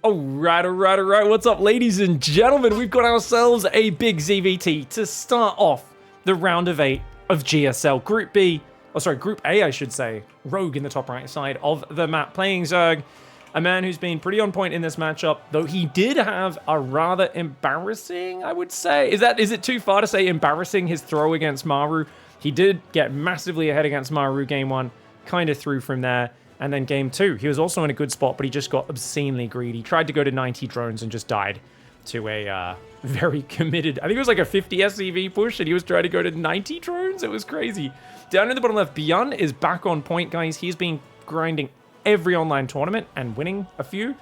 Alright. What's up, ladies and gentlemen? We've got ourselves a big ZVT to start off the round of 8 of GSL. Group A, I should say. Rogue in the top right side of the map, playing Zerg. A man who's been pretty on point in this matchup, though he did have a rather embarrassing, I would say. Is it too far to say embarrassing, his throw against Maru? He did get massively ahead against Maru game 1, kind of through from there. And then game 2, he was also in a good spot, but he just got obscenely greedy. Tried to go to 90 drones and just died to a very committed, I think it was like a 50 SCV push, and he was trying to go to 90 drones. It was crazy. Down in the bottom left, Byun is back on point, guys. He's been grinding every online tournament and winning a few.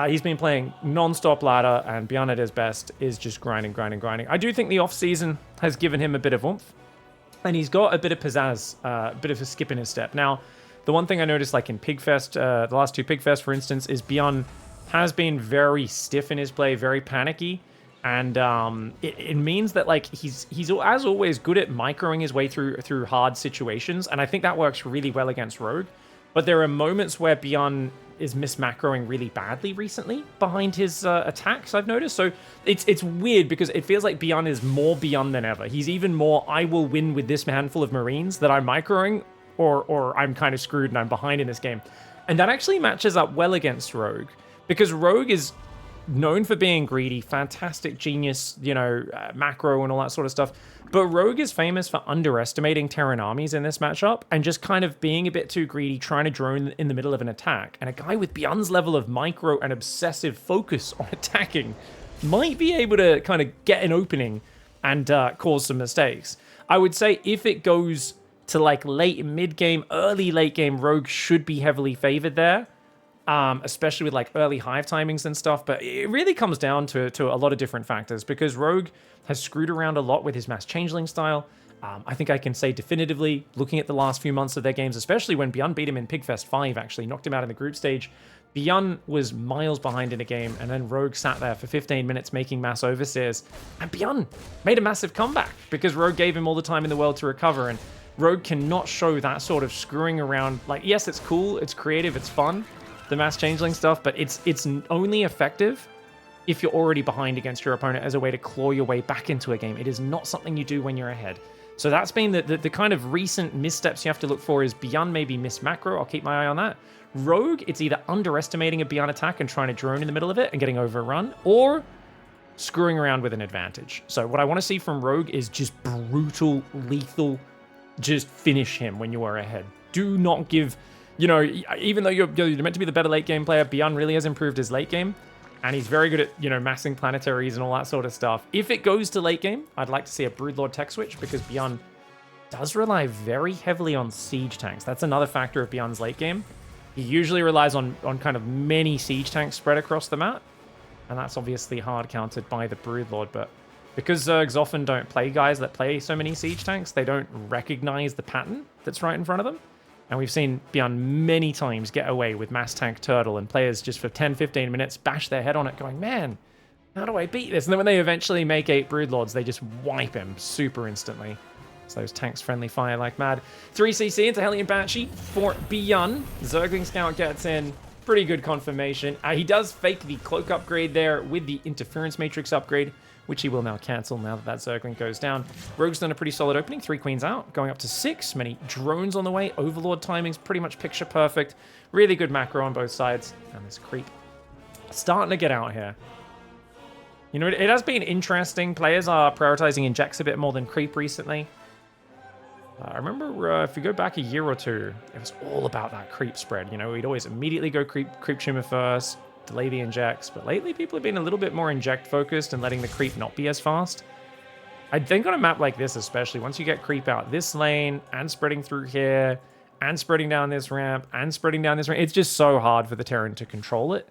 He's been playing non-stop ladder, and Byun at his best is just grinding. I do think the off-season has given him a bit of oomph, and he's got a bit of pizzazz, a bit of a skip in his step. Now, the one thing I noticed, like in Pigfest, the last 2 Pigfest, for instance, is Byun has been very stiff in his play, very panicky, and it means that like he's as always good at microing his way through hard situations, and I think that works really well against Rogue. But there are moments where Byun is mismacroing really badly recently behind his attacks, I've noticed. So it's weird because it feels like Byun is more Byun than ever. He's even more, I will win with this handful of Marines that I'm microing, or I'm kind of screwed and I'm behind in this game. And that actually matches up well against Rogue, because Rogue is known for being greedy, fantastic genius, macro and all that sort of stuff. But Rogue is famous for underestimating Terran armies in this matchup and just kind of being a bit too greedy, trying to drone in the middle of an attack. And a guy with Byun's level of micro and obsessive focus on attacking might be able to kind of get an opening and cause some mistakes. I would say if it goes to like late mid-game, early late game, Rogue should be heavily favored there, especially with like early hive timings and stuff. But it really comes down to a lot of different factors, because Rogue has screwed around a lot with his mass changeling style. I think I can say definitively, looking at the last few months of their games, especially when Byun beat him in Pigfest 5, actually knocked him out in the group stage, Byun was miles behind in a game, and then Rogue sat there for 15 minutes making mass overseers, and Byun made a massive comeback because Rogue gave him all the time in the world to recover. And Rogue cannot show that sort of screwing around. Like, yes, it's cool, it's creative, it's fun, the mass changeling stuff, but it's only effective if you're already behind against your opponent as a way to claw your way back into a game. It is not something you do when you're ahead. So that's been the kind of recent missteps you have to look for. Is Byun maybe miss macro? I'll keep my eye on that. Rogue, it's either underestimating a Byun attack and trying to drone in the middle of it and getting overrun, or screwing around with an advantage. So what I want to see from Rogue is just brutal, lethal, just finish him when you are ahead. Do not give, even though you're meant to be the better late game player, Byun really has improved his late game, and he's very good at, massing planetaries and all that sort of stuff. If it goes to late game, I'd like to see a Broodlord tech switch, because Byun does rely very heavily on siege tanks. That's another factor of Byun's late game. He usually relies on kind of many siege tanks spread across the map, and that's obviously hard countered by the Broodlord, but because Zergs often don't play guys that play so many siege tanks, they don't recognize the pattern that's right in front of them. And we've seen Byun many times get away with mass tank turtle, and players just for 10-15 minutes bash their head on it going, man, how do I beat this? And then when they eventually make 8 Broodlords, they just wipe him super instantly. So those tanks friendly fire like mad. 3cc into Hellion Banshee for Byun. Zergling Scout gets in. Pretty good confirmation. He does fake the cloak upgrade there with the interference matrix upgrade, which he will now cancel now that Zergling goes down. Rogue's done a pretty solid opening. 3 queens out, going up to 6. Many drones on the way. Overlord timing's pretty much picture perfect. Really good macro on both sides. And this creep starting to get out here. It has been interesting. Players are prioritizing injects a bit more than creep recently. I remember if you go back a year or two, it was all about that creep spread. We'd always immediately go creep tumor first, delay the injects, but lately people have been a little bit more inject focused and letting the creep not be as fast. I think on a map like this especially, once you get creep out this lane and spreading through here and spreading down this ramp and spreading down this ramp, it's just so hard for the Terran to control it.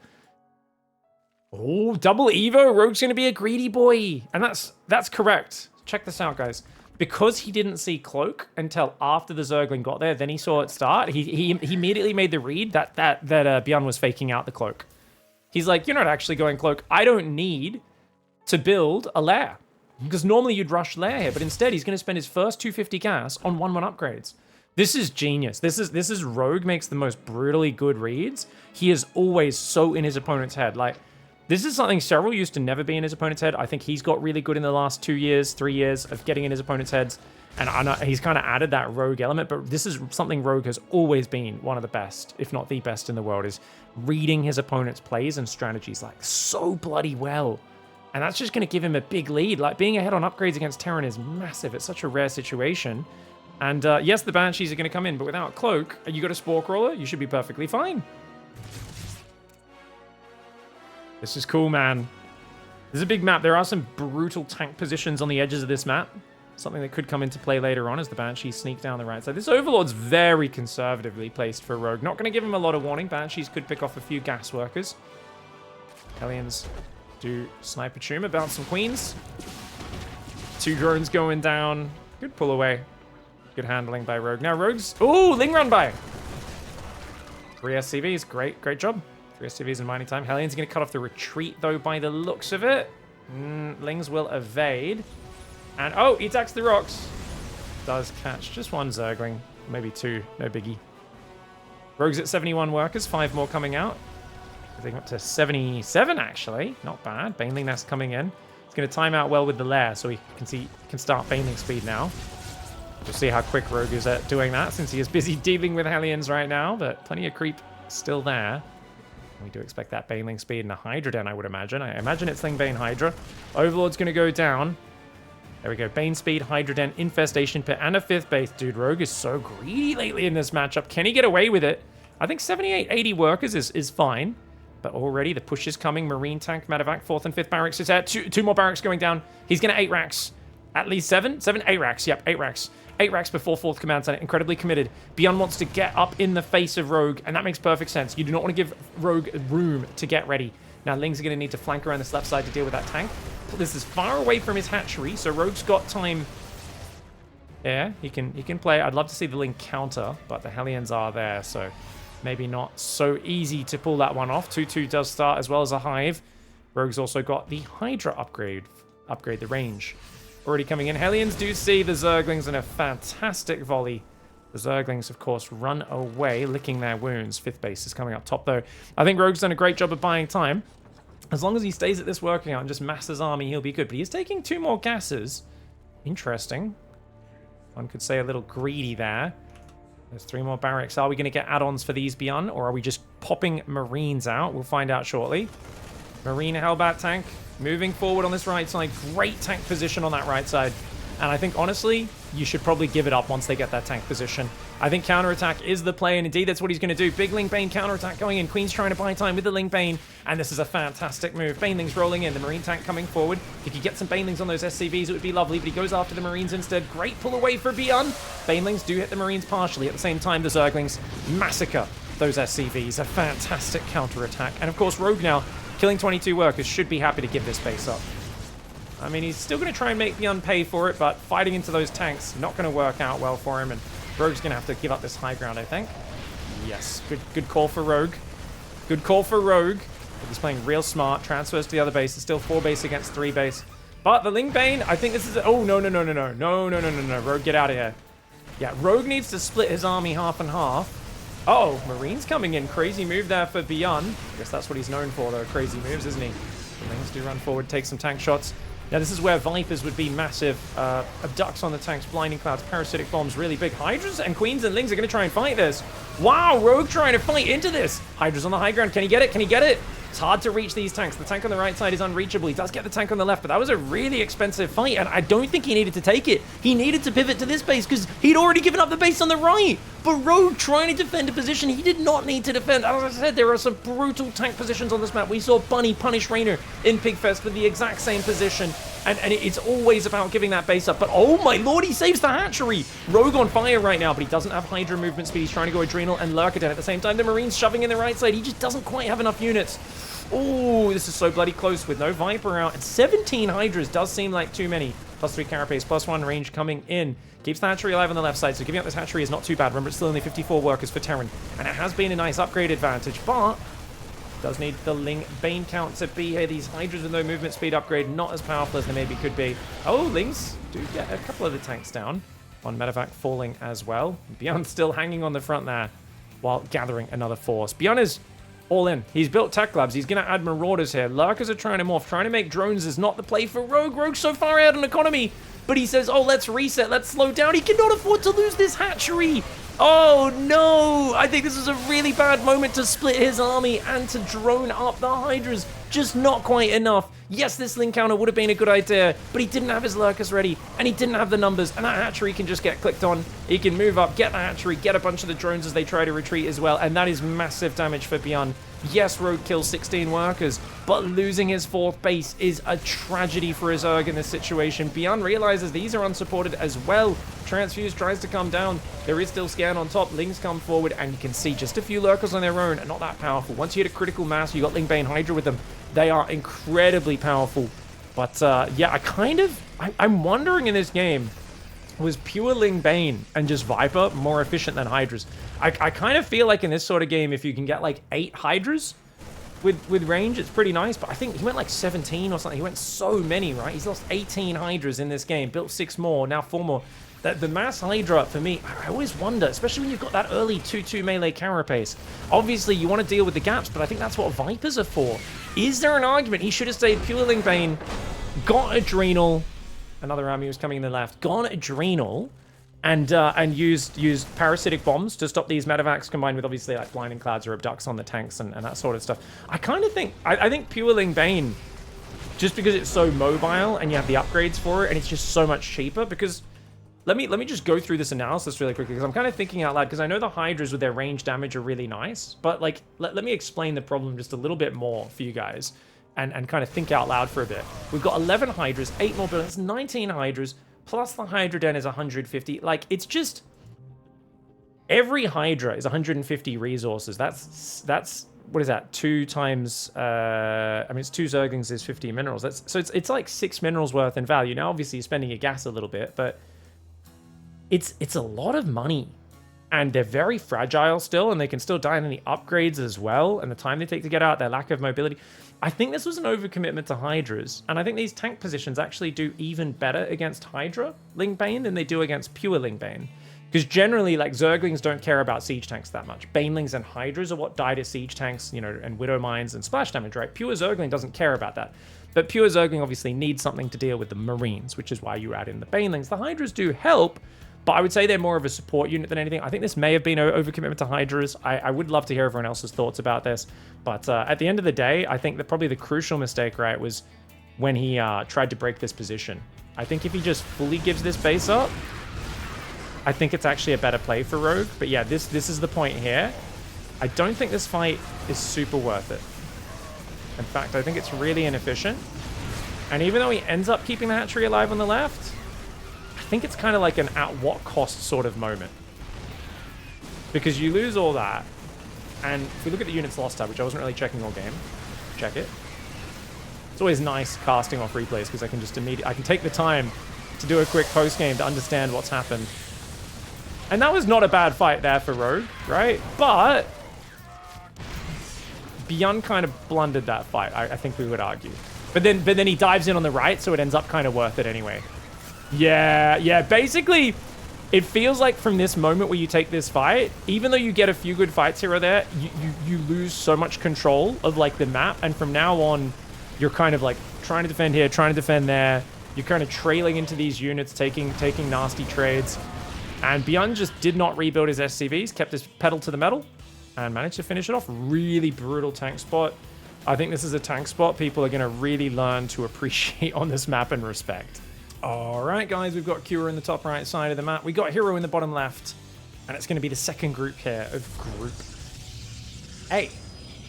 Oh, double Evo, Rogue's going to be a greedy boy. And that's correct. Check this out, guys. Because he didn't see Cloak until after the Zergling got there, then he saw it start, he immediately made the read that Byun was faking out the Cloak. He's like, you're not actually going Cloak. I don't need to build a lair. Because normally you'd rush lair here, but instead he's going to spend his first 250 gas on 1-1 upgrades. This is genius. This is Rogue makes the most brutally good reads. He is always so in his opponent's head. Like, this is something Cheryl used to never be in his opponent's head. I think he's got really good in the last 2 years, 3 years of getting in his opponent's heads. And I know he's kind of added that Rogue element, but this is something Rogue has always been one of the best, if not the best in the world, is reading his opponent's plays and strategies like so bloody well. And that's just going to give him a big lead. Like, being ahead on upgrades against Terran is massive. It's such a rare situation. And yes, the Banshees are going to come in, but without Cloak, you got a Spore Crawler, you should be perfectly fine. This is cool, man. This is a big map. There are some brutal tank positions on the edges of this map. Something that could come into play later on as the Banshees sneak down the right side. This Overlord's very conservatively placed for Rogue. Not going to give him a lot of warning. Banshees could pick off a few gas workers. Hellions do Sniper Tumor, bounce some Queens. 2 drones going down. Good pull away. Good handling by Rogue. Now Rogue's... Ooh, Ling run by! 3 SCVs. Great job. 3 SCVs in mining time. Hellions going to cut off the retreat, though, by the looks of it. Lings will evade. And, oh, he attacks the rocks. Does catch just 1 Zergling. Maybe 2. No biggie. Rogue's at 71 workers. 5 more coming out. I think up to 77, actually. Not bad. Baneling Nest coming in. He's going to time out well with the lair, so he can start Baneling speed now. We'll see how quick Rogue is at doing that, since he is busy dealing with Hellions right now, but plenty of creep still there. We do expect that Baneling speed and a Hydra Den, I would imagine. I imagine it's Ling Bane Hydra. Overlord's going to go down. There we go. Bane speed, Hydra Den, Infestation Pit, and a 5th base. Dude, Rogue is so greedy lately in this matchup. Can he get away with it? I think 78, 80 workers is fine. But already the push is coming. Marine tank, Medevac, 4th and 5th barracks is there. Two more barracks going down. He's going to 8 racks. At least 7? 8 racks. Yep, 8 racks. 8 racks before 4th command center. Incredibly committed. Byun wants to get up in the face of Rogue, and that makes perfect sense. You do not want to give Rogue room to get ready. Now, Ling's are going to need to flank around this left side to deal with that tank. This is far away from his hatchery, so Rogue's got time. Yeah, he can play. I'd love to see the Ling counter, but the Hellions are there, so maybe not so easy to pull that one off. 2-2 does start, as well as a Hive. Rogue's also got the Hydra upgrade the range. Already coming in. Hellions do see the Zerglings in a fantastic volley. The Zerglings, of course, run away, licking their wounds. 5th base is coming up top, though. I think Rogue's done a great job of buying time. As long as he stays at this working out and just mass his army, he'll be good. But he's taking 2 more gases. Interesting. One could say a little greedy there. There's 3 more barracks. Are we going to get add-ons for these Byun, or are we just popping Marines out? We'll find out shortly. Marine Hellbat tank moving forward on this right side. Great tank position on that right side. And I think, honestly, you should probably give it up once they get that tank position. I think counterattack is the play, and indeed that's what he's going to do. Big Ling Bane counterattack going in. Queen's trying to buy time with the Ling Bane, and this is a fantastic move. Banelings rolling in. The Marine tank coming forward. If you get some Banelings on those SCVs, it would be lovely, but he goes after the Marines instead. Great pull away for Byun. Banelings do hit the Marines partially. At the same time, the Zerglings massacre those SCVs. A fantastic counterattack. And of course, Rogue now, killing 22 workers, should be happy to give this base up. I mean, he's still going to try and make Byun pay for it, but fighting into those tanks, not going to work out well for him, and Rogue's going to have to give up this high ground, I think. Yes, good call for Rogue. Good call for Rogue. He's playing real smart. Transfers to the other base. It's still 4 base against 3 base. But the Ling Bane, I think this is... Oh, no. Rogue, get out of here. Yeah, Rogue needs to split his army half and half. Uh-oh, Marines coming in. Crazy move there for Byun. I guess that's what he's known for, though. Crazy moves, isn't he? The Lings do run forward, take some tank shots. Now, this is where Vipers would be massive. Abducts on the tanks, Blinding Clouds, Parasitic Bombs, really big. Hydras and Queens and Lings are going to try and fight this. Wow, Rogue trying to fight into this. Hydra's on the high ground. Can he get it? Can he get it? It's hard to reach these tanks. The tank on the right side is unreachable. He does get the tank on the left, but that was a really expensive fight, and I don't think he needed to take it. He needed to pivot to this base because he'd already given up the base on the right. But Rogue trying to defend a position he did not need to defend. As I said, there are some brutal tank positions on this map. We saw Bunny punish Raynor in Pigfest for the exact same position. And it's always about giving that base up. But oh my lord, he saves the hatchery. Rogue on fire right now, but he doesn't have Hydra movement speed. He's trying to go Adrenal and Lurkaden at the same time. The Marines shoving in the right side. He just doesn't quite have enough units. Oh, this is so bloody close with no Viper out. And 17 Hydras does seem like too many. +3 carapace, +1 range coming in. Keeps the hatchery alive on the left side, so giving up this hatchery is not too bad. Remember, it's still only 54 workers for Terran. And it has been a nice upgrade advantage, but does need the Ling Bane count to be here. These Hydras with no movement speed upgrade, not as powerful as they maybe could be. Oh, Lings do get a couple of the tanks down. on medevac falling as well. Byun still hanging on the front there while gathering another force. Byun is all in. He's built tech labs. He's going to add marauders here. Lurkers are trying to morph. Trying to make drones is not the play for Rogue. Rogue's so far out on economy. But he says, oh, let's reset. Let's slow down. He cannot afford to lose this hatchery. Oh, no. I think this is a really bad moment to split his army and to drone up the Hydras. Just not quite enough. Yes, this link counter would have been a good idea, but he didn't have his lurkers ready, and he didn't have the numbers, and that hatchery can just get clicked on. He can move up, get the hatchery, get a bunch of the drones as they try to retreat as well, and that is massive damage for Byun. Yes, Rogue kills 16 workers, but losing his 4th base is a tragedy for his Zerg in this situation. Byun realizes these are unsupported as well. Transfuse tries to come down. There is still Scan on top. Lings come forward, and you can see just a few lurkers on their own are not that powerful. Once you hit a critical mass, you got Ling Bane Hydra with them. They are incredibly powerful. But yeah, I'm wondering in this game, was pure Ling Bane and just Viper more efficient than Hydras? I kind of feel like in this sort of game, if you can get like 8 Hydras with range, it's pretty nice. But I think he went like 17 or something. He went so many, right? He's lost 18 Hydras in this game, built 6 more, now 4 more. The mass Hydra, for me, I always wonder, especially when you've got that early 2-2 melee carapace. Obviously, you want to deal with the gaps, but I think that's what Vipers are for. Is there an argument he should have stayed pure Ling Bane, got Adrenal, another army was coming in the left, got Adrenal, and used parasitic bombs to stop these medevacs, combined with obviously like blinding clouds or abducts on the tanks and that sort of stuff. I kind of think, I think pure Ling Bane, just because it's so mobile and you have the upgrades for it, and it's just so much cheaper, because let me just go through this analysis really quickly, because I'm kind of thinking out loud, because I know the Hydras with their range damage are really nice, but like let me explain the problem just a little bit more for you guys and kind of think out loud for a bit. We've got 11 Hydras, 8 more buildings, 19 Hydras, plus the Hydra Den is 150. Like, it's just, every Hydra is 150 resources. That's what is that? 2 times, I mean, it's 2 Zerglings is 50 minerals. So it's like 6 minerals worth in value. Now, obviously, you're spending your gas a little bit, but it's a lot of money, and they're very fragile still, and they can still die in any upgrades as well, and the time they take to get out, their lack of mobility. I think this was an overcommitment to Hydras, and I think these tank positions actually do even better against Hydra Ling Bane than they do against pure Ling Bane. Because generally, like, Zerglings don't care about siege tanks that much. Banelings and Hydras are what die to siege tanks, you know, and Widow Mines and splash damage, right? Pure Zergling doesn't care about that. But pure Zergling obviously needs something to deal with the Marines, which is why you add in the Banelings. The Hydras do help, but I would say they're more of a support unit than anything. I think this may have been an overcommitment to Hydras. I would love to hear everyone else's thoughts about this. But at the end of the day, I think that probably the crucial mistake, right, was when he tried to break this position. I think if he just fully gives this base up, I think it's actually a better play for Rogue. But yeah, this is the point here. I don't think this fight is super worth it. In fact, I think it's really inefficient. And even though he ends up keeping the hatchery alive on the left, I think it's kind of like an at what cost sort of moment. Because you lose all that, and if we look at the units lost tab, which I wasn't really checking all game, check it. It's always nice casting off replays, because I can just I can take the time to do a quick post game to understand what's happened. And that was not a bad fight there for Rogue, right? But Byun kind of blundered that fight, I think we would argue. But then he dives in on the right, so it ends up kind of worth it anyway. Yeah, basically, it feels like from this moment where you take this fight, even though you get a few good fights here or there, you lose so much control of, like, the map, and from now on, you're kind of, like, trying to defend here, trying to defend there, you're kind of trailing into these units, taking nasty trades, and Byun just did not rebuild his SCVs, kept his pedal to the metal, and managed to finish it off. Really brutal tank spot. I think this is a tank spot people are going to really learn to appreciate on this map and respect. All right, guys, we've got Cure in the top right side of the map. We got Hero in the bottom left, and it's going to be the second group here of Group A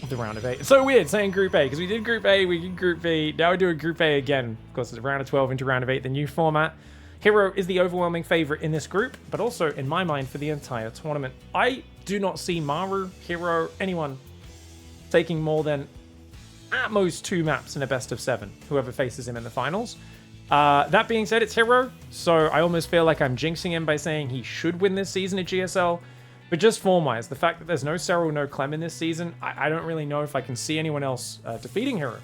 of the round of 8. It's so weird saying Group A, because we did Group A, we did Group B, now we're doing Group A again. Of course, it's a round of 12 into round of 8, the new format. Hero is the overwhelming favorite in this group, but also, in my mind, for the entire tournament. I do not see Maru, Hero, anyone taking more than at most 2 maps in a best of 7, whoever faces him in the finals. That being said, it's Hero, so I almost feel like I'm jinxing him by saying he should win this season at GSL. But just form-wise, the fact that there's no Serral, no Clem in this season, I don't really know if I can see anyone else defeating Hero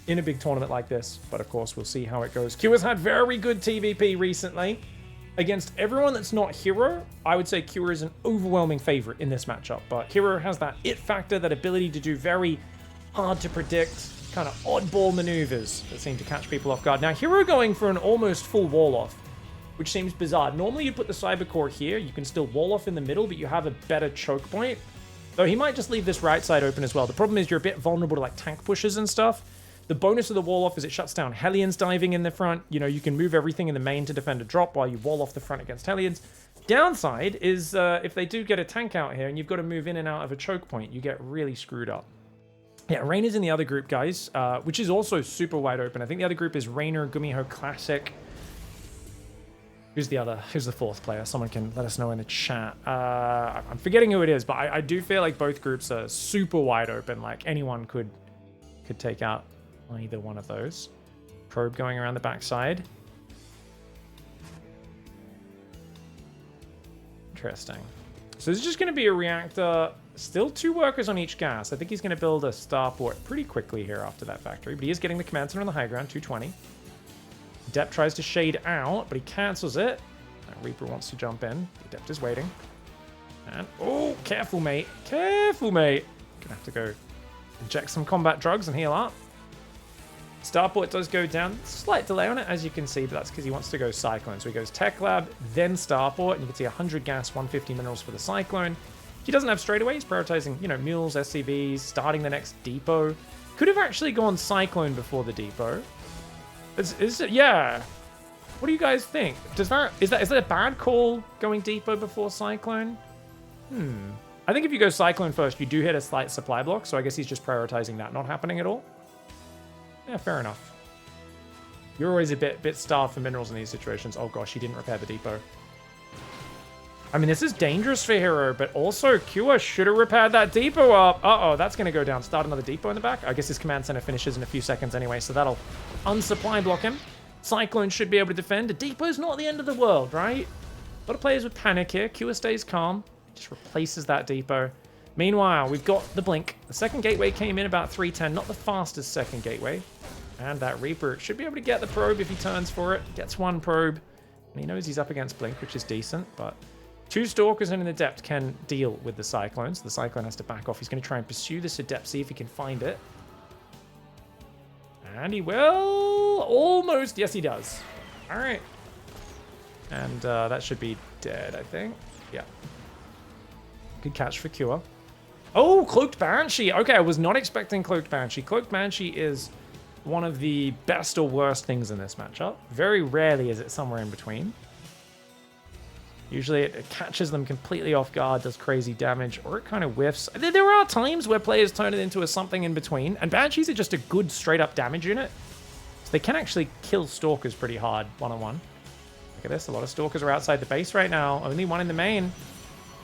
in a big tournament like this. But of course, we'll see how it goes. Q has had very good TVP recently. Against everyone that's not Hero, I would say Cure is an overwhelming favorite in this matchup, but Hero has that it factor, that ability to do very hard to predict, kind of oddball maneuvers that seem to catch people off guard. Now, Hero going for an almost full wall off, which seems bizarre. Normally, you'd put the Cyber Core here, you can still wall off in the middle, but you have a better choke point. Though he might just leave this right side open as well. The problem is you're a bit vulnerable to like tank pushes and stuff. The bonus of the wall off is it shuts down Hellions diving in the front. You know, you can move everything in the main to defend a drop while you wall off the front against Hellions. Downside is if they do get a tank out here and you've got to move in and out of a choke point, you get really screwed up. Yeah, Rain is in the other group, guys, which is also super wide open. I think the other group is Rainer, Gumiho Classic. Who's the fourth player? Someone can let us know in the chat. I'm forgetting who it is, but I do feel like both groups are super wide open. Like anyone could take out either one of those. Probe going around the backside. Interesting. So this is just going to be a reactor. Still 2 workers on each gas. I think he's going to build a starport pretty quickly here after that factory. But he is getting the command center on the high ground, 220. Adept tries to shade out, but he cancels it. Reaper wants to jump in. The Adept is waiting. And, oh, careful, mate. Careful, mate. Gonna have to go inject some combat drugs and heal up. Starport does go down. Slight delay on it, as you can see, but that's because he wants to go Cyclone. So he goes Tech Lab, then Starport, and you can see 100 gas, 150 minerals for the Cyclone. He doesn't have straightaway. He's prioritizing, you know, mules, SCVs, starting the next depot. Could have actually gone Cyclone before the depot. Yeah. What do you guys think? Is that a bad call going depot before Cyclone? I think if you go Cyclone first, you do hit a slight supply block, so I guess he's just prioritizing that not happening at all. Yeah, fair enough. You're always a bit starved for minerals in these situations. Oh gosh, he didn't repair the depot. I mean, this is dangerous for Hero, but also Cure should have repaired that depot up. Uh-oh, that's going to go down. Start another depot in the back. I guess his command center finishes in a few seconds anyway, so that'll unsupply block him. Cyclone should be able to defend. A depot's not the end of the world, right? A lot of players with panic here. Cure stays calm. Just replaces that depot. Meanwhile, we've got the Blink. The second gateway came in about 310. Not the fastest second gateway. And that Reaper should be able to get the probe if he turns for it. Gets 1 probe. And he knows he's up against Blink, which is decent, but 2 Stalkers and an Adept can deal with the Cyclones. The Cyclone has to back off. He's going to try and pursue this Adept, see if he can find it. And he will almost. Yes, he does. All right. And that should be dead, I think. Yeah. Good catch for Cure. Oh, Cloaked Banshee. Okay, I was not expecting Cloaked Banshee. Cloaked Banshee is one of the best or worst things in this matchup. Very rarely is it somewhere in between. Usually it catches them completely off guard, does crazy damage, or it kind of whiffs. There are times where players turn it into a something in between, and Banshees are just a good straight-up damage unit. So they can actually kill Stalkers pretty hard, one-on-one. Look at this, a lot of Stalkers are outside the base right now. Only 1 in the main.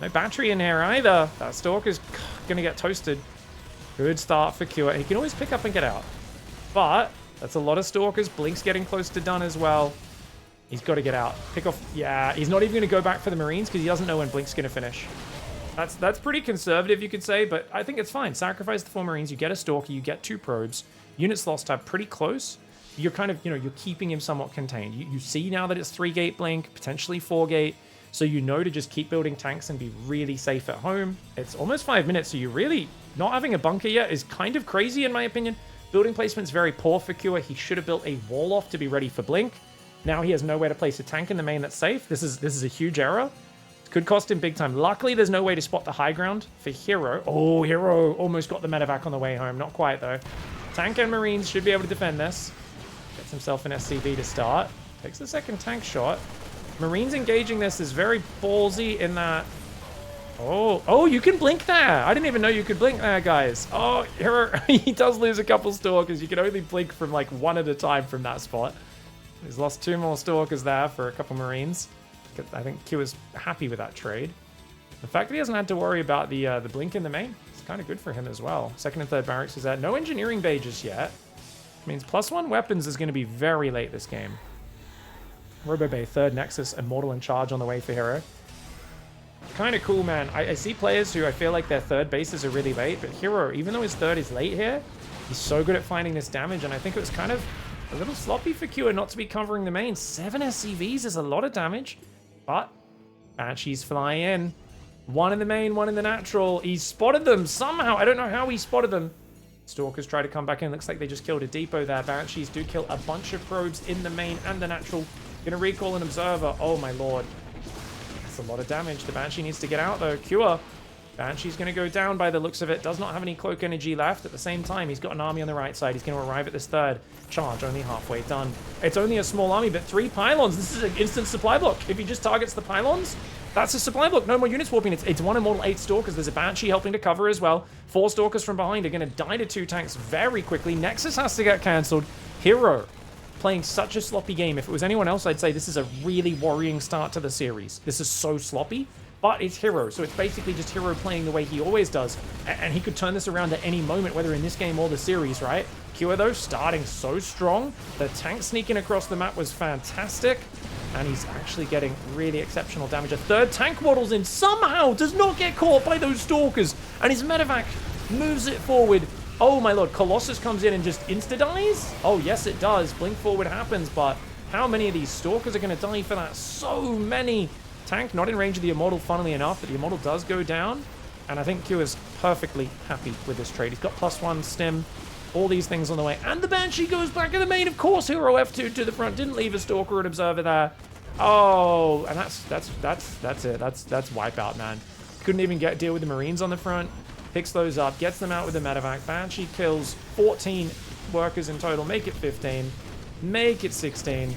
No battery in here either. That Stalker's gonna get toasted. Good start for Cure. He can always pick up and get out. But that's a lot of Stalkers. Blink's getting close to done as well. He's got to get out. Pick off. Yeah, he's not even going to go back for the Marines because he doesn't know when Blink's going to finish. That's pretty conservative, you could say, but I think it's fine. Sacrifice the 4 Marines. You get a Stalker. You get 2 probes. Units lost tab pretty close. You're kind of, you know, you're keeping him somewhat contained. You see now that it's 3-gate Blink, potentially 4-gate. So you know to just keep building tanks and be really safe at home. It's almost 5 minutes, so you really not having a bunker yet is kind of crazy in my opinion. Building placement's very poor for Cure. He should have built a wall off to be ready for Blink. Now he has nowhere to place a tank in the main that's safe. This is a huge error. It could cost him big time. Luckily, there's no way to spot the high ground for Hero. Oh, Hero almost got the medevac on the way home. Not quite, though. Tank and Marines should be able to defend this. Gets himself an SCV to start. Takes the second tank shot. Marines engaging this is very ballsy in that... Oh, you can blink there. I didn't even know you could blink there, guys. Oh, Hero, he does lose a couple Stalkers. You can only blink from like 1 at a time from that spot. He's lost 2 more Stalkers there for a couple Marines. I think Q is happy with that trade. The fact that he hasn't had to worry about the blink in the main is kind of good for him as well. Second and third barracks is there. No engineering bay just yet. Means +1 weapons is going to be very late this game. Robo Bay, third Nexus, Immortal in charge on the way for Hero. Kind of cool, man. I see players who I feel like their third bases are really late, but Hero, even though his third is late here, he's so good at finding this damage, and I think it was kind of a little sloppy for Cure not to be covering the main. 7 SCVs is a lot of damage. But Banshees fly in. One in the main, one in the natural. He spotted them somehow. I don't know how he spotted them. Stalkers try to come back in. Looks like they just killed a depot there. Banshees do kill a bunch of probes in the main and the natural. Gonna recall an observer. Oh my lord. That's a lot of damage. The Banshee needs to get out though. Cure. Banshee's gonna go down by the looks of it. Does not have any cloak energy left. At the same time, he's got an army on the right side. He's gonna arrive at this third charge. Only halfway done. It's only a small army, but 3 pylons. This is an instant supply block. If he just targets the pylons, that's a supply block. No more units warping. It's 1 Immortal, 8 Stalkers. There's a Banshee helping to cover as well. 4 Stalkers from behind are going to die to 2 tanks very quickly. Nexus has to get cancelled. Hero playing such a sloppy game. If it was anyone else, I'd say this is a really worrying start to the series. This is so sloppy, but it's Hero. So it's basically just Hero playing the way he always does. And he could turn this around at any moment, whether in this game or the series, right? Cure, though, starting so strong. The tank sneaking across the map was fantastic. And he's actually getting really exceptional damage. A third tank waddles in, somehow does not get caught by those Stalkers. And his medevac moves it forward. Oh my lord, Colossus comes in and just insta-dies? Oh yes it does, blink forward happens, but how many of these Stalkers are going to die for that? So many. Tank not in range of the Immortal, funnily enough, but the Immortal does go down. And I think Q is perfectly happy with this trade. He's got +1 stim. All these things on the way. And the Banshee goes back in the main. Of course, Hero F2 to the front. Didn't leave a Stalker or an Observer there. Oh, and that's it. That's wipeout, man. Couldn't even deal with the Marines on the front. Picks those up. Gets them out with the medevac. Banshee kills 14 workers in total. Make it 15. Make it 16.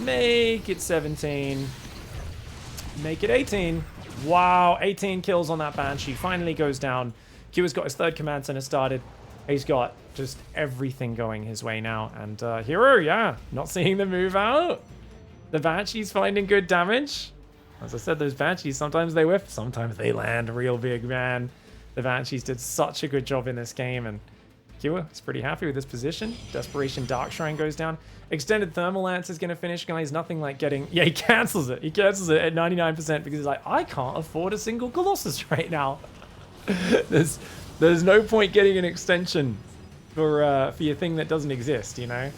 Make it 17. Make it 18. Wow, 18 kills on that Banshee. Finally goes down. Q has got his 3rd command center started. He's got just everything going his way now. And Hero, yeah, not seeing the move out. The Banshee's finding good damage. As I said, those Banshees, sometimes they whiff, sometimes they land real big, man. The Banshees did such a good job in this game. And Q is pretty happy with this position. Desperation Dark Shrine goes down. Extended Thermal Lance is going to finish, guys. Nothing like getting... Yeah, he cancels it. He cancels it at 99% because he's like, I can't afford a single Colossus right now. There's no point getting an extension for your thing that doesn't exist, you know?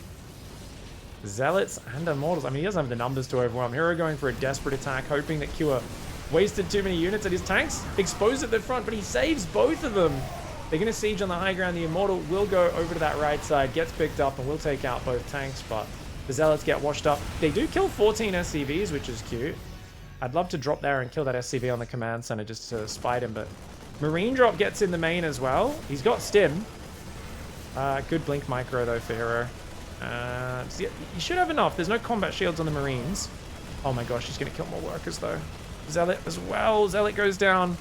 Zealots and Immortals. I mean, he doesn't have the numbers to overwhelm. Hero going for a desperate attack, hoping that Cure wasted too many units, and his tanks exposed at the front, but he saves both of them. They're going to siege on the high ground. The Immortal will go over to that right side, gets picked up, and will take out both tanks, but the Zealots get washed up. They do kill 14 SCVs, which is cute. I'd love to drop there and kill that SCV on the command center just to spite him, but Marine drop gets in the main as well. He's got stim. Good blink micro though for Hero. You should have enough. There's no combat shields on the Marines. Oh my gosh, he's going to kill more workers though. Zealot as well. Zealot goes down.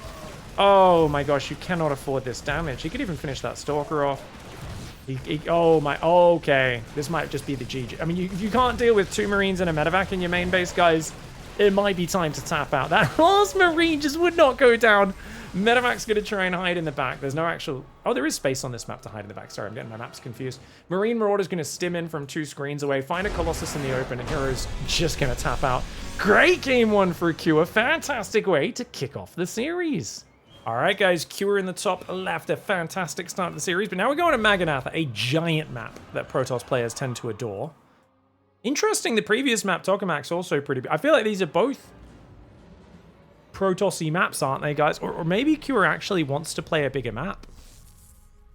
Oh my gosh, you cannot afford this damage. He could even finish that Stalker off. Oh my, okay. This might just be the GG. I mean, if you can't deal with 2 Marines and a medevac in your main base, guys, it might be time to tap out. That last Marine just would not go down. Medevac's going to try and hide in the back. There's no actual... Oh, there is space on this map to hide in the back. Sorry, I'm getting my maps confused. Marine Marauder's going to stim in from 2 screens away, find a Colossus in the open, and Hero's just going to tap out. Great game 1 for Q. A fantastic way to kick off the series. All right, guys. Q in the top left. A fantastic start to the series. But now we're going to Maganatha, a giant map that Protoss players tend to adore. Interesting, the previous map, Tokamac's also pretty big. I feel like these are both Protoss-y maps, aren't they, guys? Or maybe Cure actually wants to play a bigger map.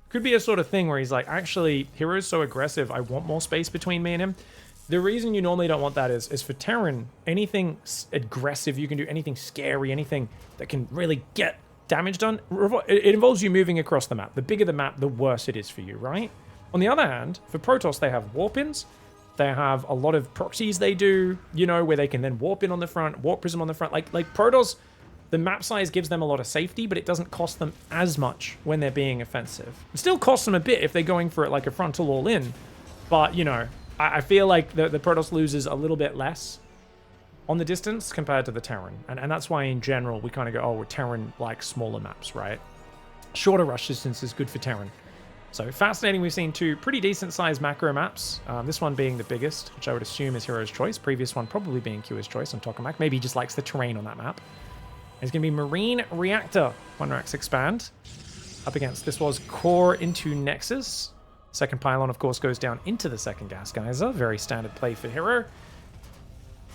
Could be a sort of thing where he's like, actually, Hero's so aggressive, I want more space between me and him. The reason you normally don't want that is for Terran, anything aggressive you can do, anything scary, anything that can really get damage done, it involves you moving across the map. The bigger the map, the worse it is for you, right? On the other hand, for Protoss, they have warp-ins. They have a lot of proxies they do, you know, where they can then warp in on the front, warp prism on the front. Like Protoss, the map size gives them a lot of safety, but it doesn't cost them as much when they're being offensive. It still costs them a bit if they're going for it like a frontal all-in. But, you know, I feel like the Protoss loses a little bit less on the distance compared to the Terran. And that's why, in general, we kind of go, oh, we're Terran like smaller maps, right? Shorter rush distance is good for Terran. So fascinating, we've seen 2 pretty decent-sized macro maps. This one being the biggest, which I would assume is Hero's choice. Previous one probably being Q's choice on Tokamak. Maybe he just likes the terrain on that map. It's going to be Marine Reactor, 1-Rax Expand. Up against, this was Core into Nexus. Second pylon, of course, goes down into the second gas geyser. Very standard play for Hero.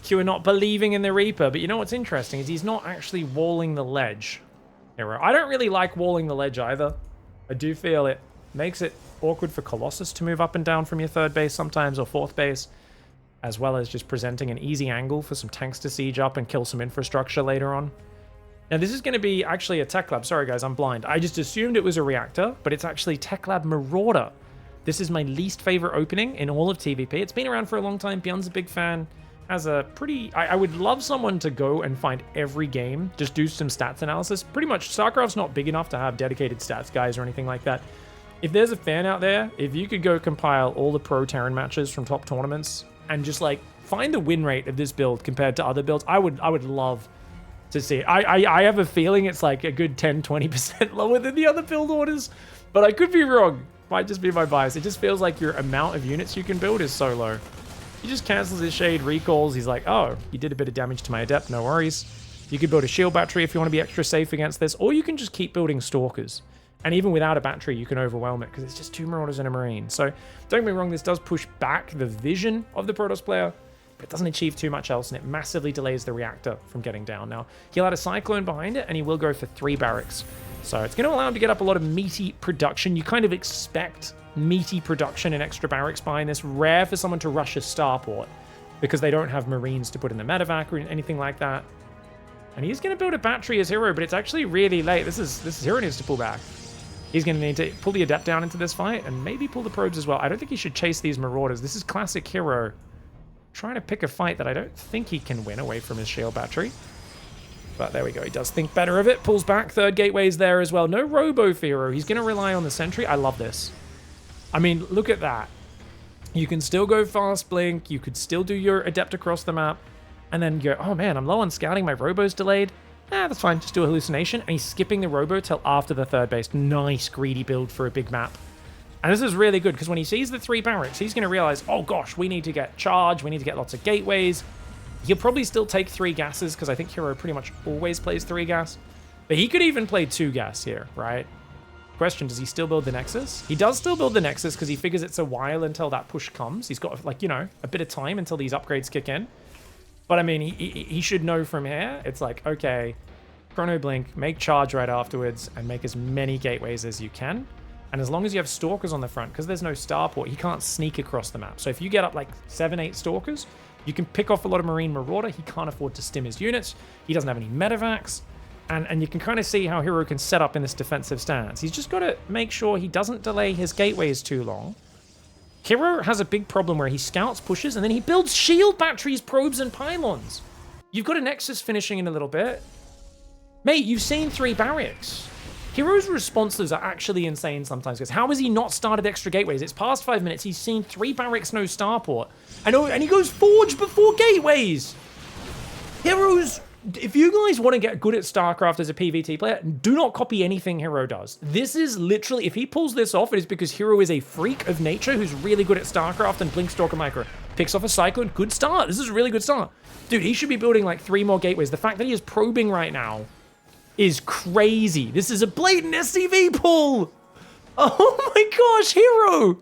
Q not believing in the Reaper, but you know what's interesting is he's not actually walling the ledge. Hero. I don't really like walling the ledge either. I do feel it makes it awkward for Colossus to move up and down from your third base sometimes, or fourth base, as well as just presenting an easy angle for some tanks to siege up and kill some infrastructure later on. Now this is going to be actually a Tech Lab. Sorry guys, I'm blind. I just assumed it was a reactor, but it's actually Tech Lab Marauder. This is my least favorite opening in all of TVP. It's been around for a long time. Byun's a big fan. Has a pretty... I would love someone to go and find every game, just do some stats analysis. Pretty much, StarCraft's not big enough to have dedicated stats guys or anything like that. If there's a fan out there, if you could go compile all the Pro Terran matches from top tournaments and just like find the win rate of this build compared to other builds, I would love to see it. I have a feeling it's like a good 10-20% lower than the other build orders, but I could be wrong. Might just be my bias. It just feels like your amount of units you can build is so low. He just cancels his shade, recalls. He's like, oh, you did a bit of damage to my adept, no worries. You could build a shield battery if you want to be extra safe against this, or you can just keep building stalkers. And even without a battery, you can overwhelm it because it's just 2 Marauders and a Marine. So don't get me wrong, this does push back the vision of the Protoss player, but it doesn't achieve too much else, and it massively delays the reactor from getting down. Now, he'll add a Cyclone behind it, and he will go for 3 barracks. So it's going to allow him to get up a lot of meaty production. You kind of expect meaty production and extra barracks behind this. Rare for someone to rush a starport because they don't have Marines to put in the medevac or anything like that. And he's going to build a battery as hero, but it's actually really late. This hero needs to pull back. He's going to need to pull the adept down into this fight and maybe pull the probes as well. I don't think he should chase these marauders. This is classic hero trying to pick a fight that I don't think he can win away from his shield battery. But there we go. He does think better of it. Pulls back. Third gateway's there as well. No robo for hero. He's going to rely on the sentry. I love this. I mean, look at that. You can still go fast blink. You could still do your adept across the map. And then go, oh man, I'm low on scouting. My robo's delayed. That's fine. Just do a hallucination. And he's skipping the robo till after the third base. Nice greedy build for a big map. And this is really good because when he sees the 3 barracks, he's going to realize, oh gosh, we need to get charge. We need to get lots of gateways. He'll probably still take 3 gases because I think hero pretty much always plays 3 gas. But he could even play 2 gas here, right? Question, does he still build the Nexus? He does still build the Nexus because he figures it's a while until that push comes. He's got, like, you know, a bit of time until these upgrades kick in. But, I mean, he should know from here. It's like, okay, Chrono Blink, make charge right afterwards, and make as many gateways as you can. And as long as you have Stalkers on the front, because there's no starport, he can't sneak across the map. So if you get up, like, 7-8 Stalkers, you can pick off a lot of Marine Marauder. He can't afford to stim his units. He doesn't have any medevacs. And you can kind of see how hero can set up in this defensive stance. He's just got to make sure he doesn't delay his gateways too long. Hero has a big problem where he scouts, pushes, and then he builds shield batteries, probes, and pylons. You've got a Nexus finishing in a little bit. Mate, you've seen 3 barracks. Hero's responses are actually insane sometimes, because how has he not started extra gateways? It's past 5 minutes. He's seen 3 barracks, no starport. And he goes forge before gateways. Hero's... If you guys want to get good at StarCraft as a PvT player, do not copy anything Hero does. This is literally, if he pulls this off, it is because Hero is a freak of nature who's really good at StarCraft and Blink Stalker Micro. Picks off a Cyclone, good start. This is a really good start. Dude, he should be building like 3 more gateways. The fact that he is probing right now is crazy. This is a blatant SCV pull. Oh my gosh, Hero.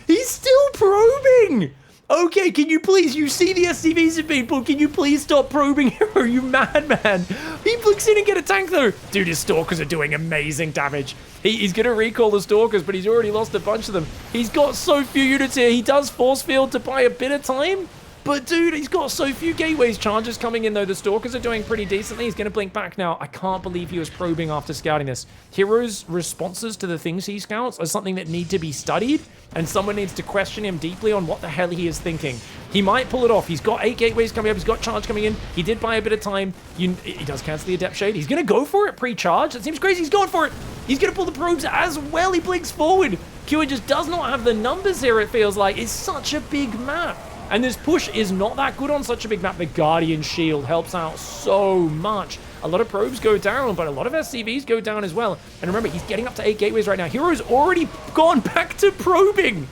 He's still probing. Okay, can you please, you see the SCVs have been pulled, can you please stop probing Hero, you madman? He blinks in and get a tank though. Dude, his Stalkers are doing amazing damage. He's going to recall the Stalkers, but he's already lost a bunch of them. He's got so few units here. He does force field to buy a bit of time. But dude, he's got so few gateways. Charges coming in though. The Stalkers are doing pretty decently. He's going to blink back now. I can't believe he was probing after scouting this. Hero's responses to the things he scouts are something that need to be studied, and someone needs to question him deeply on what the hell he is thinking. He might pull it off. He's got 8 gateways coming up. He's got charge coming in. He did buy a bit of time. He does cancel the Adept Shade. He's going to go for it pre-charge. That seems crazy. He's going for it. He's going to pull the probes as well. He blinks forward. Cure just does not have the numbers here, it feels like. It's such a big map. And this push is not that good on such a big map. The Guardian Shield helps out so much. A lot of probes go down, but a lot of SCVs go down as well. And remember, he's getting up to 8 gateways right now. Hero's already gone back to probing.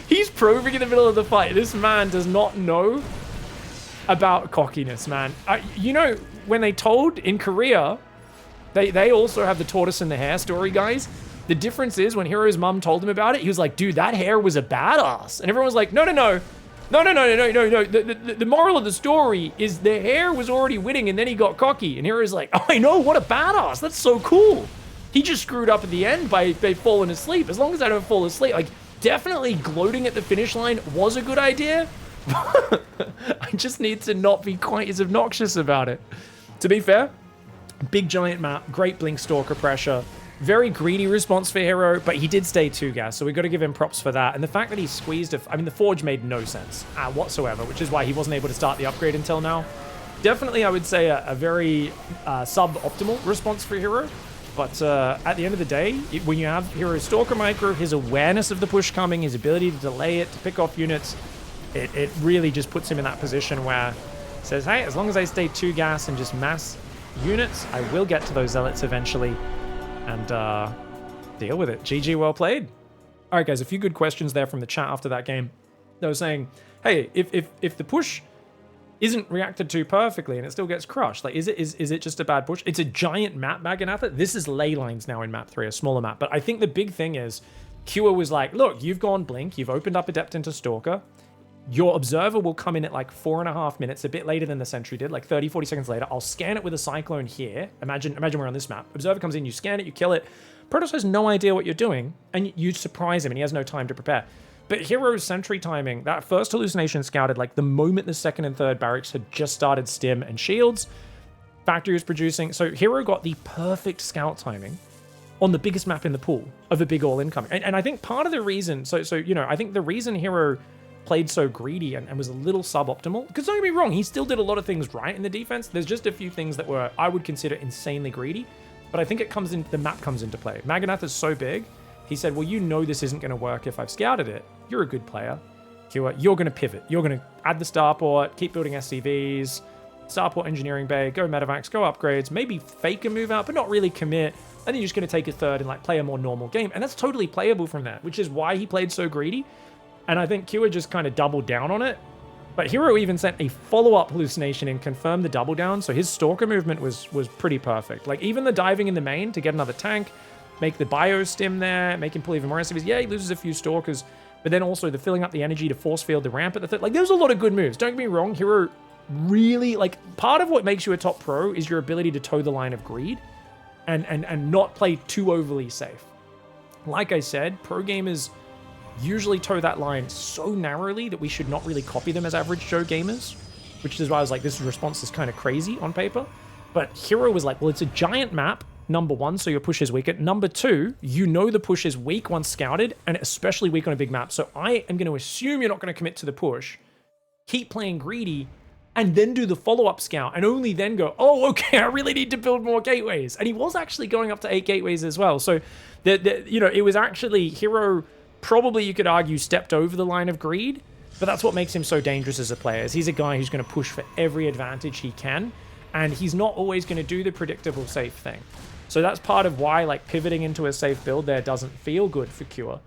He's probing in the middle of the fight. This man does not know about cockiness, man. You know, when they told in Korea, they also have the tortoise and the hare story, guys. The difference is when Hero's mom told him about it, he was like, dude, that hare was a badass. And everyone was like, no, no, no. No. The moral of the story is the Hare was already winning and then he got cocky. And Hero's like, oh, I know, what a badass. That's so cool. He just screwed up at the end by falling asleep. As long as I don't fall asleep, like, definitely gloating at the finish line was a good idea. I just need to not be quite as obnoxious about it. To be fair, big giant map, great Blink Stalker pressure. Very greedy response for Hero, but he did stay 2 gas, so we got to give him props for that. And the fact that he squeezed I mean, the Forge made no sense whatsoever, which is why he wasn't able to start the upgrade until now. Definitely, I would say a very suboptimal response for Hero. But at the end of the day, when you have Hero's Stalker Micro, his awareness of the push coming, his ability to delay it, to pick off units, it really just puts him in that position where it says, hey, as long as I stay 2 gas and just mass units, I will get to those Zealots eventually. And deal with it. GG, well played. All right, guys, a few good questions there from the chat after that game. They were saying, hey, if the push isn't reacted to perfectly and it still gets crushed, like, is it just a bad push? It's a giant map, Maganatha. This is ley lines now in map 3, a smaller map. But I think the big thing is, Cure was like, look, you've gone Blink, you've opened up Adept into Stalker. Your Observer will come in at like 4.5 minutes, a bit later than the Sentry did, like 30, 40 seconds later. I'll scan it with a Cyclone here. Imagine we're on this map. Observer comes in, you scan it, you kill it. Protoss has no idea what you're doing, and you surprise him, and he has no time to prepare. But Hero's Sentry timing, that first hallucination scouted, like the moment the 2nd and 3rd barracks had just started stim and shields, Factory was producing. So Hero got the perfect scout timing on the biggest map in the pool of a big all-in coming. And I think part of the reason, so I think the reason Hero played so greedy and was a little suboptimal, because don't get me wrong, he still did a lot of things right in the defense. There's just a few things that were, I would consider, insanely greedy, but I think the map comes into play. Maganath is so big, he said, well, you know this isn't going to work if I've scouted it. You're a good player. You're going to pivot. You're going to add the starport, keep building SCVs, starport engineering bay, go medevacs, go upgrades, maybe fake a move out, but not really commit, and then you're just going to take a 3rd and like play a more normal game. And that's totally playable from that, which is why he played so greedy. And I think Cure just kind of doubled down on it. But Hero even sent a follow-up hallucination and confirmed the double down, so his Stalker movement was pretty perfect. Like, even the diving in the main to get another tank, make the bio stim there, make him pull even more SCVs. Yeah, he loses a few Stalkers, but then also the filling up the energy to force field the ramp at the 3rd. Like, there's a lot of good moves. Don't get me wrong, Hero really, like, part of what makes you a top pro is your ability to toe the line of greed and not play too overly safe. Like I said, pro gamers usually toe that line so narrowly that we should not really copy them as average Joe gamers, which is why I was like, this response is kind of crazy on paper. But Hero was like, well, it's a giant map, number 1, so your push is weaker. Number 2, you know the push is weak once scouted, and especially weak on a big map. So I am going to assume you're not going to commit to the push, keep playing greedy, and then do the follow-up scout, and only then go, oh, okay, I really need to build more gateways. And he was actually going up to 8 gateways as well. So, it was actually Hero, probably you could argue, stepped over the line of greed, but that's what makes him so dangerous as a player, is he's a guy who's going to push for every advantage he can, and he's not always going to do the predictable safe thing. So that's part of why, like, pivoting into a safe build there doesn't feel good for Cure,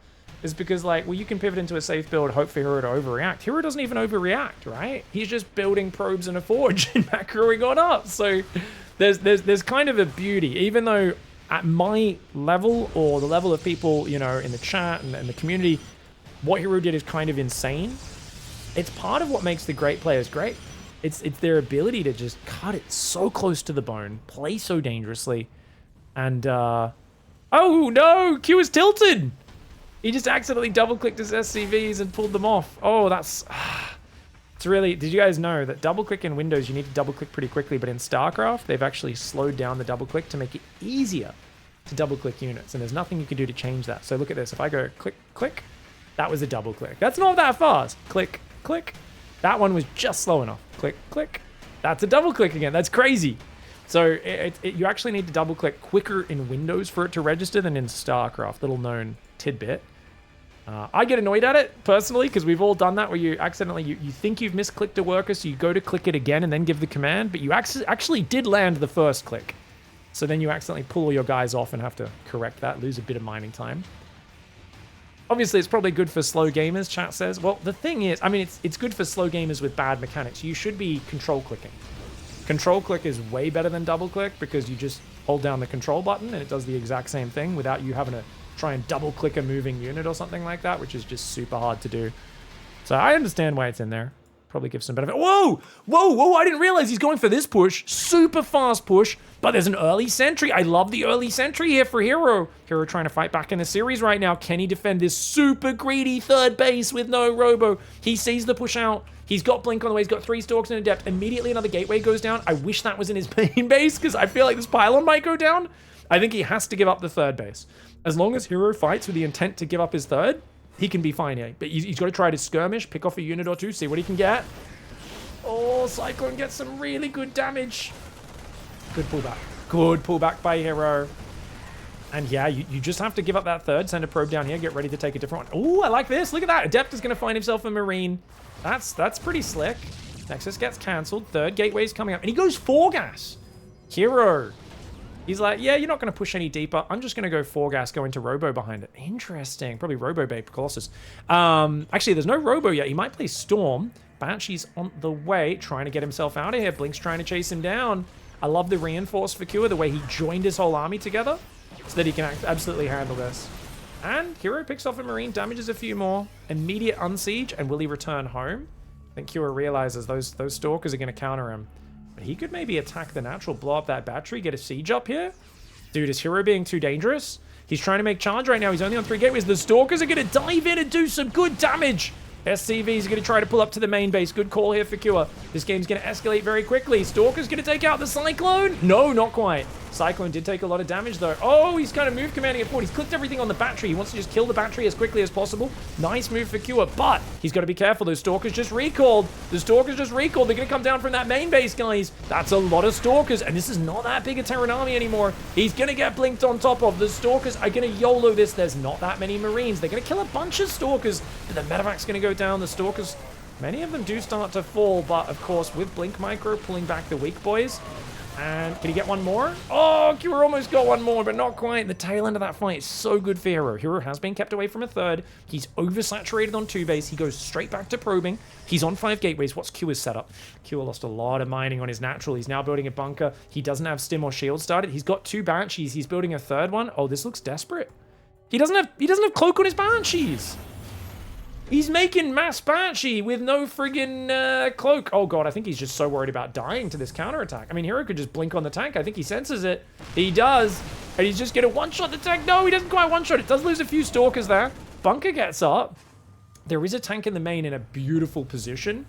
is because, like, well, you can pivot into a safe build, hope for Hero to overreact. Hero doesn't even overreact, right? He's just building probes and a forge and macroing on up. So there's kind of a beauty, even though at my level, or the level of people, in the chat and the community, what Hero did is kind of insane. It's part of what makes the great players great. It's their ability to just cut it so close to the bone, play so dangerously, and oh no, Q is tilted. He just accidentally double-clicked his SCVs and pulled them off. Oh, that's... It's really... Did you guys know that double-click in Windows, you need to double-click pretty quickly, but in StarCraft, they've actually slowed down the double-click to make it easier to double-click units, and there's nothing you can do to change that. So look at this. If I go click, click, that was a double-click. That's not that fast. Click, click. That one was just slow enough. Click, click. That's a double-click again. That's crazy. So you actually need to double-click quicker in Windows for it to register than in StarCraft. Little known tidbit. I get annoyed at it personally, because we've all done that, where you accidentally you think you've misclicked a worker, so you go to click it again and then give the command, but you actually did land the first click. So then you accidentally pull all your guys off and have to correct that, lose a bit of mining time. Obviously, it's probably good for slow gamers, chat says. Well, the thing is, I mean, it's good for slow gamers with bad mechanics. You should be control clicking. Control click is way better than double click, because you just hold down the control button and it does the exact same thing without you having to try and double click a moving unit or something like that, which is just super hard to do. So I understand why it's in there. Probably gives some benefit. Whoa! Whoa, whoa, I didn't realize he's going for this push. Super fast push, but there's an early sentry. I love the early sentry here for Hero. Hero trying to fight back in the series right now. Can he defend this super greedy third base with no Robo? He sees the push out. He's got Blink on the way. He's got 3 Stalks in a depth. Immediately another gateway goes down. I wish that was in his main base because I feel like this pylon might go down. I think he has to give up the third base. As long as Hero fights with the intent to give up his third, he can be fine here. But he's got to try to skirmish, pick off a unit or two, see what he can get. Oh, Cyclone gets some really good damage. Good pullback. Good pullback by Hero. And yeah, you just have to give up that third, send a probe down here, get ready to take a different one. Oh, I like this. Look at that. Adept is going to find himself a Marine. That's pretty slick. Nexus gets cancelled. Third gateway's coming up. And he goes 4 gas. Hero. He's like, yeah, you're not going to push any deeper. I'm just going to go 4 gas, go into Robo behind it. Interesting. Probably Robo Babe Colossus. Actually, there's no Robo yet. He might play Storm. Banshee's on the way, trying to get himself out of here. Blink's trying to chase him down. I love the reinforce for Cure, the way he joined his whole army together so that he can absolutely handle this. And Hero picks off a Marine, damages a few more. Immediate unsiege, and will he return home? I think Cure realizes those Stalkers are going to counter him. But he could maybe attack the natural, blow up that battery, get a siege up here. Dude, is Hero being too dangerous? He's trying to make charge right now. He's only on 3 gateways. The Stalkers are going to dive in and do some good damage. SCV's going to try to pull up to the main base. Good call here for Cure. This game's going to escalate very quickly. Stalker's going to take out the Cyclone. No, not quite. Cyclone did take a lot of damage, though. Oh, he's kind of move commanding it forward. He's clicked everything on the battery. He wants to just kill the battery as quickly as possible. Nice move for Cure, but he's got to be careful. Those Stalkers just recalled. The Stalkers just recalled. They're going to come down from that main base, guys. That's a lot of Stalkers, and this is not that big a Terran army anymore. He's going to get blinked on top of. The Stalkers are going to YOLO this. There's not that many Marines. They're going to kill a bunch of Stalkers, but the medevac's going to go down. The Stalkers, many of them do start to fall, but of course, with Blink Micro pulling back the weak boys. And can he get one more? Oh, Cure almost got one more, but not quite. The tail end of that fight is so good for Hero. Hero has been kept away from a third. He's oversaturated on 2 base. He goes straight back to probing. He's on 5 gateways. What's Cure's setup? Cure lost a lot of mining on his natural. He's now building a bunker. He doesn't have stim or shield started. He's got 2 Banshees. He's building a third one. Oh, this looks desperate. He doesn't have cloak on his Banshees. He's making mass Banshee with no friggin' cloak. Oh god, I think he's just so worried about dying to this counterattack. I mean, Hero could just blink on the tank. I think he senses it. He does. And he's just gonna one-shot the tank. No, he doesn't quite one-shot. It does lose a few Stalkers there. Bunker gets up. There is a tank in the main in a beautiful position.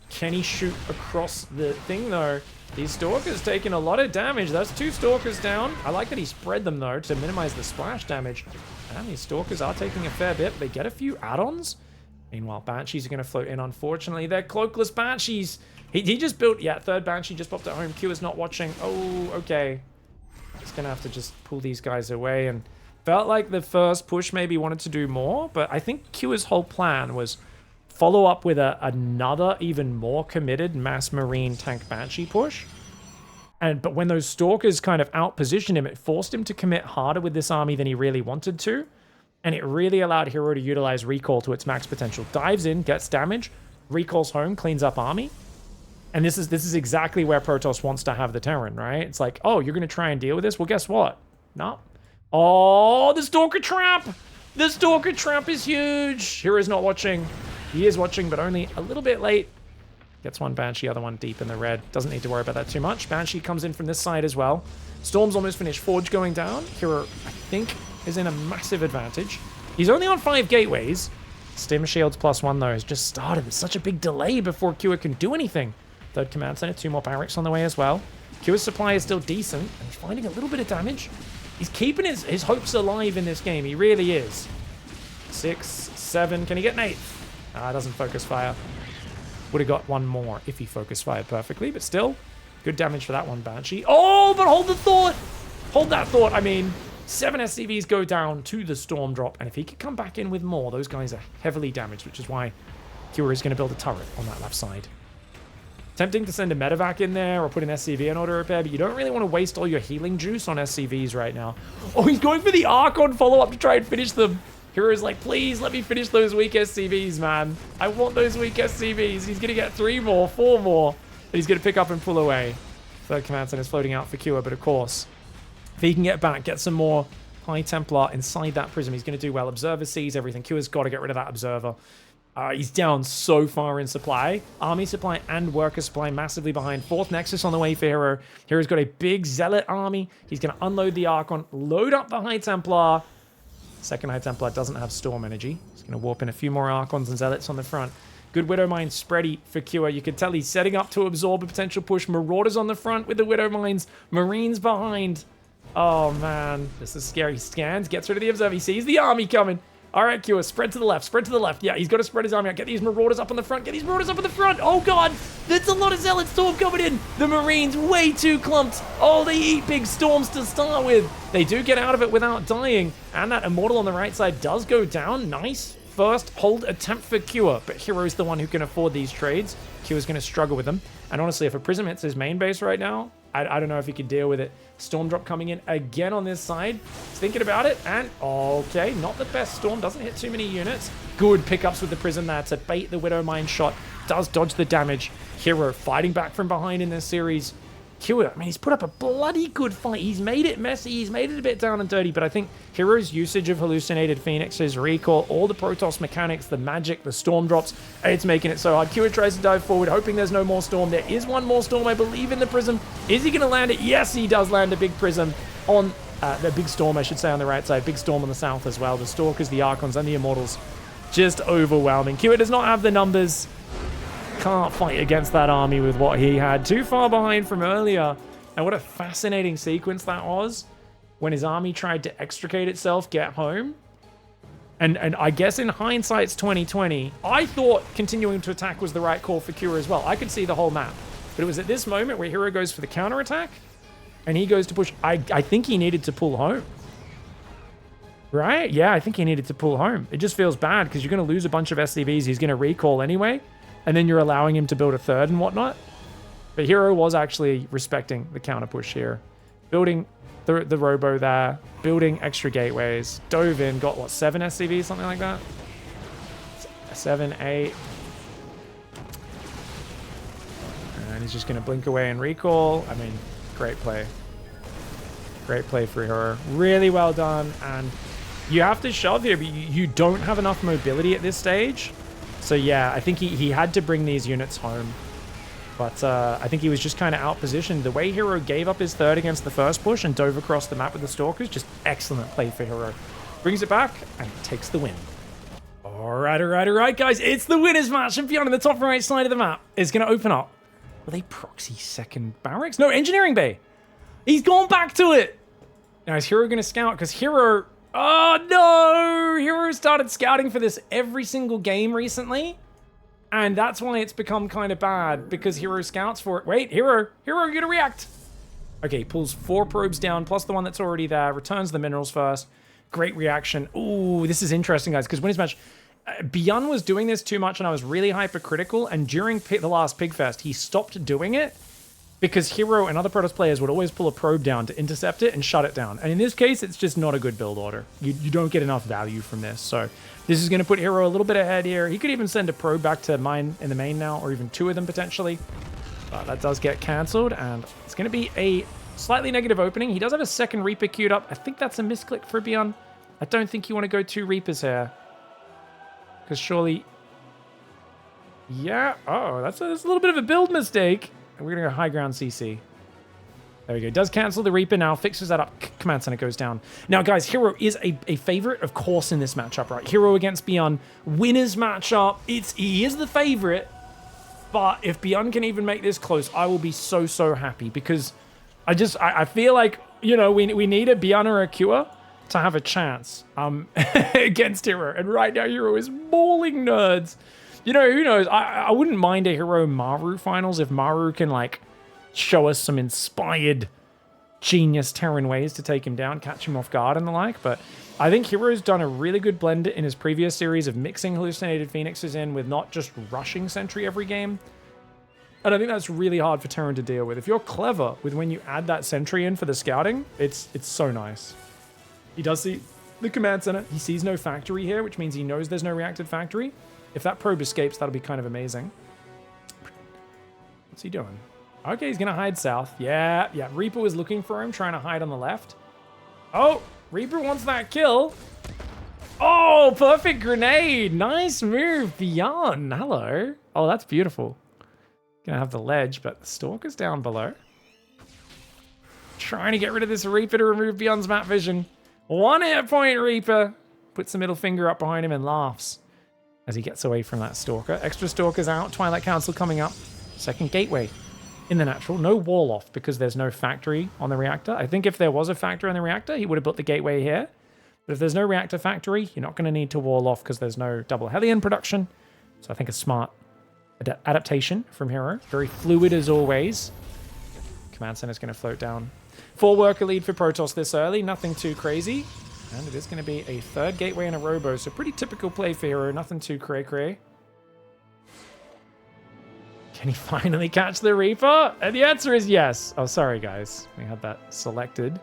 Can he shoot across the thing, though? These Stalkers taking a lot of damage. That's 2 Stalkers down. I like that he spread them, though, to minimize the splash damage. And these Stalkers are taking a fair bit. They get a few add-ons. Meanwhile, Banshees are going to float in, unfortunately. They're cloakless Banshees. He just built... Yeah, third Banshee just popped at home. Q is not watching. Oh, okay. He's going to have to just pull these guys away. And felt like the first push maybe wanted to do more. But I think Q's whole plan was follow up with another, even more committed mass Marine tank Banshee push. But when those Stalkers kind of out-positioned him, it forced him to commit harder with this army than he really wanted to. And it really allowed Hero to utilize recall to its max potential. Dives in, gets damage, recalls home, cleans up army. And this is exactly where Protoss wants to have the Terran, right? It's like, oh, you're going to try and deal with this? Well, guess what? No. Oh, the Stalker Trap! The Stalker Trap is huge! Hero's not watching. He is watching, but only a little bit late. Gets one Banshee, other one deep in the red. Doesn't need to worry about that too much. Banshee comes in from this side as well. Storm's almost finished. Forge going down. Hero, I think, is in a massive advantage. He's only on 5 gateways. Stim Shields +1, though, has just started. There's such a big delay before Cure can do anything. Third Command Center, 2 more barracks on the way as well. Cure's supply is still decent, and he's finding a little bit of damage. He's keeping his hopes alive in this game. He really is. 6, 7. Can he get an 8th? Doesn't focus fire. Would have got one more if he focus fired perfectly, but still, good damage for that one, Banshee. Oh, but hold the thought! Hold that thought. I mean, 7 SCVs go down to the Storm Drop, and if he could come back in with more, those guys are heavily damaged, which is why Cure is going to build a turret on that left side. Tempting to send a medevac in there or put an SCV in auto repair, but you don't really want to waste all your healing juice on SCVs right now. Oh, he's going for the Archon follow-up to try and finish them. Hero's like, please let me finish those weak SCVs, man. I want those weak SCVs. He's going to get 3 more, 4 more, that he's going to pick up and pull away. Third Command Center is floating out for Cure, but of course, if he can get back, get some more High Templar inside that prism, he's going to do well. Observer sees everything. Cure's got to get rid of that Observer. He's down so far in supply. Army supply and worker supply massively behind. Fourth Nexus on the way for Hero. Hero's got a big Zealot army. He's going to unload the Archon, load up the High Templar. Second High Templar doesn't have Storm energy. He's going to warp in a few more Archons and Zealots on the front. Good Widow Mine spready for Cure. You can tell he's setting up to absorb a potential push. Marauders on the front with the Widow Mines. Marines behind. Oh, man. This is scary. He scans, gets rid of the Observer. He sees the army coming. All right, Cure, spread to the left, spread to the left. Yeah, he's got to spread his army out. Get these Marauders up on the front. Get these Marauders up on the front. Oh, God. That's a lot of Zealot Storm coming in. The Marines way too clumped. Oh, they eat big storms to start with. They do get out of it without dying. And that Immortal on the right side does go down. Nice. First hold attempt for Cure, but Hero's the one who can afford these trades. Cure's going to struggle with them. And honestly, if a Prism hits his main base right now, I don't know if he could deal with it. Storm drop coming in again on this side. He's thinking about it, and okay, not the best Storm. Doesn't hit too many units. Good pickups with the Prism there to bait the Widow Mine shot. Does dodge the damage. Hero fighting back from behind in this series. Cure, I mean, he's put up a bloody good fight. He's made it messy. He's made it a bit down and dirty, but I think Hero's usage of hallucinated Phoenixes, recall, all the Protoss mechanics, the magic, the storm drops, it's making it so hard. Cure tries to dive forward, hoping there's no more storm. There is one more storm, I believe, in the Prism. Is he going to land it? Yes, he does land a big Prism on the big storm, I should say, on the right side. Big storm on the south as well. The Stalkers, the Archons, and the Immortals. Just overwhelming. Cure does not have the numbers. Can't fight against that army with what he had. Too far behind from earlier. And what a fascinating sequence that was when his army tried to extricate itself, get home. And I guess in hindsight's 2020, I thought continuing to attack was the right call for Cure as well. I could see the whole map. But it was at this moment where Hero goes for the counterattack and he goes to push. I think he needed to pull home. Right? Yeah, I think he needed to pull home. It just feels bad because you're going to lose a bunch of SCVs. He's going to recall anyway. And then you're allowing him to build a third and whatnot. But Hero was actually respecting the counter push here. Building the Robo there. Building extra gateways. Dove in. Got, what, 7 SCVs? Something like that? 7, 8. And he's just going to blink away and recall. I mean, great play. Great play for Hero. Really well done. And you have to shove here, but you don't have enough mobility at this stage. So yeah, I think he had to bring these units home. But I think he was just kind of out-positioned. The way Hero gave up his third against the first push and dove across the map with the Stalkers, just excellent play for Hero. Brings it back and takes the win. All right, guys. It's the winners match. And beyond in the top right side of the map is going to open up with a proxy second barracks. No, engineering bay. He's gone back to it. Now is Hero going to scout? Because Hero... Oh, no! Hero started scouting for this every single game recently. And that's why it's become kind of bad, because Hero scouts for it. Wait, Hero, you're going to react. Okay, pulls 4 probes down, plus the one that's already there. Returns the minerals first. Great reaction. Ooh, this is interesting, guys, because when his match... Byun was doing this too much, and I was really hypercritical. And during the last Pigfest, he stopped doing it. Because Hero and other Protoss players would always pull a probe down to intercept it and shut it down. And in this case, it's just not a good build order. You don't get enough value from this. So this is going to put Hero a little bit ahead here. He could even send a probe back to mine in the main now, or even 2 of them potentially. But that does get cancelled, and it's going to be a slightly negative opening. He does have a second Reaper queued up. I think that's a misclick for Byun. I don't think you want to go 2 Reapers here. Because surely... Yeah. Oh, that's a little bit of a build mistake. We're going to go high ground CC. There we go. Does cancel the Reaper now. Fixes that up. Command Center goes down. Now, guys, Hero is a favorite, of course, in this matchup, right? Hero against Byun. Winners matchup. He is the favorite. But if Byun can even make this close, I will be so, so happy. Because I feel like, you know, we need a Byun or a Cure to have a chance against Hero. And right now, Hero is mauling nerds. You know, who knows? I wouldn't mind a Hero Maru finals if Maru can, like, show us some inspired genius Terran ways to take him down, catch him off guard and the like. But I think Hero's done a really good blend in his previous series of mixing hallucinated Phoenixes in with not just rushing Sentry every game. And I think that's really hard for Terran to deal with. If you're clever with when you add that Sentry in for the scouting, it's so nice. He does see the command center. He sees no factory here, which means he knows there's no reactive factory. If that probe escapes, that'll be kind of amazing. What's he doing? Okay, he's going to hide south. Yeah. Reaper was looking for him, trying to hide on the left. Oh, Reaper wants that kill. Oh, perfect grenade. Nice move, Byun. Hello. Oh, that's beautiful. Gonna have the ledge, but the Stalker's down below. Trying to get rid of this Reaper to remove Byun's map vision. 1 hit point, Reaper. Puts the middle finger up behind him and laughs as he gets away from that Stalker. Extra Stalker's out. Twilight Council coming up. Second gateway in the natural. No wall off because there's no factory on the reactor. I think if there was a factory on the reactor, he would have built the gateway here. But if there's no reactor factory, you're not going to need to wall off because there's no double Hellion production. So I think a smart adaptation from Hero. Very fluid as always. Command Center's going to float down. 4 worker lead for Protoss this early. Nothing too crazy. And it is going to be a 3rd gateway and a robo. So pretty typical play for Hero. Nothing too cray-cray. Can he finally catch the Reaper? And the answer is yes. Oh, sorry, guys. We had that selected.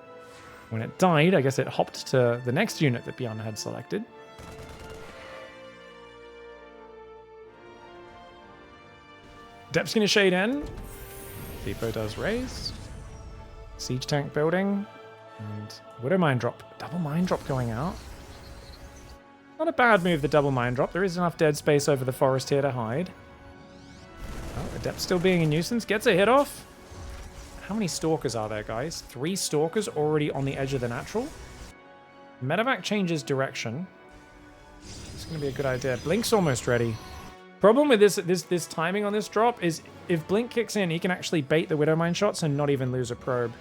When it died, I guess it hopped to the next unit that Byun had selected. Depth's going to shade in. Depot does raise. Siege tank building. And Widow Mine drop. Double Mine drop going out. Not a bad move, the double Mine drop. There is enough dead space over the forest here to hide. Oh, Adept still being a nuisance. Gets a hit off. How many Stalkers are there, guys? 3 Stalkers already on the edge of the natural. Medevac changes direction. It's going to be a good idea. Blink's almost ready. Problem with this timing on this drop is if Blink kicks in, he can actually bait the Widow Mine shots and not even lose a probe.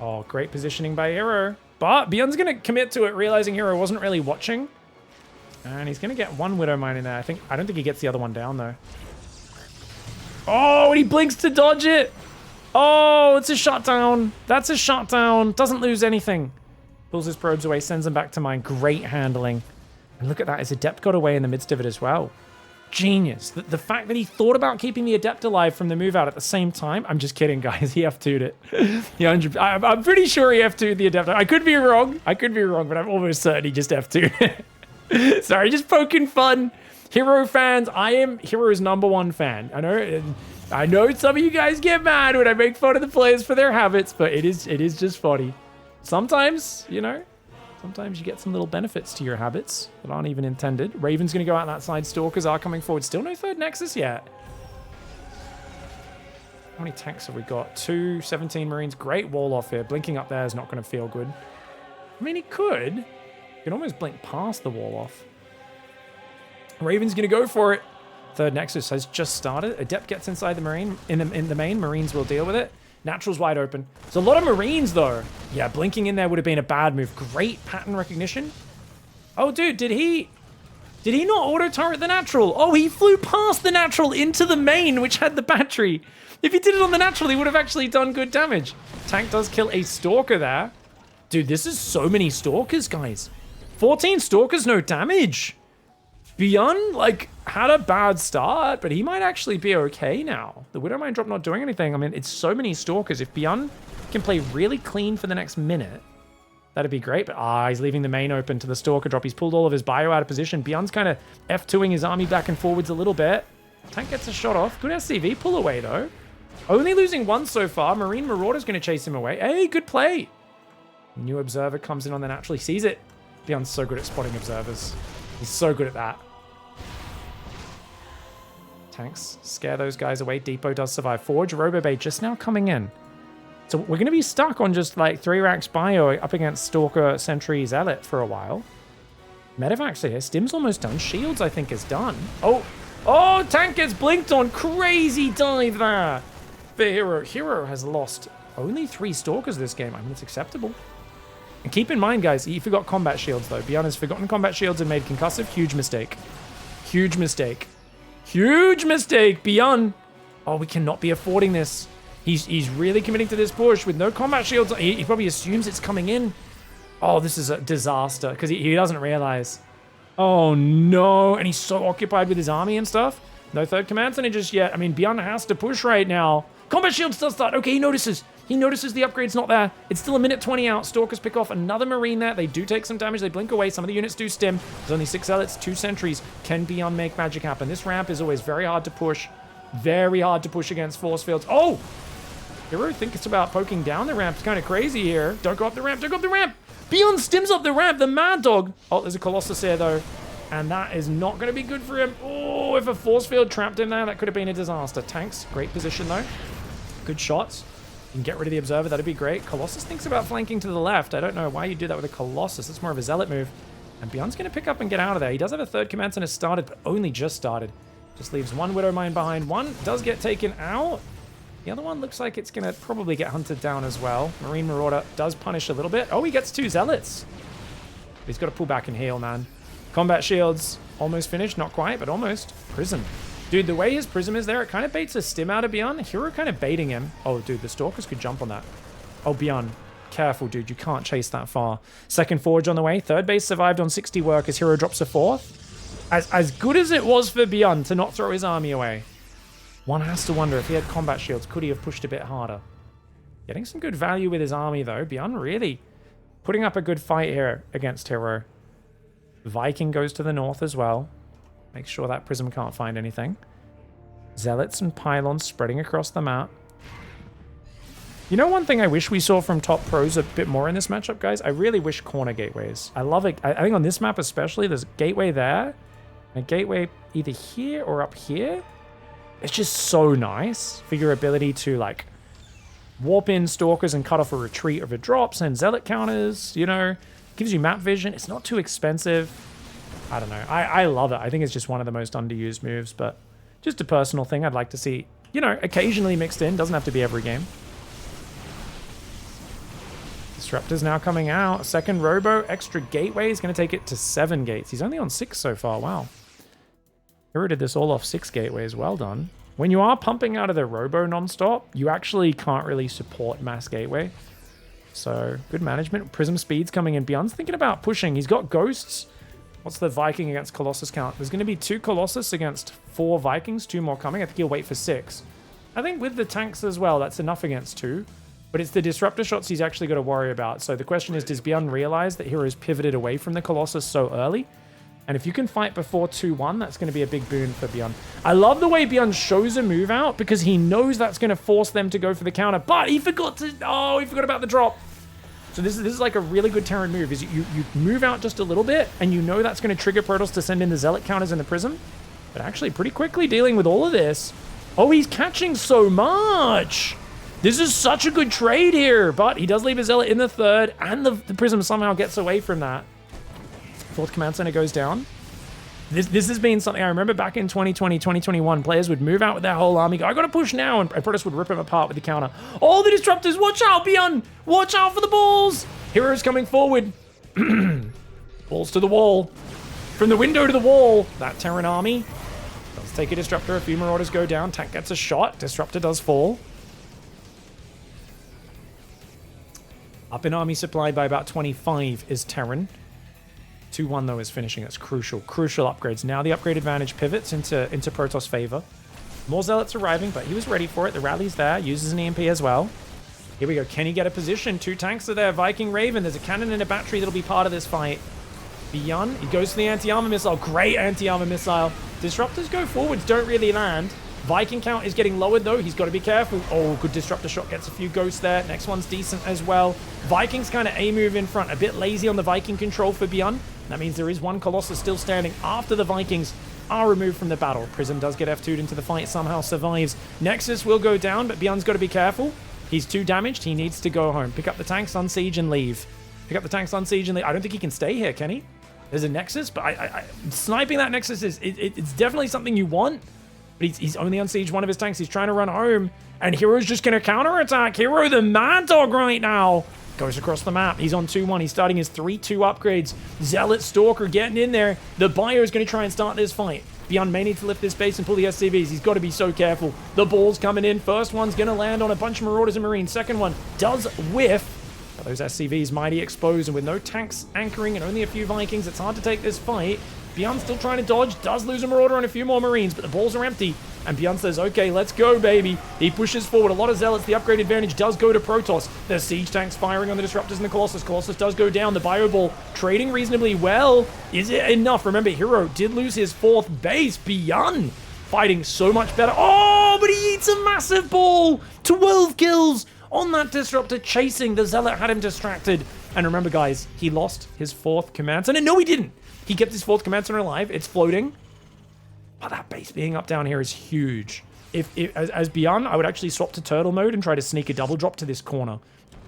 Oh, great positioning by Hero. But Byun's going to commit to it, realizing Hero wasn't really watching. And he's going to get 1 Widow Mine in there. I don't think he gets the other one down, though. Oh, and he blinks to dodge it. Oh, it's a shutdown. That's a shutdown. Doesn't lose anything. Pulls his probes away, sends them back to mine. Great handling. And look at that. His Adept got away in the midst of it as well. Genius. The fact that he thought about keeping the Adept alive from the move out at the same time. I'm just kidding, guys. He F2'd it. I'm pretty sure he F2'd the Adept. I could be wrong. But I'm almost certain he just F2'd it. Sorry, just poking fun. Hero fans, I am Hero's #1 fan. I know some of you guys get mad when I make fun of the players for their habits, but it is just funny. Sometimes, sometimes you get some little benefits to your habits that aren't even intended. Raven's going to go out that side. Stalkers are coming forward. Still no 3rd Nexus yet. How many tanks have we got? 2, 17 Marines. Great wall off here. Blinking up there is not going to feel good. I mean, he could. You can almost blink past the wall off. Raven's going to go for it. 3rd Nexus has just started. Adept gets inside the Marine. In the main, Marines will deal with it. Natural's wide open. There's a lot of Marines, though. Yeah, blinking in there would have been a bad move. Great pattern recognition. Oh, dude, did he not auto-turret the Natural? Oh, he flew past the Natural into the main, which had the battery. If he did it on the Natural, he would have actually done good damage. Tank does kill a Stalker there. Dude, this is so many Stalkers, guys. 14 Stalkers, no damage. Byun, had a bad start, but he might actually be okay now. The Widow Mine drop not doing anything. I mean, it's so many Stalkers. If Byun can play really clean for the next minute, that'd be great. But, he's leaving the main open to the Stalker drop. He's pulled all of his bio out of position. Byun's kind of F2ing his army back and forwards a little bit. Tank gets a shot off. Good SCV pull away, though. Only losing 1 so far. Marine Marauder's going to chase him away. Hey, good play. New Observer comes in on the Natural. He sees it. Byun's so good at spotting Observers. He's so good at that. Tanks scare those guys away. Depot does survive. Forge, Robobay just now coming in. So we're going to be stuck on just 3 racks bio up against Stalker, Sentry, Zealot for a while. Medevac's here. Stim's almost done. Shields, I think, is done. Oh, Tank gets blinked on. Crazy dive there for Hero. Hero has lost only 3 Stalkers this game. I mean, it's acceptable. And keep in mind, guys, he forgot combat shields, though. Byun has forgotten combat shields and made concussive. Huge mistake. Huge mistake. Huge mistake, Byun. Oh, we cannot be affording this. He's really committing to this push with no combat shields. He probably assumes it's coming in. Oh, this is a disaster because he doesn't realize. Oh, no. And he's so occupied with his army and stuff. No 3rd command center just yet. I mean, Byun has to push right now. Combat shields does start. Okay, he notices. He notices the upgrade's not there. It's still a minute 20 out. Stalkers pick off another Marine there. They do take some damage. They blink away. Some of the units do stim. There's only 6 Zealots, 2 Sentries. Can Byun make magic happen? This ramp is always very hard to push. Very hard to push against force fields. Oh! Hero thinks about poking down the ramp. It's kind of crazy here. Don't go up the ramp. Don't go up the ramp. Byun stims up the ramp. The Mad Dog. Oh, there's a Colossus here, though. And that is not going to be good for him. Oh, if a force field trapped in there, that could have been a disaster. Tanks, great position, though. Good shots. You can get rid of the Observer. That'd be great. Colossus thinks about flanking to the left. I don't know why you do that with a Colossus. It's more of a Zealot move. And Byun's going to pick up and get out of there. He does have a third command center started, but only just started. Just leaves one Widow Mine behind. One does get taken out. The other one looks like it's going to probably get hunted down as well. Marine Marauder does punish a little bit. Oh, he gets 2 Zealots. He's got to pull back and heal, man. Combat shields almost finished. Not quite, but almost. Prism. Dude, the way his Prism is there, it kind of baits a stim out of Byun. Hero kind of baiting him. Oh, dude, the Stalkers could jump on that. Oh, Byun. Careful, dude. You can't chase that far. Second Forge on the way. Third base survived on 60 work as Hero drops a 4th. As good as it was for Byun to not throw his army away, one has to wonder if he had combat shields, could he have pushed a bit harder? Getting some good value with his army, though. Byun really putting up a good fight here against Hero. Viking goes to the north as well. Make sure that Prism can't find anything. Zealots and Pylons spreading across the map. You know, one thing I wish we saw from top pros a bit more in this matchup, guys? I really wish corner gateways. I love it. I think on this map especially, there's a gateway there. And a gateway either here or up here. It's just so nice for your ability to, like, warp in Stalkers and cut off a retreat of a drop, send Zealot counters, you know. Gives you map vision. It's not too expensive. I don't know. I love it. I think it's just one of the most underused moves, but just a personal thing I'd like to see, you know, occasionally mixed in. Doesn't have to be every game. Disruptor's now coming out. Second Robo, extra gateway. He's going to take it to 7 gates. He's only on 6 so far. Wow. Hero did this all off 6 gateways. Well done. When you are pumping out of the Robo nonstop, you actually can't really support mass gateway. So, good management. Prism speed's coming in. Byun's thinking about pushing. He's got Ghosts. What's the Viking against Colossus count? There's going to be 2 Colossus against 4 Vikings. 2 more coming. I think he'll wait for 6. I think with the tanks as well, that's enough against 2. But it's the disruptor shots he's actually got to worry about. So the question is, does Byun realize that Hero's pivoted away from the Colossus so early? And if you can fight before 2-1, that's going to be a big boon for Byun. I love the way Byun shows a move out because he knows that's going to force them to go for the counter. But he forgot to... Oh, he forgot about the drop. So this is like a really good Terran move. Is you move out just a little bit, and you know that's going to trigger Protoss to send in the Zealot counters and the Prism. But actually, pretty quickly dealing with all of this. Oh, he's catching so much. This is such a good trade here, but he does leave a Zealot in the 3rd, and the Prism somehow gets away from that. 4th command center goes down. This has been something I remember back in 2020, 2021. Players would move out with their whole army, go, I gotta push now, and Protoss would rip him apart with the counter. Oh, the Disruptors, watch out, Byun! Watch out for the balls! Heroes coming forward. Balls to the wall. From the window to the wall. That Terran army does take a Disruptor. A few Marauders go down. Tank gets a shot. Disruptor does fall. Up in army supply by about 25 is Terran. 2-1 though is finishing. That's crucial. Crucial upgrades. Now the upgrade advantage pivots into Protoss favor. More Zealots arriving, but he was ready for it. The rally's there. Uses an EMP as well. Here we go. Can he get a position? 2 tanks are there. Viking Raven. There's a cannon and a battery that'll be part of this fight. Byun, he goes for the anti-armor missile. Great anti-armor missile. Disruptors go forwards. Don't really land. Viking count is getting lowered though. He's got to be careful. Oh, good Disruptor shot. Gets a few ghosts there. Next one's decent as well. Vikings kind of A-move in front. A bit lazy on the Viking control for Byun. That means there is one Colossus still standing after the Vikings are removed from the battle. Prism does get F2'd into the fight. Somehow survives. Nexus will go down, but Byun's got to be careful. He's too damaged. He needs to go home. Pick up the tanks, unsiege, and leave. Pick up the tanks, unsiege, and leave. I don't think he can stay here, can he? There's a Nexus, but sniping that Nexus is it's definitely something you want. But he's only unsieged one of his tanks. He's trying to run home. And Hero's just going to counterattack. Hero, the Mad Dog right now. Goes across the map. He's on 2-1. He's starting his 3-2 upgrades. Zealot Stalker getting in there. The Bio is going to try and start this fight. Byun may need to lift this base and pull the SCVs. He's got to be so careful. The ball's coming in. First one's going to land on a bunch of Marauders and Marines. Second one does whiff. But those SCVs mighty exposed. And with no tanks anchoring and only a few Vikings, it's hard to take this fight. Byun's still trying to dodge, does lose a Marauder and a few more Marines, but the balls are empty. And Byun says, okay, let's go, baby. He pushes forward. A lot of Zealots. The upgrade advantage does go to Protoss. The Siege tanks firing on the Disruptors and the Colossus. Colossus does go down. The Bio Ball trading reasonably well. Is it enough? Remember, Hero did lose his 4th base. Byun fighting so much better. Oh, but he eats a massive ball. 12 kills on that Disruptor, chasing. The Zealot had him distracted. And remember, guys, he lost his 4th command center. No, he didn't. He kept his 4th command center alive. It's floating. But that base being up down here is huge. As Byun, I would actually swap to turtle mode and try to sneak a double drop to this corner.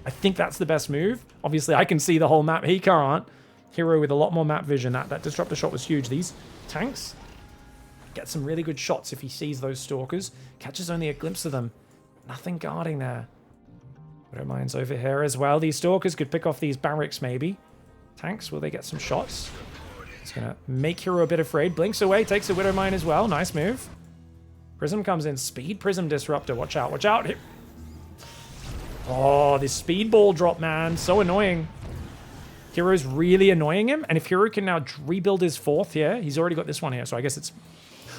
I think that's the best move. Obviously, I can see the whole map. He can't. Hero with a lot more map vision. That Disruptor shot was huge. These tanks get some really good shots if he sees those Stalkers. Catches only a glimpse of them. Nothing guarding there. Widowmine's over here as well. These Stalkers could pick off these barracks maybe. Tanks, will they get some shots? It's going to make Hero a bit afraid. Blinks away, takes a Widowmine as well. Nice move. Prism comes in. Speed Prism Disruptor. Watch out, watch out. Oh, this speed ball drop, man. So annoying. Hero's really annoying him. And if Hero can now rebuild his 4th here, he's already got this one here. So I guess it's...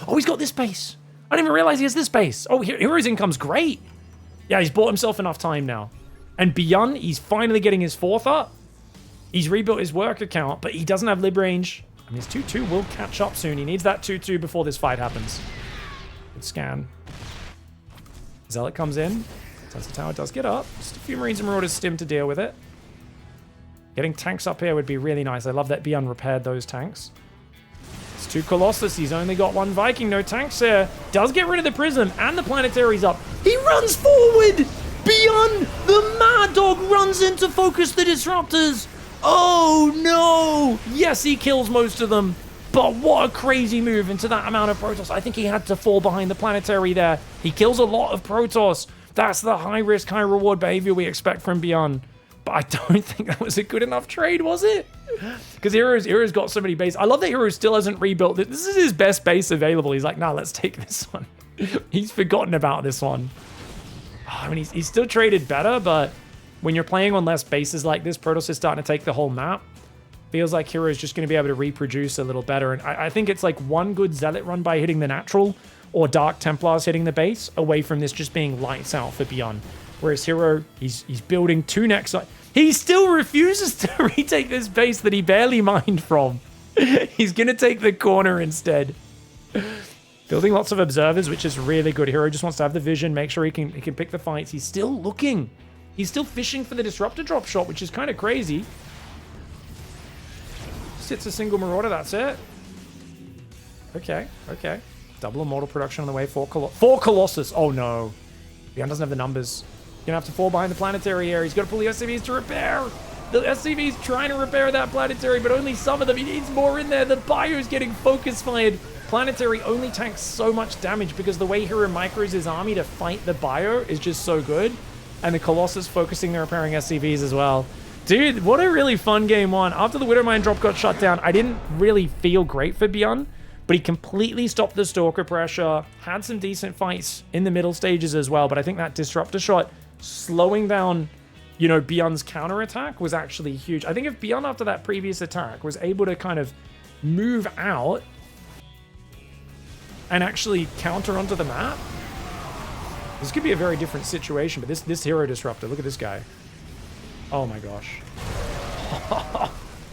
Oh, he's got this base. I didn't even realize he has this base. Oh, Hero's income's great. Yeah, he's bought himself enough time now. And Byun, he's finally getting his 4th up. He's rebuilt his work account, but he doesn't have lib range. And his 2-2 will catch up soon. He needs that 2-2 before this fight happens. Good scan. Zealot comes in. Tesla Tower does get up. Just a few Marines and Marauders stim to deal with it. Getting tanks up here would be really nice. I love that Byun repaired those tanks. It's 2 Colossus. He's only got 1 Viking. No tanks here. Does get rid of the Prism and the Planetary's up. He runs forward! Byun, the Mad Dog, runs in to focus the Disruptors. Oh no! Yes, he kills most of them. But what a crazy move into that amount of Protoss. I think he had to fall behind the Planetary there. He kills a lot of Protoss. That's the high risk, high reward behavior we expect from Byun. But I don't think that was a good enough trade, was it? Because Hero's got so many bases. I love that Hero still hasn't rebuilt. This is his best base available. He's like, nah, let's take this one. He's forgotten about this one. Oh, I mean, he's still traded better, but when you're playing on less bases like this, Protoss is starting to take the whole map. Feels like Hero's just going to be able to reproduce a little better. And I think it's like one good Zealot run by hitting the natural or Dark Templars hitting the base away from this just being lights out for Byun. Whereas Hero, he's building 2 next. He still refuses to retake this base that he barely mined from. He's going to take the corner instead. Building lots of observers, which is really good. Hero just wants to have the vision, make sure he can pick the fights. He's still looking. He's still fishing for the Disruptor drop shot, which is kind of crazy. Just hits a single Marauder, that's it. Okay. Double Immortal production on the way. 4 Colossus. Oh no. Byun doesn't have the numbers. Gonna have to fall behind the Planetary here. He's got to pull the SCVs to repair. The SCV's trying to repair that Planetary, but only some of them. He needs more in there. The Bio's getting focus fired. Planetary only tanks so much damage because the way Hero micros his army to fight the Bio is just so good. And the Colossus focusing the repairing SCVs as well. Dude, what a really fun game 1. After the Widowmine drop got shut down, I didn't really feel great for Byun, but he completely stopped the Stalker pressure, had some decent fights in the middle stages as well, but I think that Disruptor shot slowing down, you know, Byun's counterattack was actually huge. I think if Byun, after that previous attack, was able to kind of move out and actually counter onto the map, this could be a very different situation. But this Hero Disruptor, look at this guy. Oh my gosh.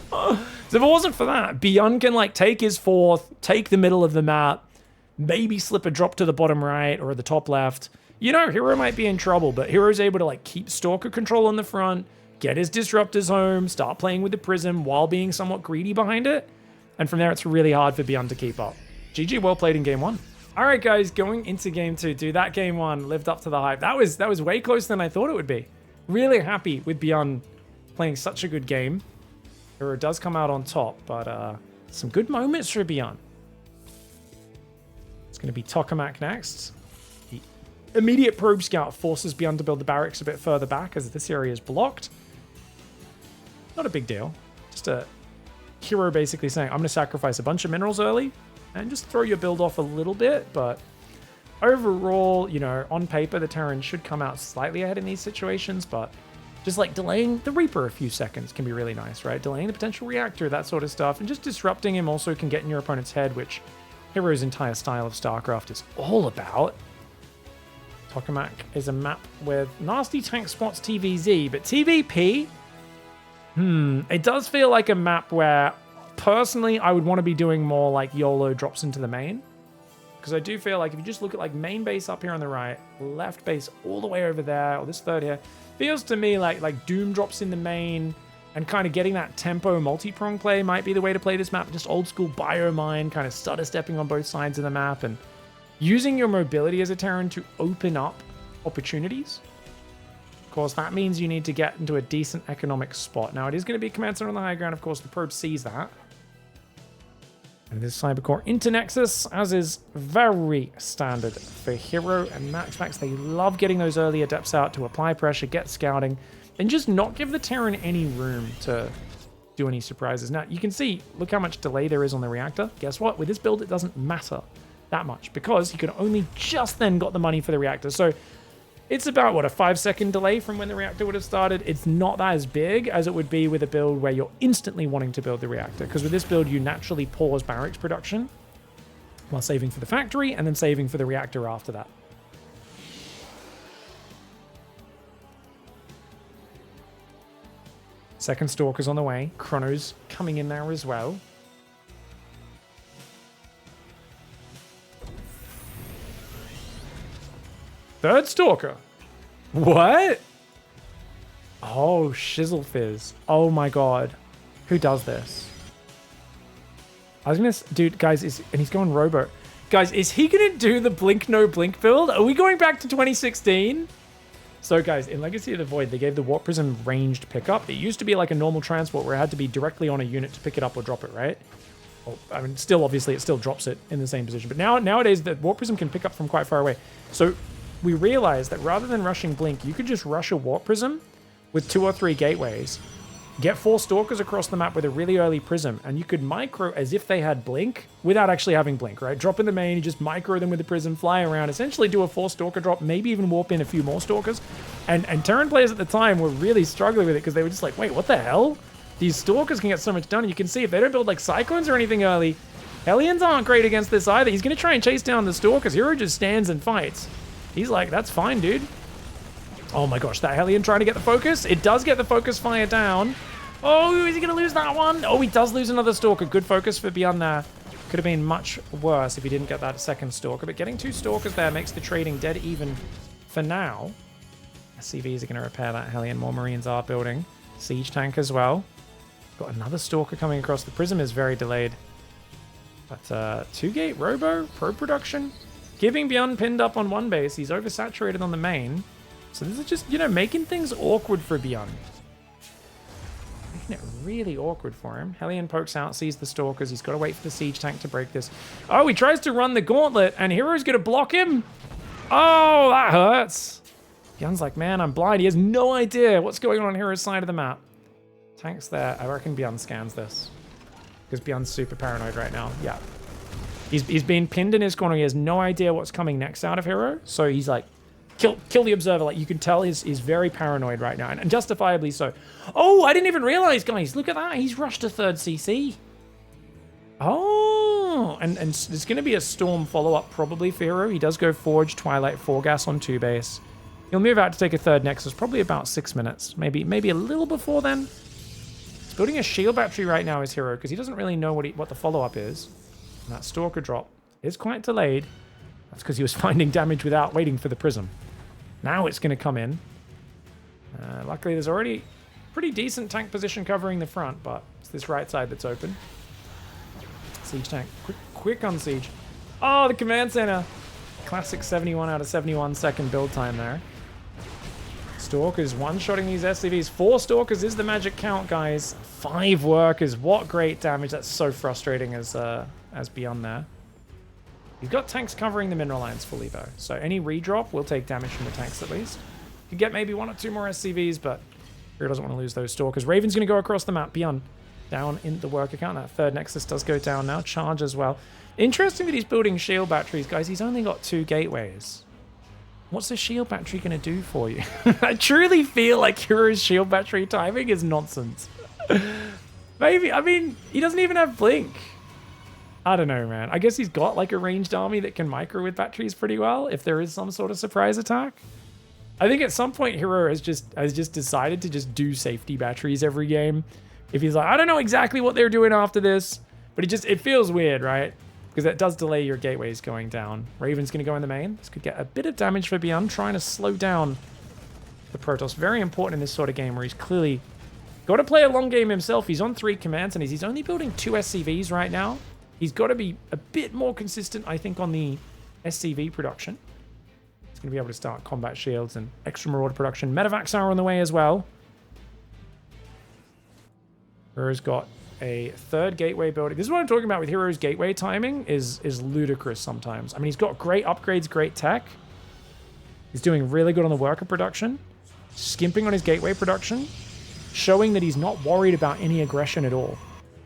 So if it wasn't for that, Byun can like take his 4th, take the middle of the map, maybe slip a drop to the bottom right or the top left. You know, Hero might be in trouble, but Hero's able to like keep Stalker control on the front, get his Disruptors home, start playing with the Prism while being somewhat greedy behind it. And from there, it's really hard for Byun to keep up. GG, well played in game 1. All right, guys, going into game 2, dude, that game 1 lived up to the hype. That was way closer than I thought it would be. Really happy with Byun playing such a good game. Hero does come out on top, but some good moments for Byun. It's going to be Tokamak next. The immediate probe scout forces Byun to build the barracks a bit further back as this area is blocked. Not a big deal. Just a Hero basically saying, I'm going to sacrifice a bunch of minerals early and just throw your build off a little bit, but overall, you know, on paper, the Terran should come out slightly ahead in these situations, but just like delaying the Reaper a few seconds can be really nice, right? Delaying the potential reactor, that sort of stuff, and just disrupting him also can get in your opponent's head, which Hero's entire style of StarCraft is all about. Tokamak is a map with nasty tank spots TVZ, but TVP, it does feel like a map where personally I would want to be doing more like YOLO drops into the main. Because I do feel like if you just look at like main base up here on the right, left base all the way over there, or this third here, feels to me like Doom drops in the main, and kind of getting that tempo multi-prong play might be the way to play this map. Just old school biomine, kind of stutter stepping on both sides of the map, and using your mobility as a Terran to open up opportunities. Of course, that means you need to get into a decent economic spot. Now, it is going to be command center on the high ground. Of course, the probe sees that. And this Cybercore into Nexus, as is very standard for Hero and Max. They love getting those early adepts out to apply pressure, get scouting, and just not give the Terran any room to do any surprises. Now, you can see, look how much delay there is on the reactor. Guess what? With this build, it doesn't matter that much because you could only just then got the money for the reactor. So it's about, what, a 5-second delay from when the reactor would have started. It's not that as big as it would be with a build where you're instantly wanting to build the reactor. Because with this build, you naturally pause barracks production while saving for the factory and then saving for the reactor after that. Second Stalker's on the way. Chrono's coming in there as well. Third Stalker. What? Oh, Shizzle Fizz. Oh my god. Who does this? I was gonna... Dude, guys, and he's going Robo. Guys, is he gonna do the Blink No Blink build? Are we going back to 2016? So, guys, in Legacy of the Void, they gave the Warp Prism ranged pickup. It used to be like a normal transport where it had to be directly on a unit to pick it up or drop it, right? Well, I mean, still, obviously, it still drops it in the same position. But nowadays, the Warp Prism can pick up from quite far away. So we realized that rather than rushing Blink, you could just rush a Warp Prism with 2 or 3 gateways, get 4 Stalkers across the map with a really early Prism, and you could micro as if they had Blink without actually having Blink, right? Drop in the main, you just micro them with the Prism, fly around, essentially do a 4 Stalker drop, maybe even warp in a few more Stalkers. And Terran players at the time were really struggling with it because they were just like, wait, what the hell? These Stalkers can get so much done, and you can see if they don't build like Cyclones or anything early, Hellions aren't great against this either. He's going to try and chase down the Stalkers. Hero just stands and fights. He's like, that's fine, dude. Oh my gosh, that Hellion trying to get the focus. It does get the focus fire down. Oh, is he going to lose that one? Oh, he does lose another Stalker. Good focus for Byun there. Could have been much worse if he didn't get that second Stalker. But getting 2 Stalkers there makes the trading dead even for now. SCVs are going to repair that Hellion. More Marines are building. Siege tank as well. Got another Stalker coming across. The Prism is very delayed. But 2-gate Robo, pro production. Giving Byun pinned up on one base. He's oversaturated on the main. So this is just, making things awkward for Byun. Making it really awkward for him. Hellion pokes out, sees the Stalkers. He's got to wait for the Siege tank to break this. Oh, he tries to run the gauntlet, and Hero's going to block him. Oh, that hurts. Byun's like, man, I'm blind. He has no idea what's going on Hero's side of the map. Tank's there. I reckon Byun scans this. Because Byun's super paranoid right now. Yeah. He's been pinned in his corner. He has no idea what's coming next out of Hero. So he's like, kill the Observer. Like, you can tell he's very paranoid right now. And justifiably so. Oh, I didn't even realize, guys. Look at that. He's rushed a 3rd CC. Oh, and there's going to be a Storm follow-up probably for Hero. He does go Forge, Twilight, 4 gas on 2 base. He'll move out to take a 3rd Nexus, probably about 6 minutes. Maybe a little before then. He's building a shield battery right now, his Hero, because he doesn't really know what the follow-up is. And that Stalker drop is quite delayed. That's because he was finding damage without waiting for the Prism. Now it's going to come in. Luckily, there's already pretty decent tank position covering the front, but it's this right side that's open. Siege tank. Quick on Siege. Oh, the command center. Classic 71 out of 71 second build time there. Stalkers one-shotting these SCVs. 4 Stalkers is the magic count, guys. 5 workers. What great damage. That's so frustrating as Byun there. You've got tanks covering the mineral lines fully, though. So any redrop will take damage from the tanks at least. You get maybe 1 or 2 more SCVs, but Hero doesn't want to lose those Stalkers. Raven's going to go across the map. Byun down in the work account. That 3rd Nexus does go down now. Charge as well. Interesting that he's building shield batteries, guys. He's only got 2 gateways. What's the shield battery going to do for you? I truly feel like Hero's shield battery timing is nonsense. Maybe, I mean, he doesn't even have Blink. I don't know, man. I guess he's got like a ranged army that can micro with batteries pretty well if there is some sort of surprise attack. I think at some point Hero has just decided to just do safety batteries every game. If he's like, I don't know exactly what they're doing after this, but it feels weird, right? because that does delay your gateways going down. Raven's going to go in the main. This could get a bit of damage for Byun, trying to slow down the Protoss. Very important in this sort of game where he's clearly got to play a long game himself. He's on 3 commands and he's only building 2 SCVs right now. He's got to be a bit more consistent, I think, on the SCV production. He's going to be able to start combat shields and extra Marauder production. Medevacs are on the way as well. Hero's got a 3rd gateway building. This is what I'm talking about with Hero's gateway timing is ludicrous sometimes. I mean, he's got great upgrades, great tech. He's doing really good on the worker production, skimping on his gateway production, showing that he's not worried about any aggression at all.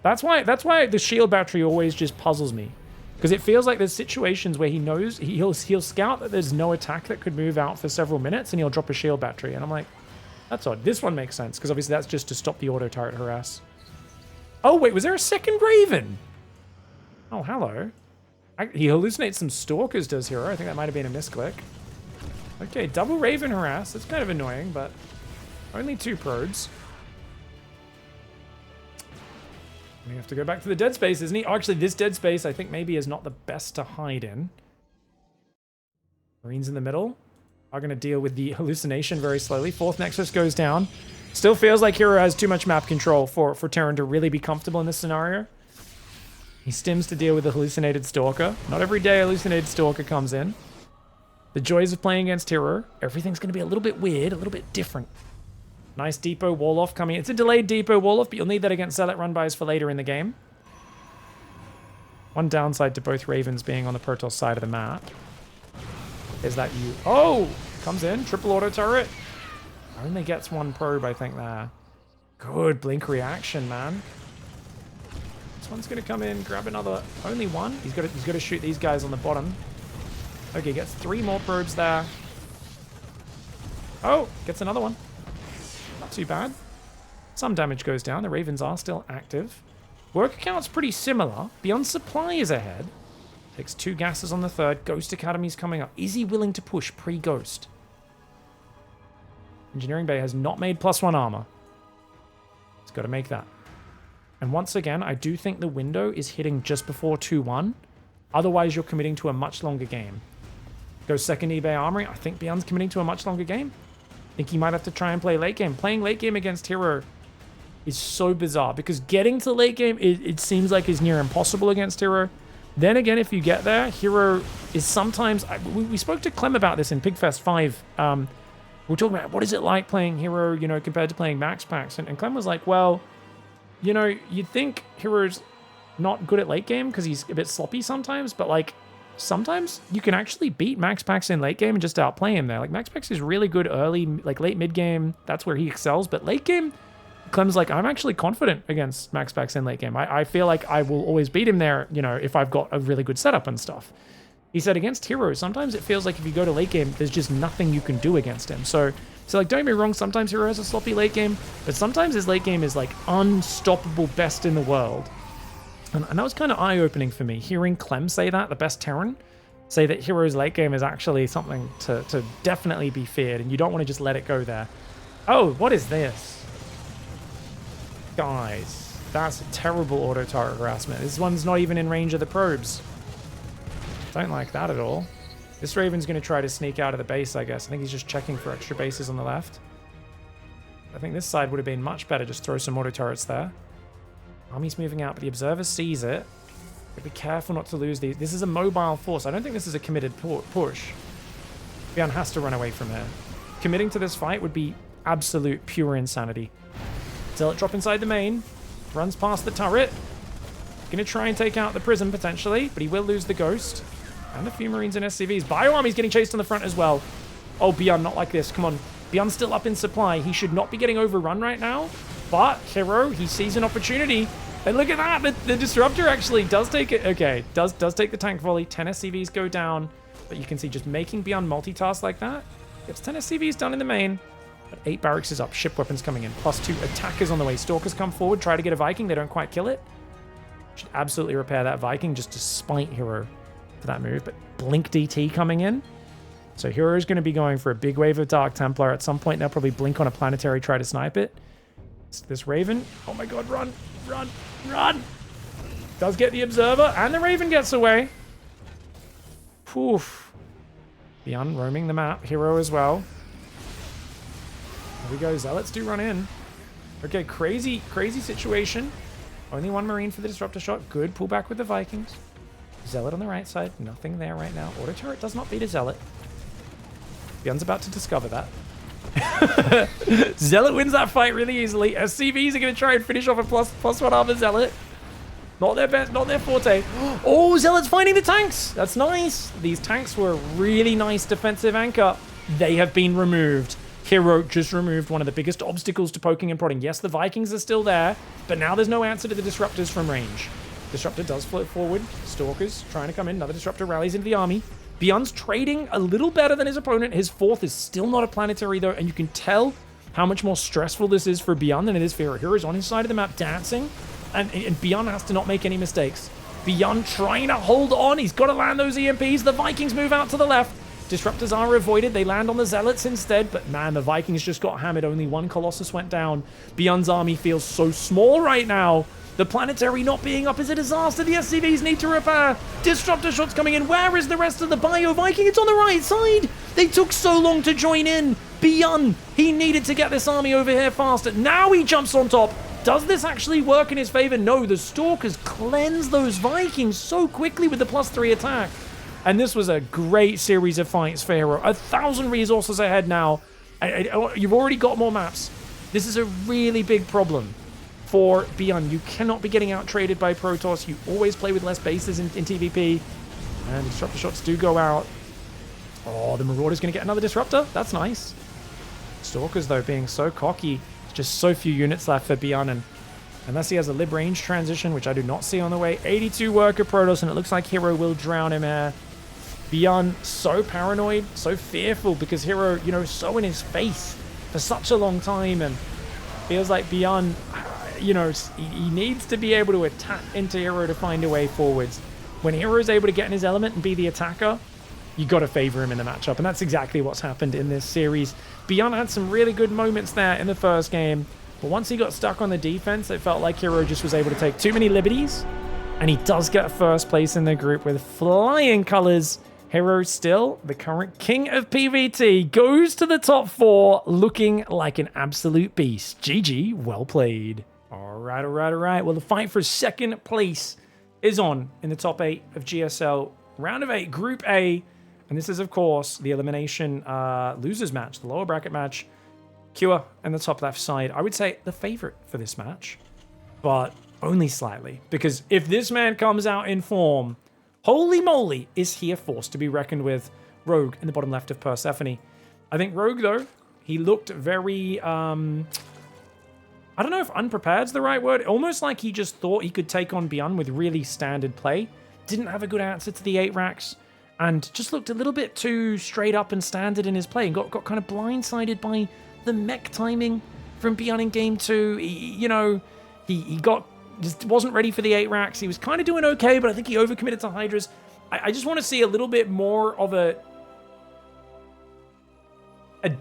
That's why the shield battery always just puzzles me, because it feels like there's situations where he knows he'll scout that there's no attack that could move out for several minutes, and he'll drop a shield battery, and I'm like, that's odd. This one makes sense because obviously that's just to stop the auto turret harass. Oh, wait, was there a second Raven? Oh, hello. He hallucinates some Stalkers, does Hero. I think that might have been a misclick. Okay, double Raven harass. That's kind of annoying, but only 2 probes. We have to go back to the dead space, isn't he? Oh, actually, this dead space, I think maybe is not the best to hide in. Marines in the middle are going to deal with the hallucination very slowly. 4th Nexus goes down. Still feels like Hero has too much map control for Terran to really be comfortable in this scenario. He stims to deal with the hallucinated Stalker. Not every day a hallucinated Stalker comes in. The joys of playing against Hero. Everything's going to be a little bit weird, a little bit different. Nice depot wall-off coming in. It's a delayed depot wall-off, but you'll need that against Zealot run-bys for later in the game. One downside to both Ravens being on the Protoss side of the map is that you... Oh! Comes in. Triple auto turret. Only gets 1 probe, I think, there. Good blink reaction, man. This one's going to come in, grab another... Only 1. He's got to shoot these guys on the bottom. Okay, gets 3 more probes there. Oh! Gets another one. Not too bad. Some damage goes down. The Ravens are still active. Worker count's pretty similar. Beyond supply is ahead. Takes 2 gases on the 3rd. Ghost Academy's coming up. Is he willing to push pre-Ghost? Engineering Bay has not made +1 armor. He's got to make that. And once again, I do think the window is hitting just before 2-1. Otherwise, you're committing to a much longer game. Goes 2nd eBay Armory. I think Byun's committing to a much longer game. I think he might have to try and play late game. Playing late game against Hero is so bizarre because getting to late game, it seems like is near impossible against Hero. Then again, if you get there, Hero is sometimes... We spoke to Clem about this in Pigfest 5. We're talking about what is it like playing Hero, you know, compared to playing Max Packs. And Clem was like, well, you know, you'd think Hero's not good at late game because he's a bit sloppy sometimes, but like sometimes you can actually beat Max Packs in late game and just outplay him there. Like Max Packs is really good early, like late mid game. That's where he excels. But late game, Clem's like, I'm actually confident against Max Packs in late game. I feel like I will always beat him there, you know, if I've got a really good setup and stuff. He said against Hero, sometimes it feels like if you go to late game, there's just nothing you can do against him. So like, don't get me wrong, sometimes Hero has a sloppy late game, but sometimes his late game is like unstoppable best in the world. And that was kind of eye-opening for me, hearing Clem say that, the best Terran, say that Hero's late game is actually something to definitely be feared, and you don't want to just let it go there. Oh, what is this? Guys, that's a terrible auto turret harassment. This one's not even in range of the probes. Don't like that at all. This Raven's going to try to sneak out of the base, I guess. I think he's just checking for extra bases on the left. I think this side would have been much better. Just throw some auto turrets there. Army's moving out, but the observer sees it. But be careful not to lose these. This is a mobile force. I don't think this is a committed push. Byun has to run away from here. Committing to this fight would be absolute pure insanity. Zealot drop inside the main. Runs past the turret. Going to try and take out the prism potentially, but he will lose the ghost. And a few Marines and SCVs. Bioarmy's getting chased on the front as well. Oh, Byun, not like this. Come on. Byun's still up in supply. He should not be getting overrun right now. But Hero, he sees an opportunity. And look at that. The Disruptor actually does take it. Okay, does take the tank volley. 10 SCVs go down. But you can see just making Byun multitask like that. Gets 10 SCVs done in the main. But 8 barracks is up. Ship weapons coming in. +2 attackers on the way. Stalkers come forward. Try to get a Viking. They don't quite kill it. Should absolutely repair that Viking just to spite Hero for that move. But Blink DT coming in. So Hero is going to be going for a big wave of Dark Templar. At some point, they'll probably blink on a planetary, try to snipe it. It's this Raven. Oh my god, run, run, run! Does get the Observer, and the Raven gets away. Poof. Byun roaming the map. Hero as well. Here we go. Zealots do run in. Okay, crazy situation. Only one Marine for the Disruptor shot. Good pullback with the Vikings. Zealot on the right side. Nothing there right now. Auto turret does not beat a Zealot. Byun's about to discover that. Zealot wins that fight really easily. SCVs are going to try and finish off a plus one armor Zealot. Not their best, not their forte. Oh, Zealot's finding the tanks. That's nice. These tanks were a really nice defensive anchor. They have been removed. Hero just removed one of the biggest obstacles to poking and prodding. Yes, the Vikings are still there, but now there's no answer to the Disruptors from range. Disruptor does float forward. Stalkers trying to come in. Another Disruptor rallies into the army. Byun's trading a little better than his opponent. His fourth is still not a planetary though, and you can tell how much more stressful this is for Byun than it is for Hero. Hero's on his side of the map dancing, and Byun has to not make any mistakes. Byun trying to hold on. He's got to land those EMPs. The Vikings move out to the left. Disruptors are avoided. They land on the Zealots instead, but man, the Vikings just got hammered. Only one Colossus went down. Byun's army feels so small right now. The planetary not being up is a disaster. The SCVs need to repair. Disruptor shots coming in. Where is the rest of the Bio Viking? It's on the right side. They took so long to join in. Byun, he needed to get this army over here faster. Now he jumps on top. Does this actually work in his favor? No, the Stalkers cleanse those Vikings so quickly with the +3 attack. And this was a great series of fights for Hero. 1,000 resources ahead now. You've already got more maps. This is a really big problem for Byun. You cannot be getting out-traded by Protoss. You always play with less bases in TVP. And Disruptor shots do go out. Oh, the Marauder's going to get another Disruptor. That's nice. Stalkers, though, being so cocky. Just so few units left for Byun. And unless he has a lib range transition, which I do not see on the way. 82 worker Protoss, and it looks like Hero will drown him here. Byun so paranoid, so fearful, because Hero, you know, so in his face for such a long time, and feels like Byun, you know, he needs to be able to attack into Hero to find a way forwards. When Hero is able to get in his element and be the attacker, you got to favor him in the matchup, and that's exactly what's happened in this series. Byun had some really good moments there in the first game, but once he got stuck on the defense, it felt like Hero just was able to take too many liberties, and he does get first place in the group with flying colors. Hero still the current king of PvT, goes to the top 4 looking like an absolute beast. GG, well played. All right. Well, the fight for second place is on in the top 8 of GSL Round of 8 Group A. And this is, of course, the elimination losers match, the lower bracket match. Cure in the top left side. I would say the favorite for this match, but only slightly. Because if this man comes out in form, holy moly, is he a force to be reckoned with. Rogue in the bottom left of Persephone. I think Rogue, though, he looked very, I don't know if unprepared is the right word. Almost like he just thought he could take on Byun with really standard play. Didn't have a good answer to the 8 racks. And just looked a little bit too straight up and standard in his play. And got kind of blindsided by the mech timing from Byun in game 2. He just wasn't ready for the 8 racks. He was kind of doing okay, but I think he overcommitted to Hydras. I just want to see a little bit more of a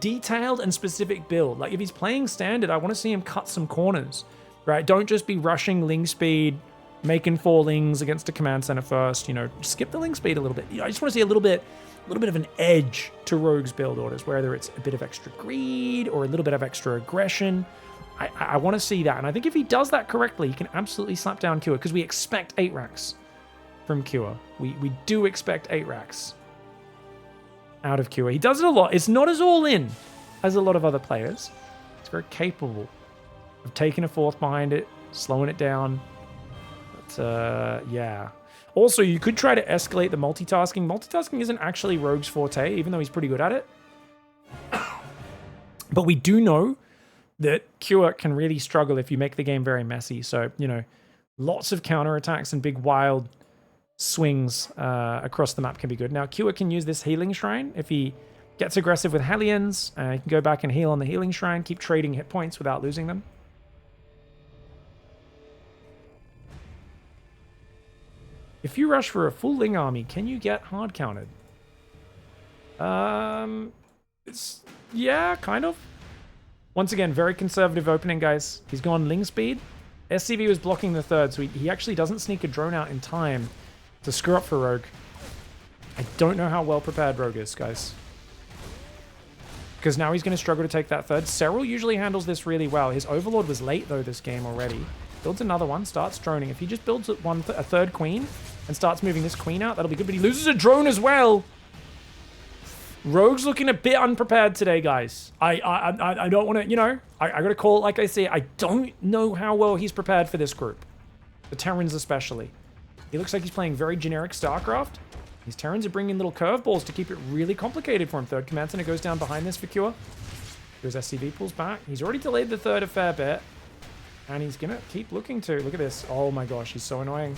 detailed and specific build. Like, if he's playing standard, I want to see him cut some corners, right? Don't just be rushing Ling speed, making 4 Lings against a command center first. You know, skip the Ling speed a little bit. I just want to see a little bit of an edge to Rogue's build orders, whether it's a bit of extra greed or a little bit of extra aggression. I want to see that, and I think if he does that correctly, he can absolutely slap down Cure, because we expect 8 racks from Cure. We do expect 8 racks out of Cure. He does it a lot. It's not as all-in as a lot of other players. He's very capable of taking a 4th behind it, slowing it down. But, yeah. Also, you could try to escalate the multitasking. Multitasking isn't actually Rogue's forte, even though he's pretty good at it. But we do know that Cure can really struggle if you make the game very messy. So, you know, lots of counterattacks and big wild swings across the map can be good. Now, Cure can use this healing shrine. If he gets aggressive with Hellions, he can go back and heal on the healing shrine, keep trading hit points without losing them. If you rush for a full Ling army, can you get hard counted? Yeah, kind of. Once again, very conservative opening, guys. He's gone Ling speed, SCV was blocking the third, so he actually doesn't sneak a drone out in time to screw up for Rogue. I don't know how well prepared Rogue is, guys. Because now he's going to struggle to take that third. Serral usually handles this really well. His Overlord was late, though, this game already. Builds another one, starts droning. If he just builds a third queen and starts moving this queen out, that'll be good. But he loses a drone as well. Rogue's looking a bit unprepared today, guys. I don't want to, you know, I got to call it like I say. I don't know how well he's prepared for this group. The Terrans especially. He looks like he's playing very generic StarCraft. These Terrans are bringing little curveballs to keep it really complicated for him. Third command center goes down behind this for Cure. Here's SCV, pulls back. He's already delayed the third a fair bit. And he's going to keep looking to. Look at this. Oh my gosh, he's so annoying.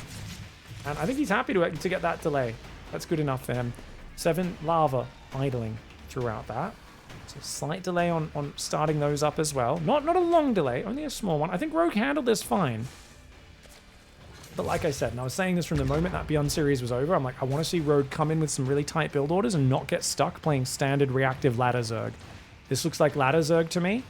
And I think he's happy to get that delay. That's good enough for him. 7 lava idling throughout that. So slight delay on starting those up as well. Not a long delay, only a small one. I think Rogue handled this fine. But like I said, and I was saying this from the moment that Beyond series was over, I'm like, I want to see Rogue come in with some really tight build orders and not get stuck playing standard reactive ladder Zerg. This looks like ladder Zerg to me.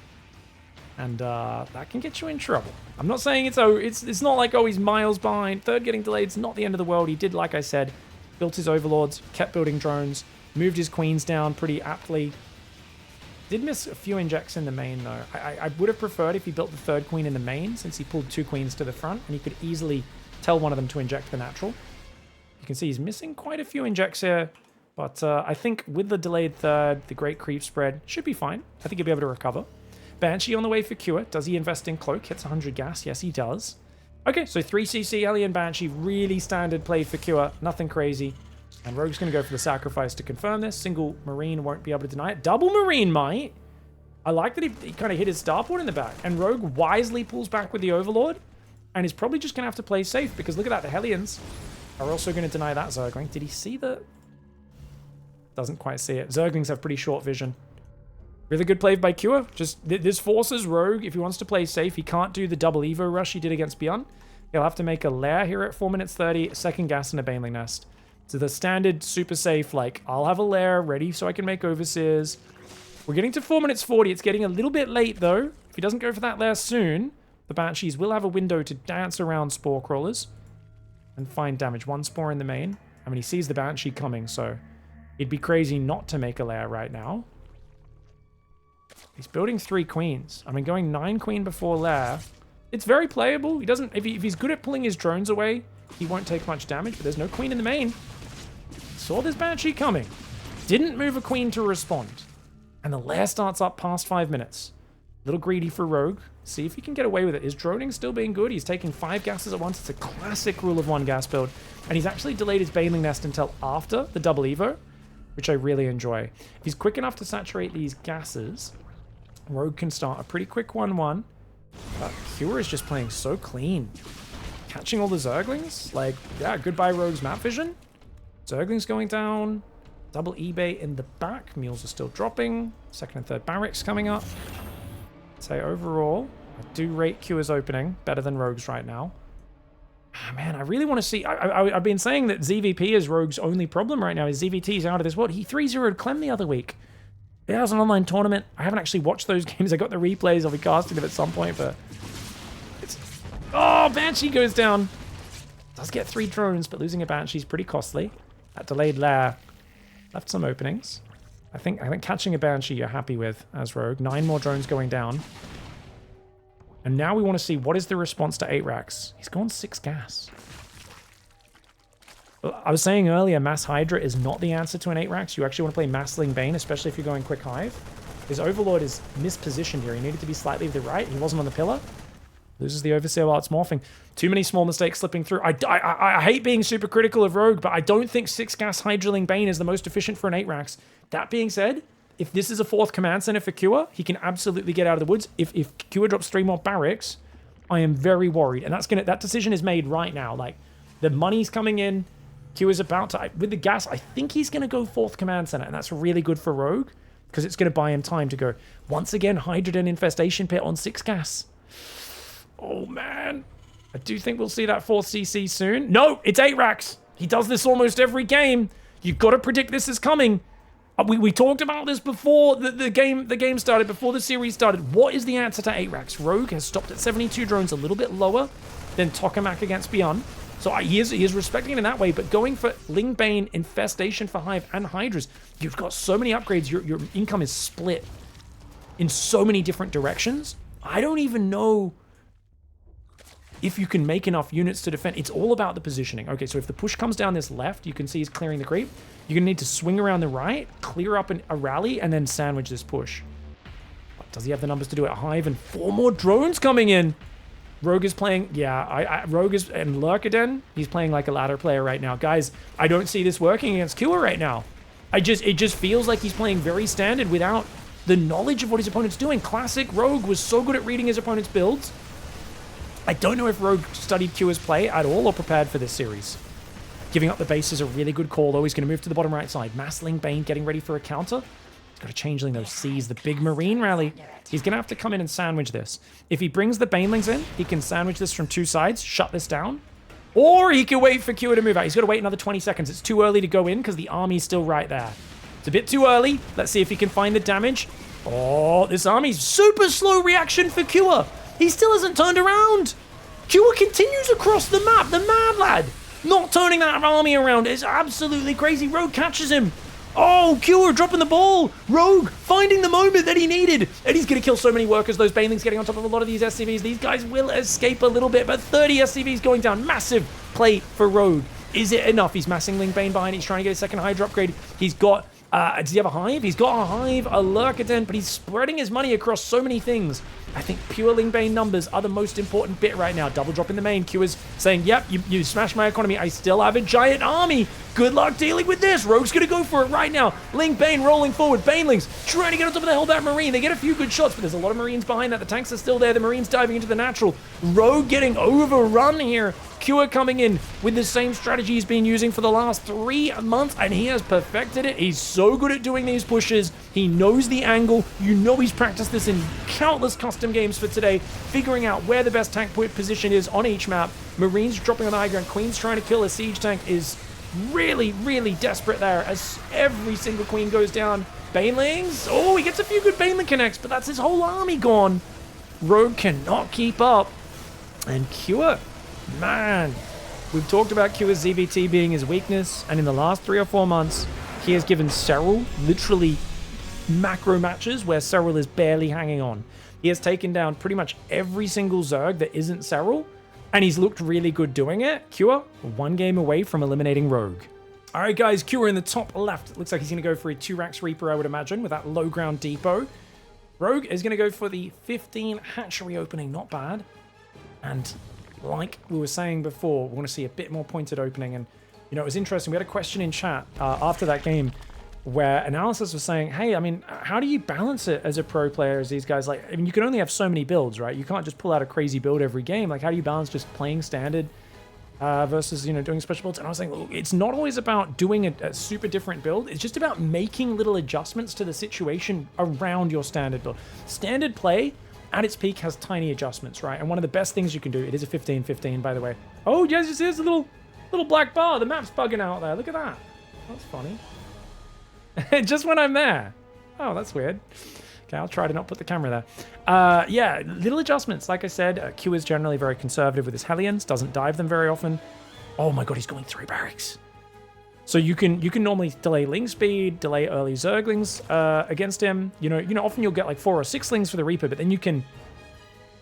And that can get you in trouble. I'm not saying it's not like, oh, he's miles behind. Third getting delayed, it's not the end of the world. He did, like I said, built his overlords, kept building drones, moved his queens down pretty aptly. Did miss a few injects in the main, though. I would have preferred if he built the third queen in the main, since he pulled 2 queens to the front, and he could easily tell one of them to inject the natural. You can see he's missing quite a few injects here, but I think with the delayed third, the great creep spread should be fine. I think he'll be able to recover. Banshee on the way for Cure. Does he invest in Cloak? Hits 100 gas. Yes, he does. Okay, so 3cc, Ellie and Banshee. Really standard play for Cure. Nothing crazy. And Rogue's going to go for the sacrifice to confirm this. Single Marine won't be able to deny it. Double Marine might. I like that he kind of hit his starport in the back. And Rogue wisely pulls back with the Overlord. And is probably just going to have to play safe. Because look at that. The Hellions are also going to deny that Zergling. Did he see the... Doesn't quite see it. Zerglings have pretty short vision. Really good play by Cure. Just, this forces Rogue, if he wants to play safe, he can't do the double Evo rush he did against Beyond. He'll have to make a lair here at 4 minutes 30, second gas and a Baneling Nest. So the standard super safe, like, I'll have a lair ready so I can make Overseers. We're getting to 4 minutes 40. It's getting a little bit late, though. If he doesn't go for that lair soon, the Banshees will have a window to dance around Spore Crawlers and find damage. 1 Spore in the main. I mean, he sees the Banshee coming, so it'd be crazy not to make a lair right now. He's building 3 queens. I mean, going 9 queen before lair. It's very playable. He doesn't... If he's good at pulling his drones away, he won't take much damage, but there's no queen in the main. Saw this Banshee coming. Didn't move a queen to respond. And the lair starts up past 5 minutes. A little greedy for Rogue. See if he can get away with it. His droning still being good. He's taking 5 gases at once. It's a classic rule of 1 gas build. And he's actually delayed his Baneling Nest until after the double Evo, which I really enjoy. If he's quick enough to saturate these gases, Rogue can start a pretty quick 1-1. But Cure is just playing so clean. Catching all the Zerglings. Like, yeah, goodbye Rogue's map vision. Zerglings going down. Double eBay in the back. Mules are still dropping. Second and third barracks coming up. I'd say overall, I do rate Cure's opening better than Rogue's right now. Man, I really want to see... I've been saying that ZVP is Rogue's only problem right now. His ZVT's out of this world. He 3-0'd Clem the other week. It was an online tournament. I haven't actually watched those games. I got the replays. I'll be casting them at some point, but... It's... Oh, Banshee goes down. Does get 3 drones, but losing a Banshee is pretty costly. That delayed lair left some openings. I think catching a Banshee you're happy with as Rogue. 9 more drones going down. And now we want to see what is the response to 8 racks. He's gone 6 gas. I was saying earlier, Mass Hydra is not the answer to an 8 racks. You actually want to play Massling Bane, especially if you're going Quick Hive. His Overlord is mispositioned here. He needed to be slightly to the right. He wasn't on the pillar. Loses the Overseer while it's morphing. Too many small mistakes slipping through. I hate being super critical of Rogue, but I don't think 6 gas Hydraling Bane is the most efficient for an 8 racks. That being said, if this is a 4th command center for Cure, he can absolutely get out of the woods. If Cure drops 3 more barracks, I am very worried. And that decision is made right now. Like, the money's coming in. Q is about to... With the gas, I think he's going to go 4th command center, and that's really good for Rogue, because it's going to buy him time to go, once again, Hydrogen Infestation Pit on 6 gas. Oh, man. I do think we'll see that 4th CC soon. No, it's 8 racks. He does this almost every game. You've got to predict this is coming. We talked about this before the game started, before the series started. What is the answer to 8 racks? Rogue has stopped at 72 drones, a little bit lower than Tokamak against Byun. So he is respecting it in that way, but going for Ling Bane, Infestation for Hive, and Hydras, you've got so many upgrades. Your income is split in so many different directions. I don't even know if you can make enough units to defend. It's all about the positioning. Okay, so if the push comes down this left, you can see he's clearing the creep. You're gonna need to swing around the right, clear up a rally, and then sandwich this push. But does he have the numbers to do it? Hive and 4 more drones coming in. Rogue is playing, yeah, Rogue is, and Lurkaden, he's playing like a ladder player right now. Guys, I don't see this working against Cure right now. It just feels like he's playing very standard without the knowledge of what his opponent's doing. Classic Rogue was so good at reading his opponent's builds. I don't know if Rogue studied Cure's play at all or prepared for this series. Giving up the base is a really good call, though. He's going to move to the bottom right side. Massling Bane getting ready for a counter. He's got a changeling, though. Sees the big Marine rally. He's going to have to come in and sandwich this. If he brings the Banelings in, he can sandwich this from 2 sides, shut this down. Or he can wait for Cure to move out. He's got to wait another 20 seconds. It's too early to go in because the army's still right there. It's a bit too early. Let's see if he can find the damage. Oh, this army's super slow reaction for Cure. He still hasn't turned around. Cure continues across the map. The mad lad not turning that army around is absolutely crazy. Rogue catches him. Oh, Cure dropping the ball. Rogue finding the moment that he needed. And he's going to kill so many workers. Those Banelings getting on top of a lot of these SCVs. These guys will escape a little bit, but 30 SCVs going down. Massive play for Rogue. Is it enough? He's massing Ling Bane behind. He's trying to get a second Hydra upgrade. He's got... does he have a Hive? He's got a Hive, a Lurkaden, but he's spreading his money across so many things. I think pure Ling Bane numbers are the most important bit right now. Double drop in the main. Q is saying, yep, you smashed my economy. I still have a giant army. Good luck dealing with this. Rogue's going to go for it right now. Ling Bane rolling forward. Banelings trying to get on top of the Hellbat Marine. They get a few good shots, but there's a lot of Marines behind that. The tanks are still there. The Marines diving into the natural. Rogue getting overrun here. Cure coming in with the same strategy he's been using for the last 3 months, and he has perfected it. He's so good at doing these pushes. He knows the angle. You know he's practiced this in countless custom games for today, figuring out where the best tank position is on each map. Marines dropping on the high ground. Queen's trying to kill a siege tank is really, really desperate there as every single queen goes down. Banelings. Oh, he gets a few good Baneling connects, but that's his whole army gone. Rogue cannot keep up. And Cure, man, we've talked about Cure's ZVT being his weakness, and in the last 3 or 4 months, he has given Serral literally macro matches where Serral is barely hanging on. He has taken down pretty much every single Zerg that isn't Serral, and he's looked really good doing it. Cure, 1 game away from eliminating Rogue. All right, guys, Cure in the top left. Looks like he's going to go for a 2 racks Reaper, I would imagine, with that low ground depot. Rogue is going to go for the 15 hatchery opening. Not bad. And like we were saying before, we want to see a bit more pointed opening. And, you know, it was interesting. We had a question in chat after that game where Analysis was saying, hey, I mean, how do you balance it as a pro player, as these guys, like, I mean, you can only have so many builds, right? You can't just pull out a crazy build every game. Like, how do you balance just playing standard versus, you know, doing special builds? And I was saying, look, it's not always about doing a super different build. It's just about making little adjustments to the situation around your standard build. Standard play at its peak has tiny adjustments, right? And one of the best things you can do, it is a 15-15, by the way. Oh, yes, there's a little black bar. The map's bugging out there. Look at that. That's funny. Just when I'm there. Oh, that's weird. Okay, I'll try to not put the camera there. Yeah, little adjustments. Like I said, Q is generally very conservative with his Hellions, doesn't dive them very often. Oh my god, he's going 3 barracks. So you can normally delay Ling speed, delay early Zerglings against him. You know, often you'll get like 4 or 6 Lings for the Reaper, but then you can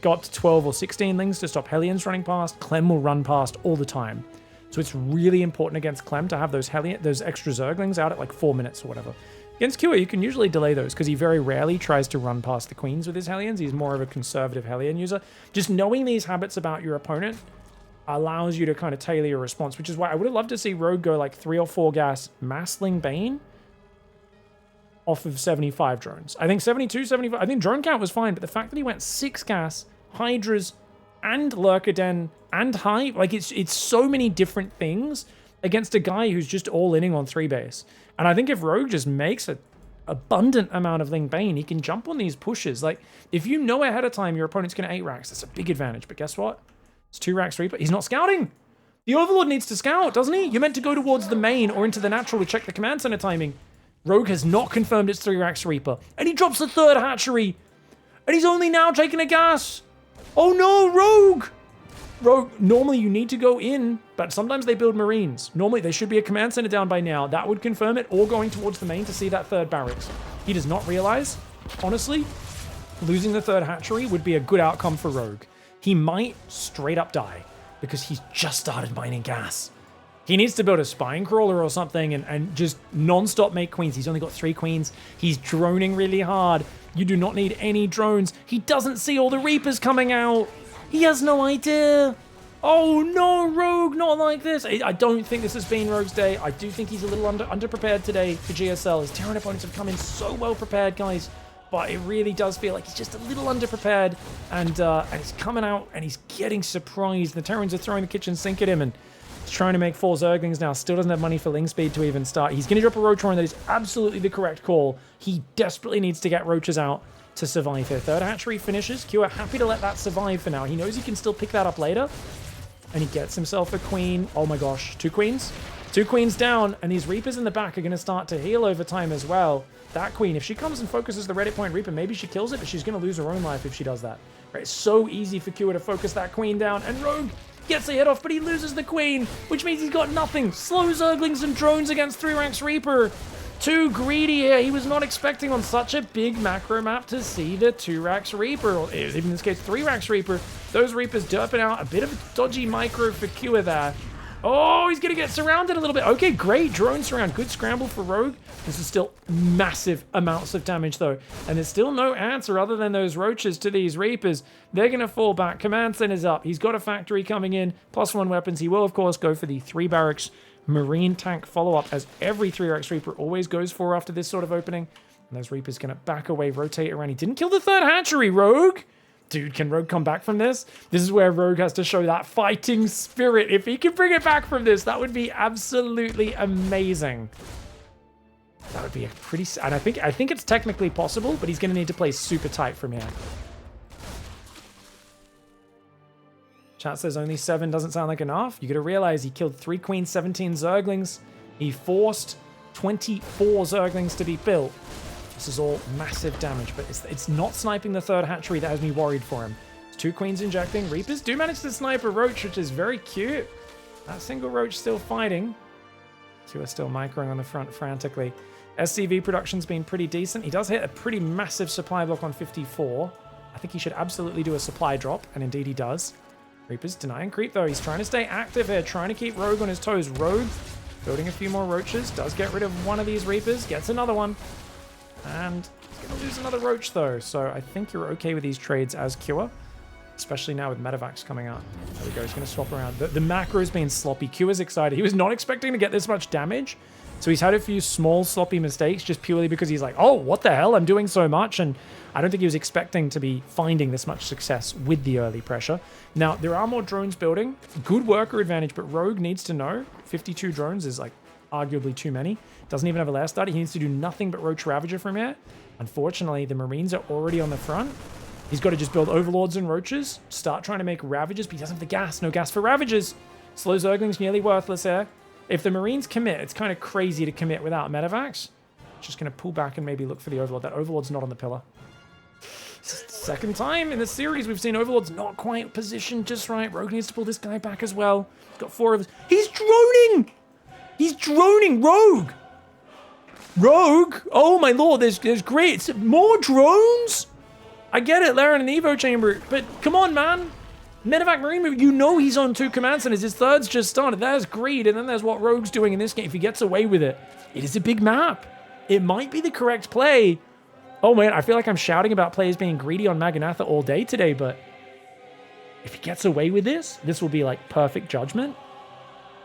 go up to 12 or 16 Lings to stop Hellions running past. Clem will run past all the time. So it's really important against Clem to have those extra Zerglings out at like 4 minutes or whatever. Against Cure, you can usually delay those because he very rarely tries to run past the Queens with his Hellions. He's more of a conservative Hellion user. Just knowing these habits about your opponent allows you to kind of tailor your response, which is why I would have loved to see Rogue go like 3 or 4 gas Massling Bane off of 75 drones. I think 72, 75, I think drone count was fine, but the fact that he went 6 gas, Hydras, and Lurkaden, and Hive, like it's so many different things against a guy who's just all-inning on 3 base. And I think if Rogue just makes an abundant amount of Ling Bane, he can jump on these pushes. Like, if you know ahead of time your opponent's going to 8 racks, that's a big advantage. But guess what? It's 2 racks Reaper. He's not scouting. The Overlord needs to scout, doesn't he? You're meant to go towards the main or into the natural to check the command center timing. Rogue has not confirmed it's 3-Rax Reaper. And he drops the third hatchery. And he's only now taking a gas. Oh no, Rogue! Rogue, normally you need to go in, but sometimes they build Marines. Normally there should be a command center down by now. That would confirm it, or going towards the main to see that third barracks. He does not realize, honestly, losing the third hatchery would be a good outcome for Rogue. He might straight up die because he's just started mining gas. He needs to build a spine crawler or something and just non-stop make queens. He's only got 3 queens. He's droning really hard. You do not need any drones. He doesn't see all the Reapers coming out. He has no idea. Oh no, Rogue, not like this. I don't think this has been Rogue's day. I do think he's a little underprepared today for GSL. His Terran opponents have come in so well prepared, guys. But it really does feel like he's just a little underprepared. And he's coming out and he's getting surprised. The Terrans are throwing the kitchen sink at him and he's trying to make 4 Zerglings now. Still doesn't have money for Ling Speed to even start. He's going to drop a Roach-Roaring. That is absolutely the correct call. He desperately needs to get Roaches out to survive here. Third hatchery finishes. Cure happy to let that survive for now. He knows he can still pick that up later. And he gets himself a queen. Oh my gosh. 2 queens? 2 queens down. And these Reapers in the back are going to start to heal over time as well. That queen, if she comes and focuses the Reddit point Reaper, maybe she kills it, but she's going to lose her own life if she does that. Right, it's so easy for Cure to focus that queen down. And Rogue gets a hit off, but he loses the queen, which means he's got nothing. Slow Zerglings and drones against 3-Rax Reaper. Too greedy here. He was not expecting on such a big macro map to see the 2-Rax Reaper, or even in this case 3-Rax Reaper. Those Reapers derping out. A bit of a dodgy micro for Cure there. Oh, he's going to get surrounded a little bit. Okay, great drone surround. Good scramble for Rogue. This is still massive amounts of damage, though. And there's still no answer other than those Roaches to these Reapers. They're going to fall back. Command center's up. He's got a factory coming in. +1 weapons. He will, of course, go for the 3 barracks Marine tank follow-up, as every 3-Rax Reaper always goes for after this sort of opening. And those Reapers going to back away, rotate around. He didn't kill the third hatchery, Rogue. Dude, can Rogue come back from this? This is where Rogue has to show that fighting spirit. If he can bring it back from this, that would be absolutely amazing. That would be a pretty... And I think it's technically possible, but he's going to need to play super tight from here. Chat says only 7 doesn't sound like enough. You got to realize he killed 3 queens, 17 Zerglings. He forced 24 Zerglings to be built. This is all massive damage, but it's not sniping the third hatchery that has me worried for him. It's 2 queens injecting. Reapers do manage to snipe a Roach, which is very cute. That single Roach still fighting. 2 are still microing on the front frantically. SCV production's been pretty decent. He does hit a pretty massive supply block on 54. I think he should absolutely do a supply drop, and indeed he does. Reapers denying creep, though. He's trying to stay active here, trying to keep Rogue on his toes. Rogue building a few more Roaches, does get rid of one of these Reapers, gets another one. And he's going to lose another Roach, though. So I think you're okay with these trades as Cure, especially now with Medivacs coming out. There we go. He's going to swap around. The macro's been sloppy. Cure's excited. He was not expecting to get this much damage. So he's had a few small sloppy mistakes just purely because he's like, oh, what the hell? I'm doing so much. And I don't think he was expecting to be finding this much success with the early pressure. Now, there are more drones building. Good worker advantage, but Rogue needs to know 52 drones is like arguably too many. Doesn't even have a last study. He needs to do nothing but Roach Ravager from here. Unfortunately, the Marines are already on the front. He's got to just build Overlords and Roaches, start trying to make Ravagers, but he doesn't have the gas. No gas for Ravagers. Slow Zergling's nearly worthless here. If the Marines commit, it's kind of crazy to commit without Medivacs. Just going to pull back and maybe look for the Overlord. That Overlord's not on the pillar. Second time in the series we've seen Overlord's not quite positioned just right. Rogue needs to pull this guy back as well. He's got 4 of us. He's droning! He's droning! Rogue! Rogue? Oh my lord, there's great. More drones? I get it, Laren and Evo Chamber, but come on, man. Medevac Marine move, you know he's on 2 command centers. His third's just started. There's greed, and then there's what Rogue's doing in this game. If he gets away with it, it is a big map. It might be the correct play. Oh man, I feel like I'm shouting about players being greedy on Maganatha all day today, but if he gets away with this, this will be like perfect judgment.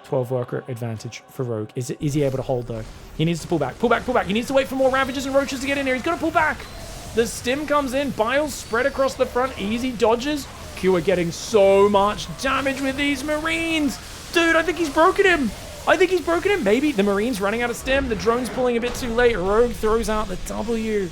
12 worker advantage for Rogue. Is he able to hold though? He needs to pull back. Pull back, pull back. He needs to wait for more Ravagers and Roaches to get in there. He's got to pull back. The stim comes in. Biles spread across the front. Easy dodges. Cure getting so much damage with these Marines. Dude, I think he's broken him. I think he's broken him. Maybe the Marines running out of stim. The drone's pulling a bit too late. Rogue throws out the W.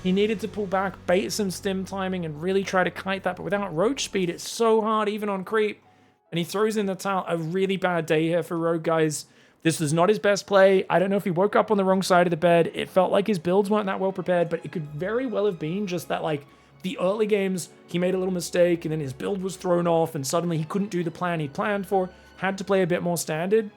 He needed to pull back, bait some stim timing, and really try to kite that. But without Roach speed, it's so hard, even on creep. And he throws in the towel. A really bad day here for Rogue, guys. This was not his best play. I don't know if he woke up on the wrong side of the bed. It felt like his builds weren't that well prepared, but it could very well have been just that, like, the early games, he made a little mistake, and then his build was thrown off, and suddenly he couldn't do the plan he planned for, had to play a bit more standard.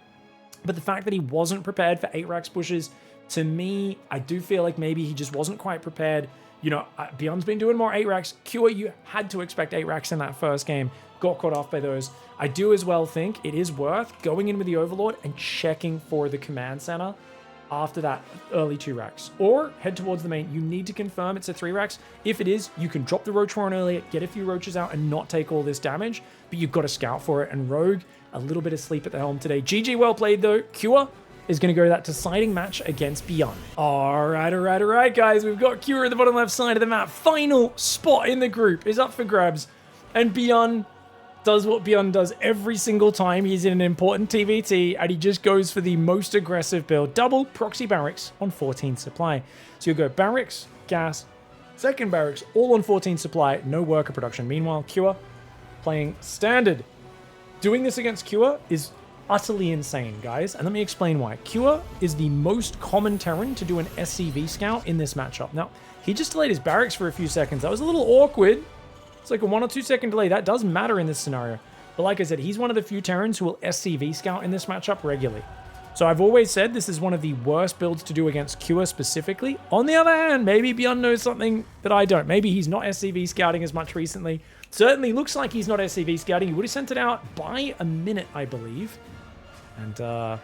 But the fact that he wasn't prepared for 8 racks pushes, to me, I do feel like maybe he just wasn't quite prepared. You know, Byun's been doing more 8 racks. Cure, you had to expect 8 racks in that first game. Got caught off by those. I do as well think it is worth going in with the Overlord and checking for the command center after that early 2 racks. Or head towards the main. You need to confirm it's a 3 racks. If it is, you can drop the Roach on earlier, get a few Roaches out and not take all this damage, but you've got to scout for it. And Rogue, a little bit of sleep at the helm today. GG, well played though. Cure is going to go that deciding match against Byun. All right, guys. We've got Cure at the bottom left side of the map. Final spot in the group is up for grabs. And Byun does what Byun does every single time he's in an important TVT, and he just goes for the most aggressive build. Double proxy barracks on 14 supply. So you'll go barracks, gas, second barracks, all on 14 supply, no worker production. Meanwhile, Cure playing standard. Doing this against Cure is utterly insane, guys, and let me explain why. Cure is the most common Terran to do an SCV scout in this matchup. Now, he just delayed his barracks for a few seconds. That was a little awkward. It's like a 1 or 2 second delay. That does matter in this scenario. But like I said, he's one of the few Terrans who will SCV scout in this matchup regularly. So I've always said this is one of the worst builds to do against Cure specifically. On the other hand, maybe Byun knows something that I don't. Maybe he's not SCV scouting as much recently. Certainly looks like he's not SCV scouting. He would have sent it out by a minute, I believe. And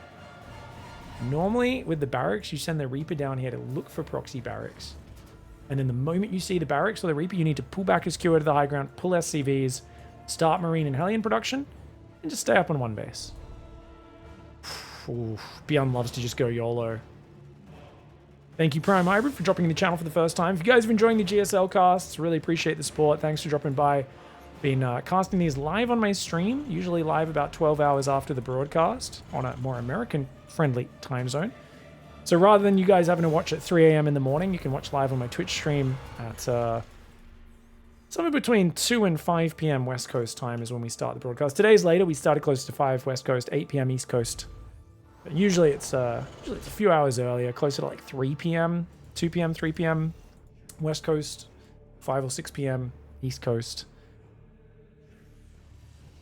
normally with the barracks, you send the Reaper down here to look for proxy barracks. And then the moment you see the barracks or the Reaper, you need to pull back his Cure to the high ground, pull SCVs, start Marine and Hellion production, and just stay up on one base. Oof, Byun loves to just go YOLO. Thank you, Prime Hybrid, for dropping in the channel for the first time. If you guys are enjoying the GSL casts, really appreciate the support. Thanks for dropping by. Been casting these live on my stream, usually live about 12 hours after the broadcast on a more American-friendly time zone. So rather than you guys having to watch at 3 a.m. in the morning, you can watch live on my Twitch stream at somewhere between 2 and 5 p.m. West Coast time is when we start the broadcast. Today's later. We started close to 5 West Coast, 8 p.m. East Coast. But usually it's a few hours earlier, closer to like 3 p.m., 2 p.m., 3 p.m. West Coast, 5 or 6 p.m. East Coast.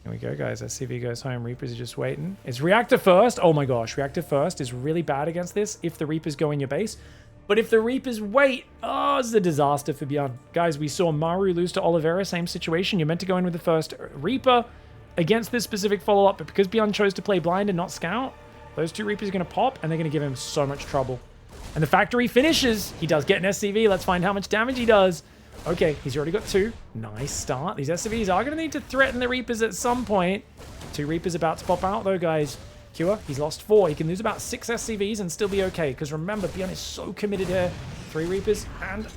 Here we go, guys. SCV goes home. Reapers are just waiting. It's Reactor first. Oh my gosh. Reactor first is really bad against this if the Reapers go in your base. But if the Reapers wait, oh, it's a disaster for Byun. Guys, we saw Maru lose to Oliveira. Same situation. You're meant to go in with the first Reaper against this specific follow-up. But because Byun chose to play blind and not scout, those 2 Reapers are going to pop and they're going to give him so much trouble. And the factory finishes. He does get an SCV. Let's find how much damage he does. Okay, he's already got 2. Nice start. These SCVs are going to need to threaten the Reapers at some point. 2 Reapers about to pop out though, guys. Cure, he's lost 4. He can lose about 6 SCVs and still be okay. Because remember, Byun is so committed here. 3 Reapers and...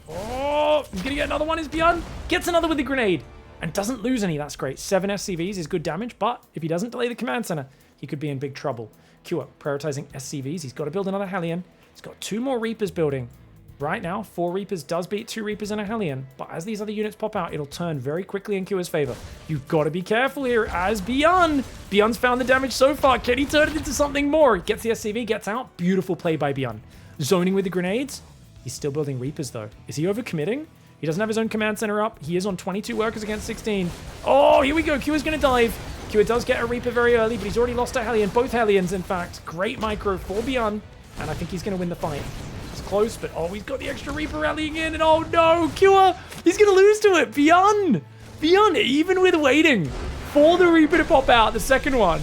oh, he's going to get another one. Is Byun? Gets another with the grenade. And doesn't lose any. That's great. 7 SCVs is good damage. But if he doesn't delay the command center, he could be in big trouble. Cure, prioritizing SCVs. He's got to build another Hellion. He's got 2 more Reapers building. Right now, 4 Reapers does beat 2 Reapers and a Hellion, but as these other units pop out, it'll turn very quickly in Cure's favor. You've got to be careful here as Byun. Byun's found the damage so far. Can he turn it into something more? He gets the SCV, gets out. Beautiful play by Byun. Zoning with the grenades. He's still building Reapers, though. Is he overcommitting? He doesn't have his own command center up. He is on 22 workers against 16. Oh, here we go. Cure's going to dive. Cure does get a Reaper very early, but he's already lost a Hellion. Both Hellions, in fact. Great micro for Byun, and I think he's going to win the fight. Close, but oh, he's got the extra Reaper rallying in, and oh no, Cure, he's gonna lose to it. Byun, even with waiting for the Reaper to pop out, the second one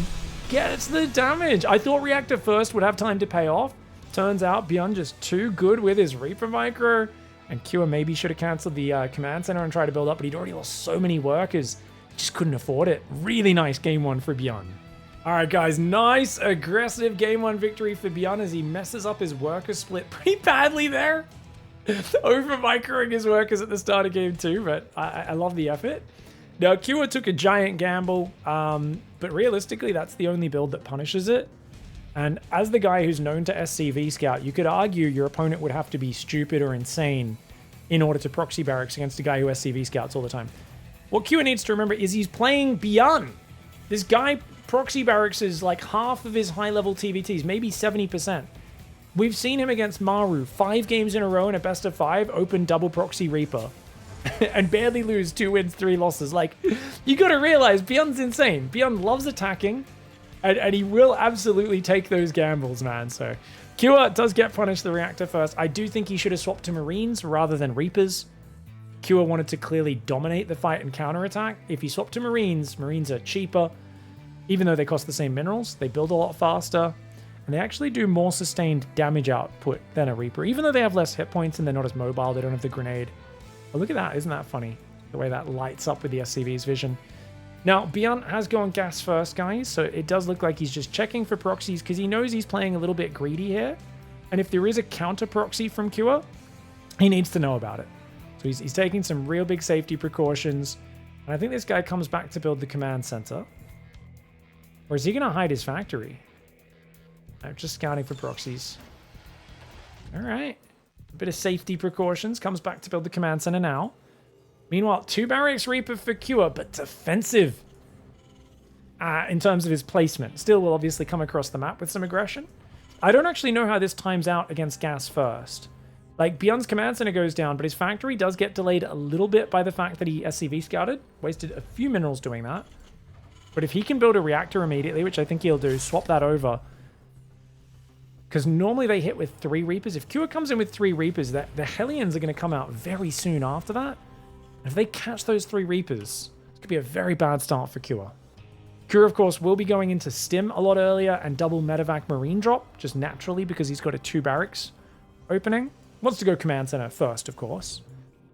gets the damage. I thought Reactor first would have time to pay off. Turns out Byun just too good with his Reaper micro, and Cure maybe should have canceled the command center and tried to build up, but he'd already lost so many workers, just couldn't afford it. Really nice game 1 for Byun. All right, guys, nice, aggressive game 1 victory for Byun as he messes up his worker split pretty badly there. Over-microing his workers at the start of game 2, but I love the effort. Now, Cure took a giant gamble, but realistically, that's the only build that punishes it. And as the guy who's known to SCV scout, you could argue your opponent would have to be stupid or insane in order to proxy barracks against a guy who SCV scouts all the time. What Cure needs to remember is he's playing Byun. This guy proxy barracks is like half of his high-level TVTs, maybe 70%. We've seen him against Maru 5 games in a row in a best of 5, open double proxy Reaper. And barely lose 2 wins, 3 losses. Like, you gotta realize, Byun's insane. Byun loves attacking, and he will absolutely take those gambles, man. So, Cure does get punished the reactor first. I do think he should have swapped to Marines rather than Reapers. Cure wanted to clearly dominate the fight and counterattack. If he swapped to Marines, Marines are cheaper. Even though they cost the same minerals, they build a lot faster. And they actually do more sustained damage output than a Reaper. Even though they have less hit points and they're not as mobile, they don't have the grenade. But look at that, isn't that funny? The way that lights up with the SCV's vision. Now, Byun has gone gas first, guys, so it does look like he's just checking for proxies because he knows he's playing a little bit greedy here. And if there is a counter proxy from Cure, he needs to know about it. So he's taking some real big safety precautions. And I think this guy comes back to build the command center. Or is he going to hide his factory? I'm just scouting for proxies. All right. A bit of safety precautions. Comes back to build the command center now. Meanwhile, 2 barracks Reaper for Cure, but defensive in terms of his placement. Still will obviously come across the map with some aggression. I don't actually know how this times out against gas first. Like, Byun's command center goes down, but his factory does get delayed a little bit by the fact that he SCV scouted. Wasted a few minerals doing that. But if he can build a reactor immediately, which I think he'll do, swap that over. Because normally they hit with 3 Reapers. If Cure comes in with 3 Reapers, the Hellions are going to come out very soon after that. And if they catch those 3 Reapers, it could be a very bad start for Cure. Cure, of course, will be going into Stim a lot earlier and double Medevac Marine drop, just naturally because he's got a 2 barracks opening. Wants to go command center first, of course.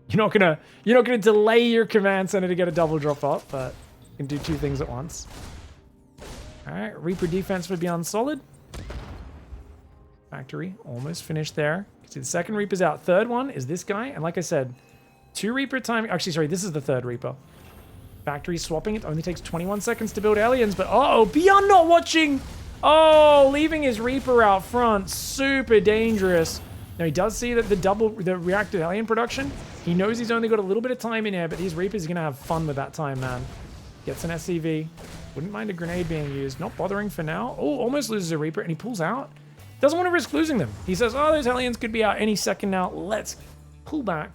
You're not gonna delay your command center to get a double drop up, but you can do 2 things at once. All right, Reaper defense would be on solid. Factory almost finished there. You can see the second Reaper's out. Third one is this guy. And like I said, 2 Reaper timing. Actually, sorry, this is the 3rd Reaper. Factory swapping. It only takes 21 seconds to build aliens, but Byun not watching. Oh, leaving his Reaper out front. Super dangerous. Now, he does see that the reactor alien production. He knows he's only got a little bit of time in here, but these Reapers are going to have fun with that time, man. Gets an SCV. Wouldn't mind a grenade being used. Not bothering for now. Oh, almost loses a Reaper, and he pulls out. Doesn't want to risk losing them. He says, oh, those aliens could be out any second now. Let's pull back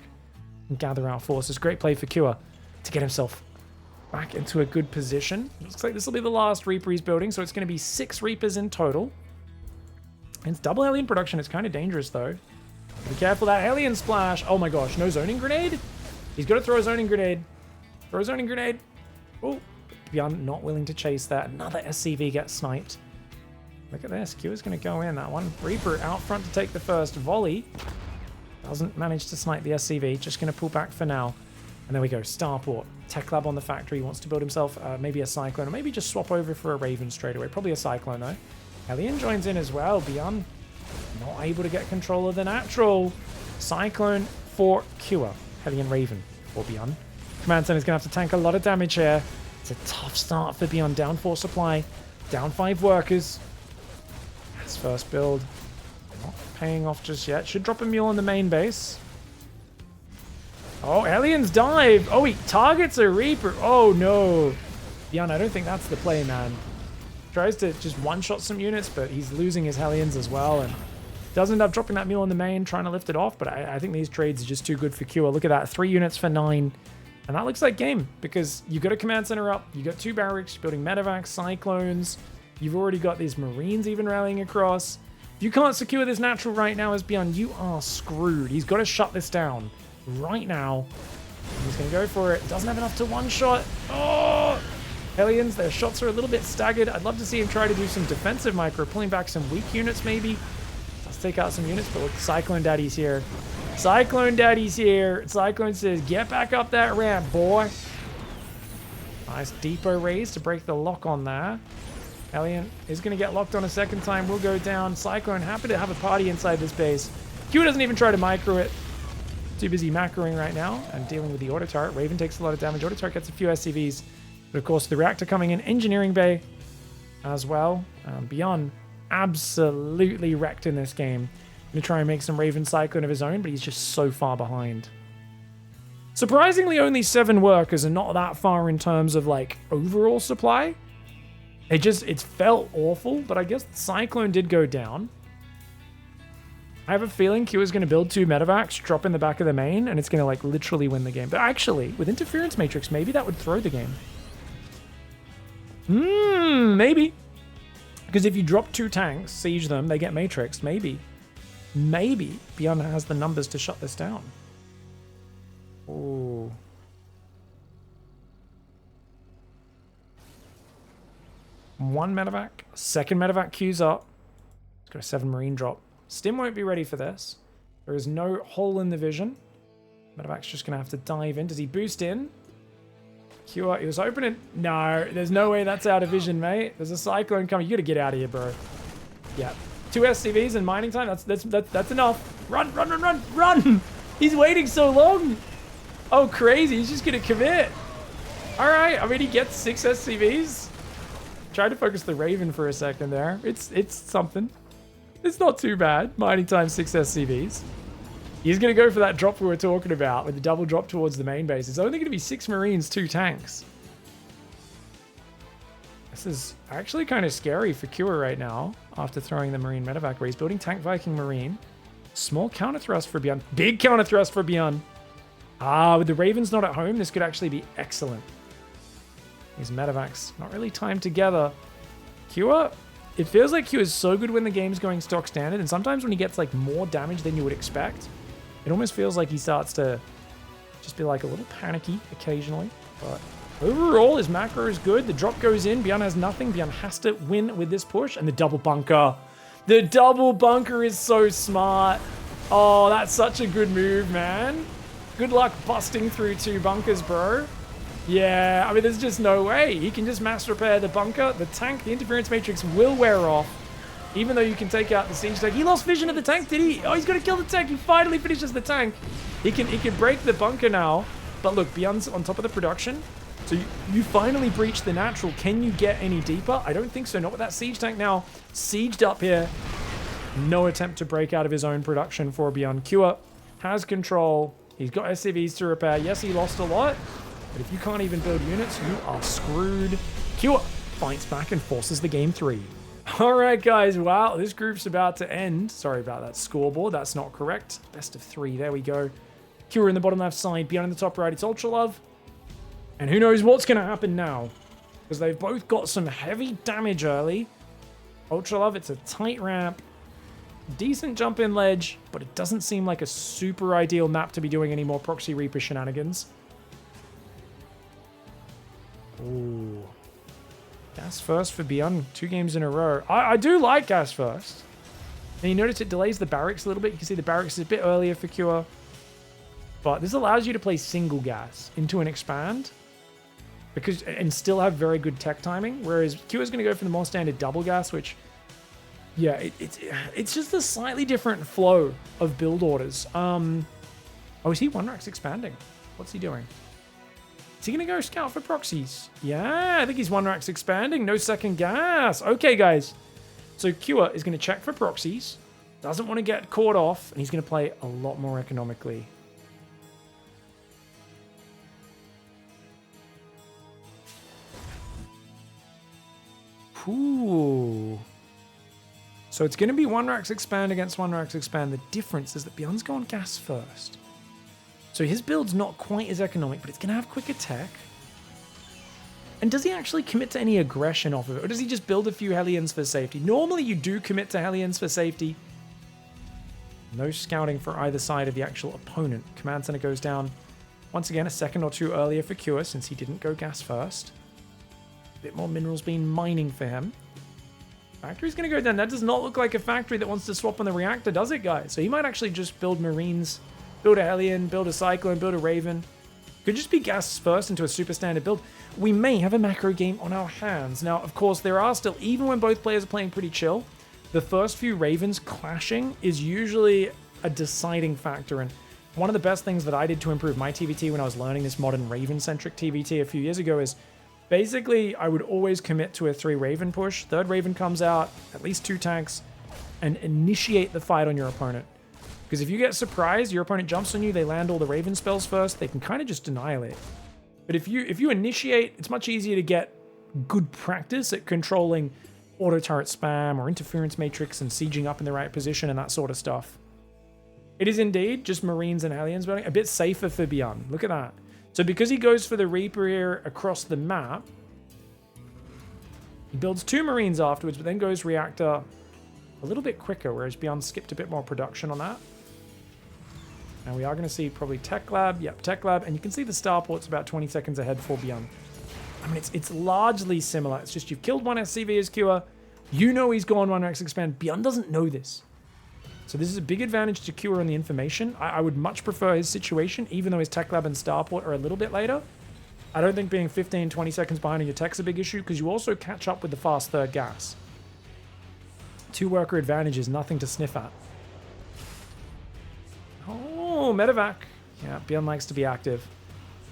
and gather our forces. Great play for Cure to get himself back into a good position. Looks like this will be the last Reaper he's building, so it's going to be 6 Reapers in total. And it's double alien production. It's kind of dangerous, though. Be careful that alien splash. Oh my gosh, no zoning grenade? He's got to throw a zoning grenade. Throw a zoning grenade. Oh, Byun not willing to chase that. Another SCV gets sniped. Look at this. Cure's going to go in. That one Reaper out front to take the first volley. Doesn't manage to snipe the SCV. Just going to pull back for now. And there we go. Starport. Tech Lab on the factory. Wants to build himself maybe a Cyclone. Or maybe just swap over for a Raven straight away. Probably a Cyclone, though. Hellion joins in as well. Byun not able to get control of the natural. Cyclone for Cure. Hellion Raven for Byun. Command Center's going to have to tank a lot of damage here. It's a tough start for Byun. Down 4 supply. Down 5 workers. His first build. Not paying off just yet. Should drop a mule on the main base. Oh, Aliens dive. Oh, he targets a Reaper. Oh, no. Byun, I don't think that's the play, man. Tries to just one-shot some units, but he's losing his Hellions as well. And does end up dropping that mule on the main, trying to lift it off. But I think these trades are just too good for Cure. Look at that. 3 units for 9. And that looks like game, because you got a command center up. You got 2 barracks. You're building medevacs, cyclones. You've already got these Marines even rallying across. If you can't secure this natural right now as Byun, you are screwed. He's got to shut this down right now. He's going to go for it. Doesn't have enough to one-shot. Oh! Hellions, their shots are a little bit staggered. I'd love to see him try to do some defensive micro, pulling back some weak units maybe. Let's take out some units, but look, Cyclone Daddy's here. Cyclone Daddy's here. Cyclone says, get back up that ramp, boy. Nice depot raise to break the lock on there. Hellion is going to get locked on a second time. Will go down. Cyclone happy to have a party inside this base. Q doesn't even try to micro it. Too busy macroing right now and dealing with the auto turret. Raven takes a lot of damage. Auto turret gets a few SCVs. But of course, the reactor coming in. Engineering bay as well. Byun absolutely wrecked in this game. Going to try and make some Raven Cyclone of his own, but he's just so far behind. Surprisingly, only 7 workers and not that far in terms of like overall supply. It felt awful, but I guess the Cyclone did go down. I have a feeling Q is going to build 2 medevacs, drop in the back of the main, and it's going to like literally win the game. But actually, with Interference Matrix, maybe that would throw the game. Maybe. Because if you drop 2 tanks, siege them, they get matrixed. Maybe Byun has the numbers to shut this down. Ooh. One medevac. Second medevac queues up. It's got a 7 marine drop. Stim won't be ready for this. There is no hole in the vision. Medevac's just going to have to dive in. Does he boost in? Cure, he was opening. No, there's no way that's out of vision, mate. There's a Cyclone coming. You got to get out of here, bro. Yeah. 2 SCVs in mining time. That's enough. Run! He's waiting so long. Oh, crazy. He's just going to commit. All right. I mean, he gets 6 SCVs. Tried to focus the Raven for a second there. It's something. It's not too bad. Mining time, 6 SCVs. He's going to go for that drop we were talking about with the double drop towards the main base. It's only going to be 6 Marines, 2 tanks. This is actually kind of scary for Cure right now after throwing the Marine medevac where he's building Tank Viking Marine. Small counter thrust for Byun. Big counter thrust for Byun. With the Ravens not at home, this could actually be excellent. These medevacs not really timed together. Cure, it feels like Q is so good when the game's going stock standard, and sometimes when he gets like more damage than you would expect, it almost feels like he starts to just be like a little panicky occasionally. But overall, his macro is good. The drop goes in. Byun has nothing. Byun has to win with this push, and the double bunker. The double bunker is so smart. Oh, that's such a good move, man. Good luck busting through 2 bunkers, bro. Yeah, I mean, there's just no way. He can just mass repair the bunker. The tank, the interference matrix will wear off. Even though you can take out the siege tank. He lost vision of the tank, did he? Oh, he's going to kill the tank. He finally finishes the tank. He can break the bunker now. But look, Byun's on top of the production. So you finally breach the natural. Can you get any deeper? I don't think so. Not with that siege tank now. Sieged up here. No attempt to break out of his own production for Byun. Cure has control. He's got SCVs to repair. Yes, he lost a lot. But if you can't even build units, you are screwed. Cure fights back and forces the game 3. All right, guys. Wow, this group's about to end. Sorry about that scoreboard. That's not correct. Best of 3. There we go. Cure in the bottom left side. Byun in the top right. It's Ultra Love. And who knows what's going to happen now. Because they've both got some heavy damage early. Ultra Love, it's a tight ramp. Decent jump in ledge. But it doesn't seem like a super ideal map to be doing any more Proxy Reaper shenanigans. Ooh. Gas first for Byun, 2 games in a row. I do like gas first. And you notice it delays the barracks a little bit. You can see the barracks is a bit earlier for Cure. But this allows you to play single gas into an expand. And still have very good tech timing. Whereas Cure is going to go for the more standard double gas, which, yeah, it's just a slightly different flow of build orders. Oh, is he one racks expanding? What's he doing? Is he going to go scout for proxies? Yeah, I think he's one racks expanding. No second gas. Okay, guys. So Cure is going to check for proxies. Doesn't want to get caught off. And he's going to play a lot more economically. Ooh. So it's going to be one racks expand against one racks expand. The difference is that Byun's going gas first. So his build's not quite as economic, but it's going to have quicker tech. And does he actually commit to any aggression off of it? Or does he just build a few Hellions for safety? Normally you do commit to Hellions for safety. No scouting for either side of the actual opponent. Command center goes down. Once again, a second or 2 earlier for Cure since he didn't go gas first. A bit more minerals being mining for him. Factory's going to go down. That does not look like a factory that wants to swap on the reactor, does it, guys? So he might actually just build Marines. Build a Hellion, build a Cyclone, build a Raven. Could just be gas first into a super standard build. We may have a macro game on our hands. Now, of course, there are still, even when both players are playing pretty chill, the first few Ravens clashing is usually a deciding factor. And one of the best things that I did to improve my TVT when I was learning this modern Raven-centric TVT a few years ago is basically I would always commit to a 3 Raven push. 3rd Raven comes out, at least 2 tanks, and initiate the fight on your opponent. Because if you get surprised, your opponent jumps on you, they land all the Raven spells first, they can kind of just annihilate. But if you initiate, it's much easier to get good practice at controlling auto turret spam or interference matrix and sieging up in the right position and that sort of stuff. It is indeed just Marines and Aliens building, a bit safer for Byun. Look at that. So because he goes for the Reaper here across the map, he builds 2 Marines afterwards, but then goes Reactor a little bit quicker, whereas Byun skipped a bit more production on that. And we are going to see probably Tech Lab. Yep, Tech Lab. And you can see the starport's about 20 seconds ahead for Byun. I mean, it's largely similar. It's just you've killed one SCV as Cure. You know he's gone 1x expand. Byun doesn't know this. So this is a big advantage to Cure on the information. I would much prefer his situation, even though his Tech Lab and starport are a little bit later. I don't think being 15, 20 seconds behind on your tech's a big issue, because you also catch up with the fast third gas. 2 worker advantage is nothing to sniff at. Oh, medevac. Yeah, Byun likes to be active.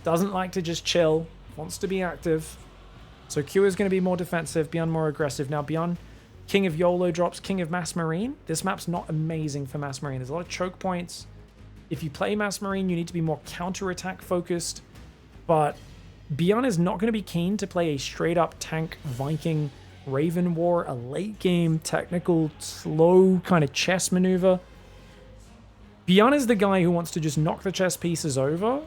Doesn't like to just chill. Wants to be active. So Q is going to be more defensive, Byun more aggressive. Now Byun, King of YOLO drops, King of Mass Marine. This map's not amazing for Mass Marine. There's a lot of choke points. If you play Mass Marine, you need to be more counter-attack focused. But Byun is not going to be keen to play a straight-up tank Viking Raven War, a late-game, technical, slow kind of chess maneuver. Byun is the guy who wants to just knock the chess pieces over,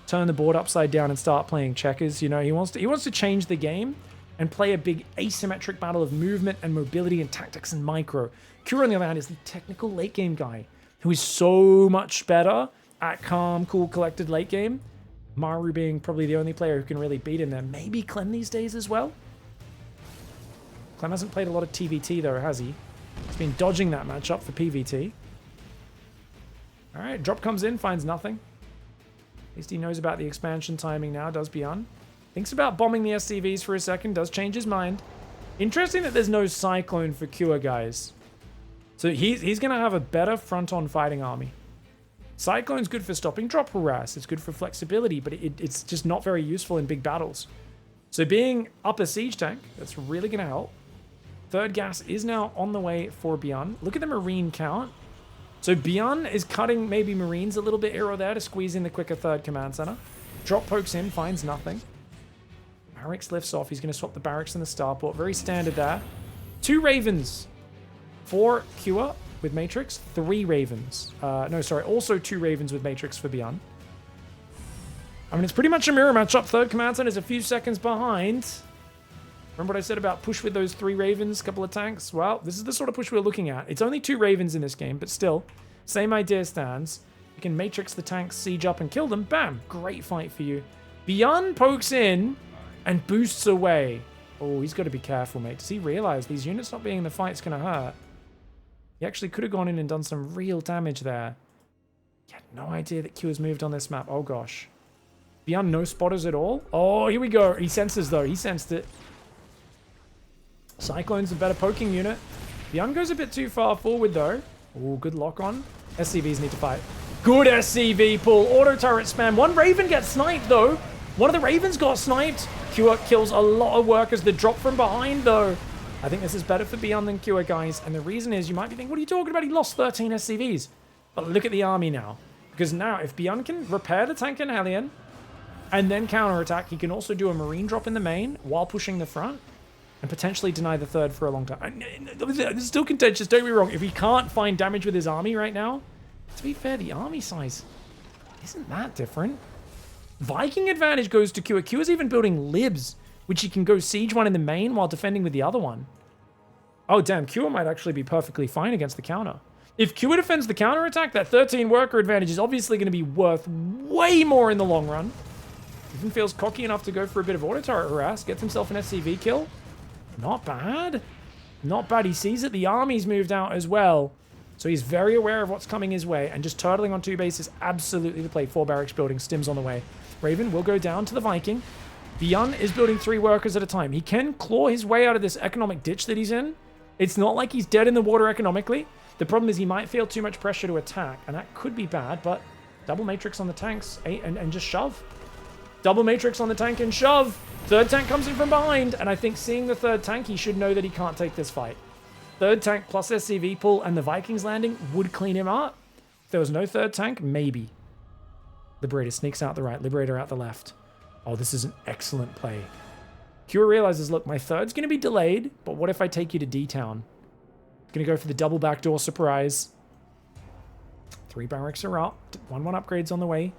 turn the board upside down and start playing checkers. You know, he wants to change the game and play a big asymmetric battle of movement and mobility and tactics and micro. Cure, on the other hand, is the technical late game guy who is so much better at calm, cool, collected late game. Maru being probably the only player who can really beat him there. Maybe Clem these days as well. Clem hasn't played a lot of TVT though, has he? He's been dodging that matchup for PVT. All right, drop comes in, finds nothing. At least he knows about the expansion timing now, does Byun. Thinks about bombing the SCVs for a second, does change his mind. Interesting that there's no Cyclone for Cure, guys. So he's going to have a better front-on fighting army. Cyclone's good for stopping drop harass. It's good for flexibility, but it's just not very useful in big battles. So being up a siege tank, that's really going to help. Third gas is now on the way for Byun. Look at the Marine count. So Byun is cutting maybe Marines a little bit here or there to squeeze in the quicker third command center. Drop pokes in, finds nothing. Barracks lifts off. He's going to swap the barracks and the starport. Very standard there. 2 Ravens for Cure with Matrix. 3 Ravens. No, sorry. Also 2 Ravens with Matrix for Byun. I mean, it's pretty much a mirror matchup. Third command center is a few seconds behind. Remember what I said about push with those 3 Ravens, couple of tanks? Well, this is the sort of push we're looking at. It's only 2 Ravens in this game, but still, same idea stands. You can Matrix the tanks, siege up and kill them. Bam! Great fight for you. Byun pokes in and boosts away. Oh, he's got to be careful, mate. Does he realize these units not being in the fight is going to hurt? He actually could have gone in and done some real damage there. He had no idea that Q has moved on this map. Oh, gosh. Byun, no spotters at all. Oh, here we go. He senses, though. He sensed it. Cyclone's a better poking unit. Byun goes a bit too far forward, though. Oh, good lock on. SCVs need to fight. Good SCV pull. Auto turret spam. 1 Raven gets sniped, though. One of the Ravens got sniped. Cure kills a lot of workers. The drop from behind, though. I think this is better for Byun than Cure, guys. And the reason is, you might be thinking, what are you talking about? He lost 13 SCVs. But look at the army now. Because now, if Byun can repair the tank and Hellion, and then counterattack, he can also do a Marine drop in the main while pushing the front. And potentially deny the third for a long time. It's still contentious, don't be wrong. If he can't find damage with his army right now, to be fair, the army size isn't that different. Viking advantage goes to Cure. Cure's even building libs, which he can go siege one in the main while defending with the other one. Oh, damn, Cure might actually be perfectly fine against the counter. If Cure defends the counterattack, that 13 worker advantage is obviously going to be worth way more in the long run. Even feels cocky enough to go for a bit of auto turret harass, gets himself an SCV kill. Not bad. Not bad. He sees that the army's moved out as well. So he's very aware of what's coming his way. And just turtling on 2 bases, absolutely the play. 4 barracks building, stims on the way. Raven will go down to the Viking. Byun is building 3 workers at a time. He can claw his way out of this economic ditch that he's in. It's not like he's dead in the water economically. The problem is he might feel too much pressure to attack. And that could be bad, but double matrix on the tanks and just shove. Double matrix on the tank and shove. Third tank comes in from behind, and I think seeing the third tank, he should know that he can't take this fight. Third tank plus SCV pull and the Vikings landing would clean him up. If there was no third tank, maybe. Liberator sneaks out the right, Liberator out the left. Oh, this is an excellent play. Cure realizes, look, my third's going to be delayed, but what if I take you to D-Town? Going to go for the double backdoor surprise. 3 barracks are up. 1-1 upgrades on the way.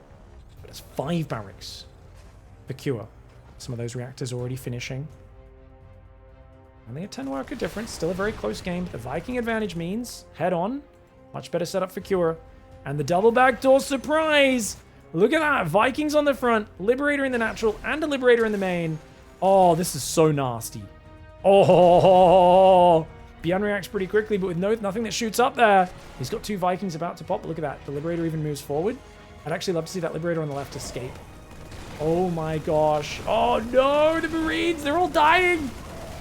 But it's 5 barracks for Cure. Some of those reactors already finishing. Only a 10 worker difference. Still a very close game. The Viking advantage means head on. Much better setup for Cure. And the double backdoor surprise. Look at that. Vikings on the front. Liberator in the natural and a Liberator in the main. Oh, this is so nasty. Oh, Byun reacts pretty quickly, but with nothing that shoots up there. He's got 2 Vikings about to pop. Look at that. The Liberator even moves forward. I'd actually love to see that Liberator on the left escape. Oh my gosh. Oh no, the Marines, they're all dying.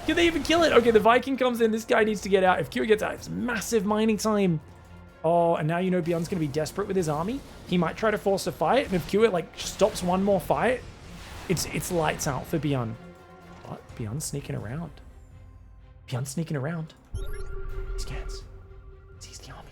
Can they even kill it? Okay, the Viking comes in. This guy needs to get out. If Cure gets out, it's massive mining time. Oh, and now you know Byun's going to be desperate with his army. He might try to force a fight, and if Cure like stops one more fight, it's lights out for Byun. What? Byun's sneaking around. Byun's sneaking around. He scans. Sees the army.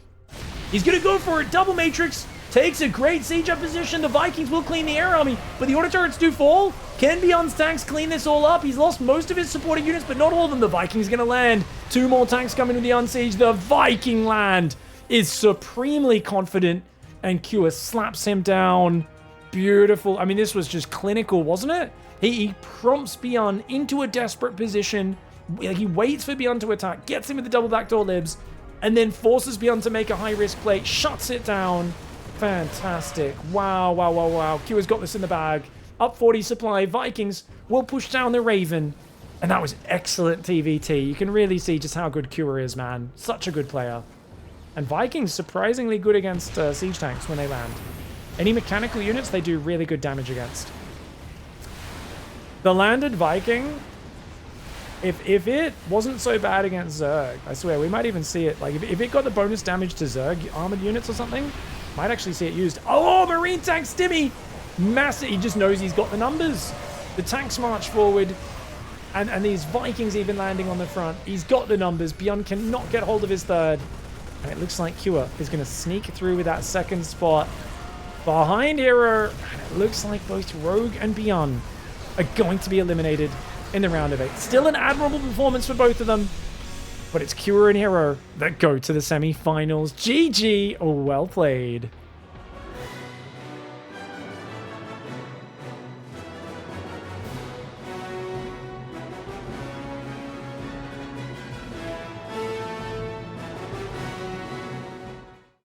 He's going to go for it. Double Matrix. Takes a great siege up position. The Vikings will clean the air army, but the auto turrets do fall. Can Byun's tanks clean this all up? He's lost most of his supporting units, but not all of them. The Vikings going to land. 2 more tanks coming to the unsiege. The Viking land is supremely confident, and Cure slaps him down. Beautiful. I mean, this was just clinical, wasn't it? He prompts Byun into a desperate position. He waits for Byun to attack, gets him with the double backdoor libs, and then forces Byun to make a high-risk play, shuts it down. Fantastic. Wow, wow, wow, wow. Cure's got this in the bag. Up 40 supply. Vikings will push down the Raven. And that was excellent TVT. You can really see just how good Cure is, man. Such a good player. And Vikings surprisingly good against siege tanks when they land. Any mechanical units they do really good damage against. The landed Viking, if it wasn't so bad against Zerg, I swear, we might even see it. Like, if it got the bonus damage to Zerg armored units or something, might actually see it used. Oh, Marine tank Stimmy! Massive. He just knows he's got the numbers. The tanks march forward. And these Vikings even landing on the front. He's got the numbers. Byun cannot get hold of his third. And it looks like Cure is going to sneak through with that second spot. Behind Hero. And it looks like both Rogue and Byun are going to be eliminated in the round of 8. Still an admirable performance for both of them. But it's Cure and Hero that go to the semi-finals. GG. Oh, well played.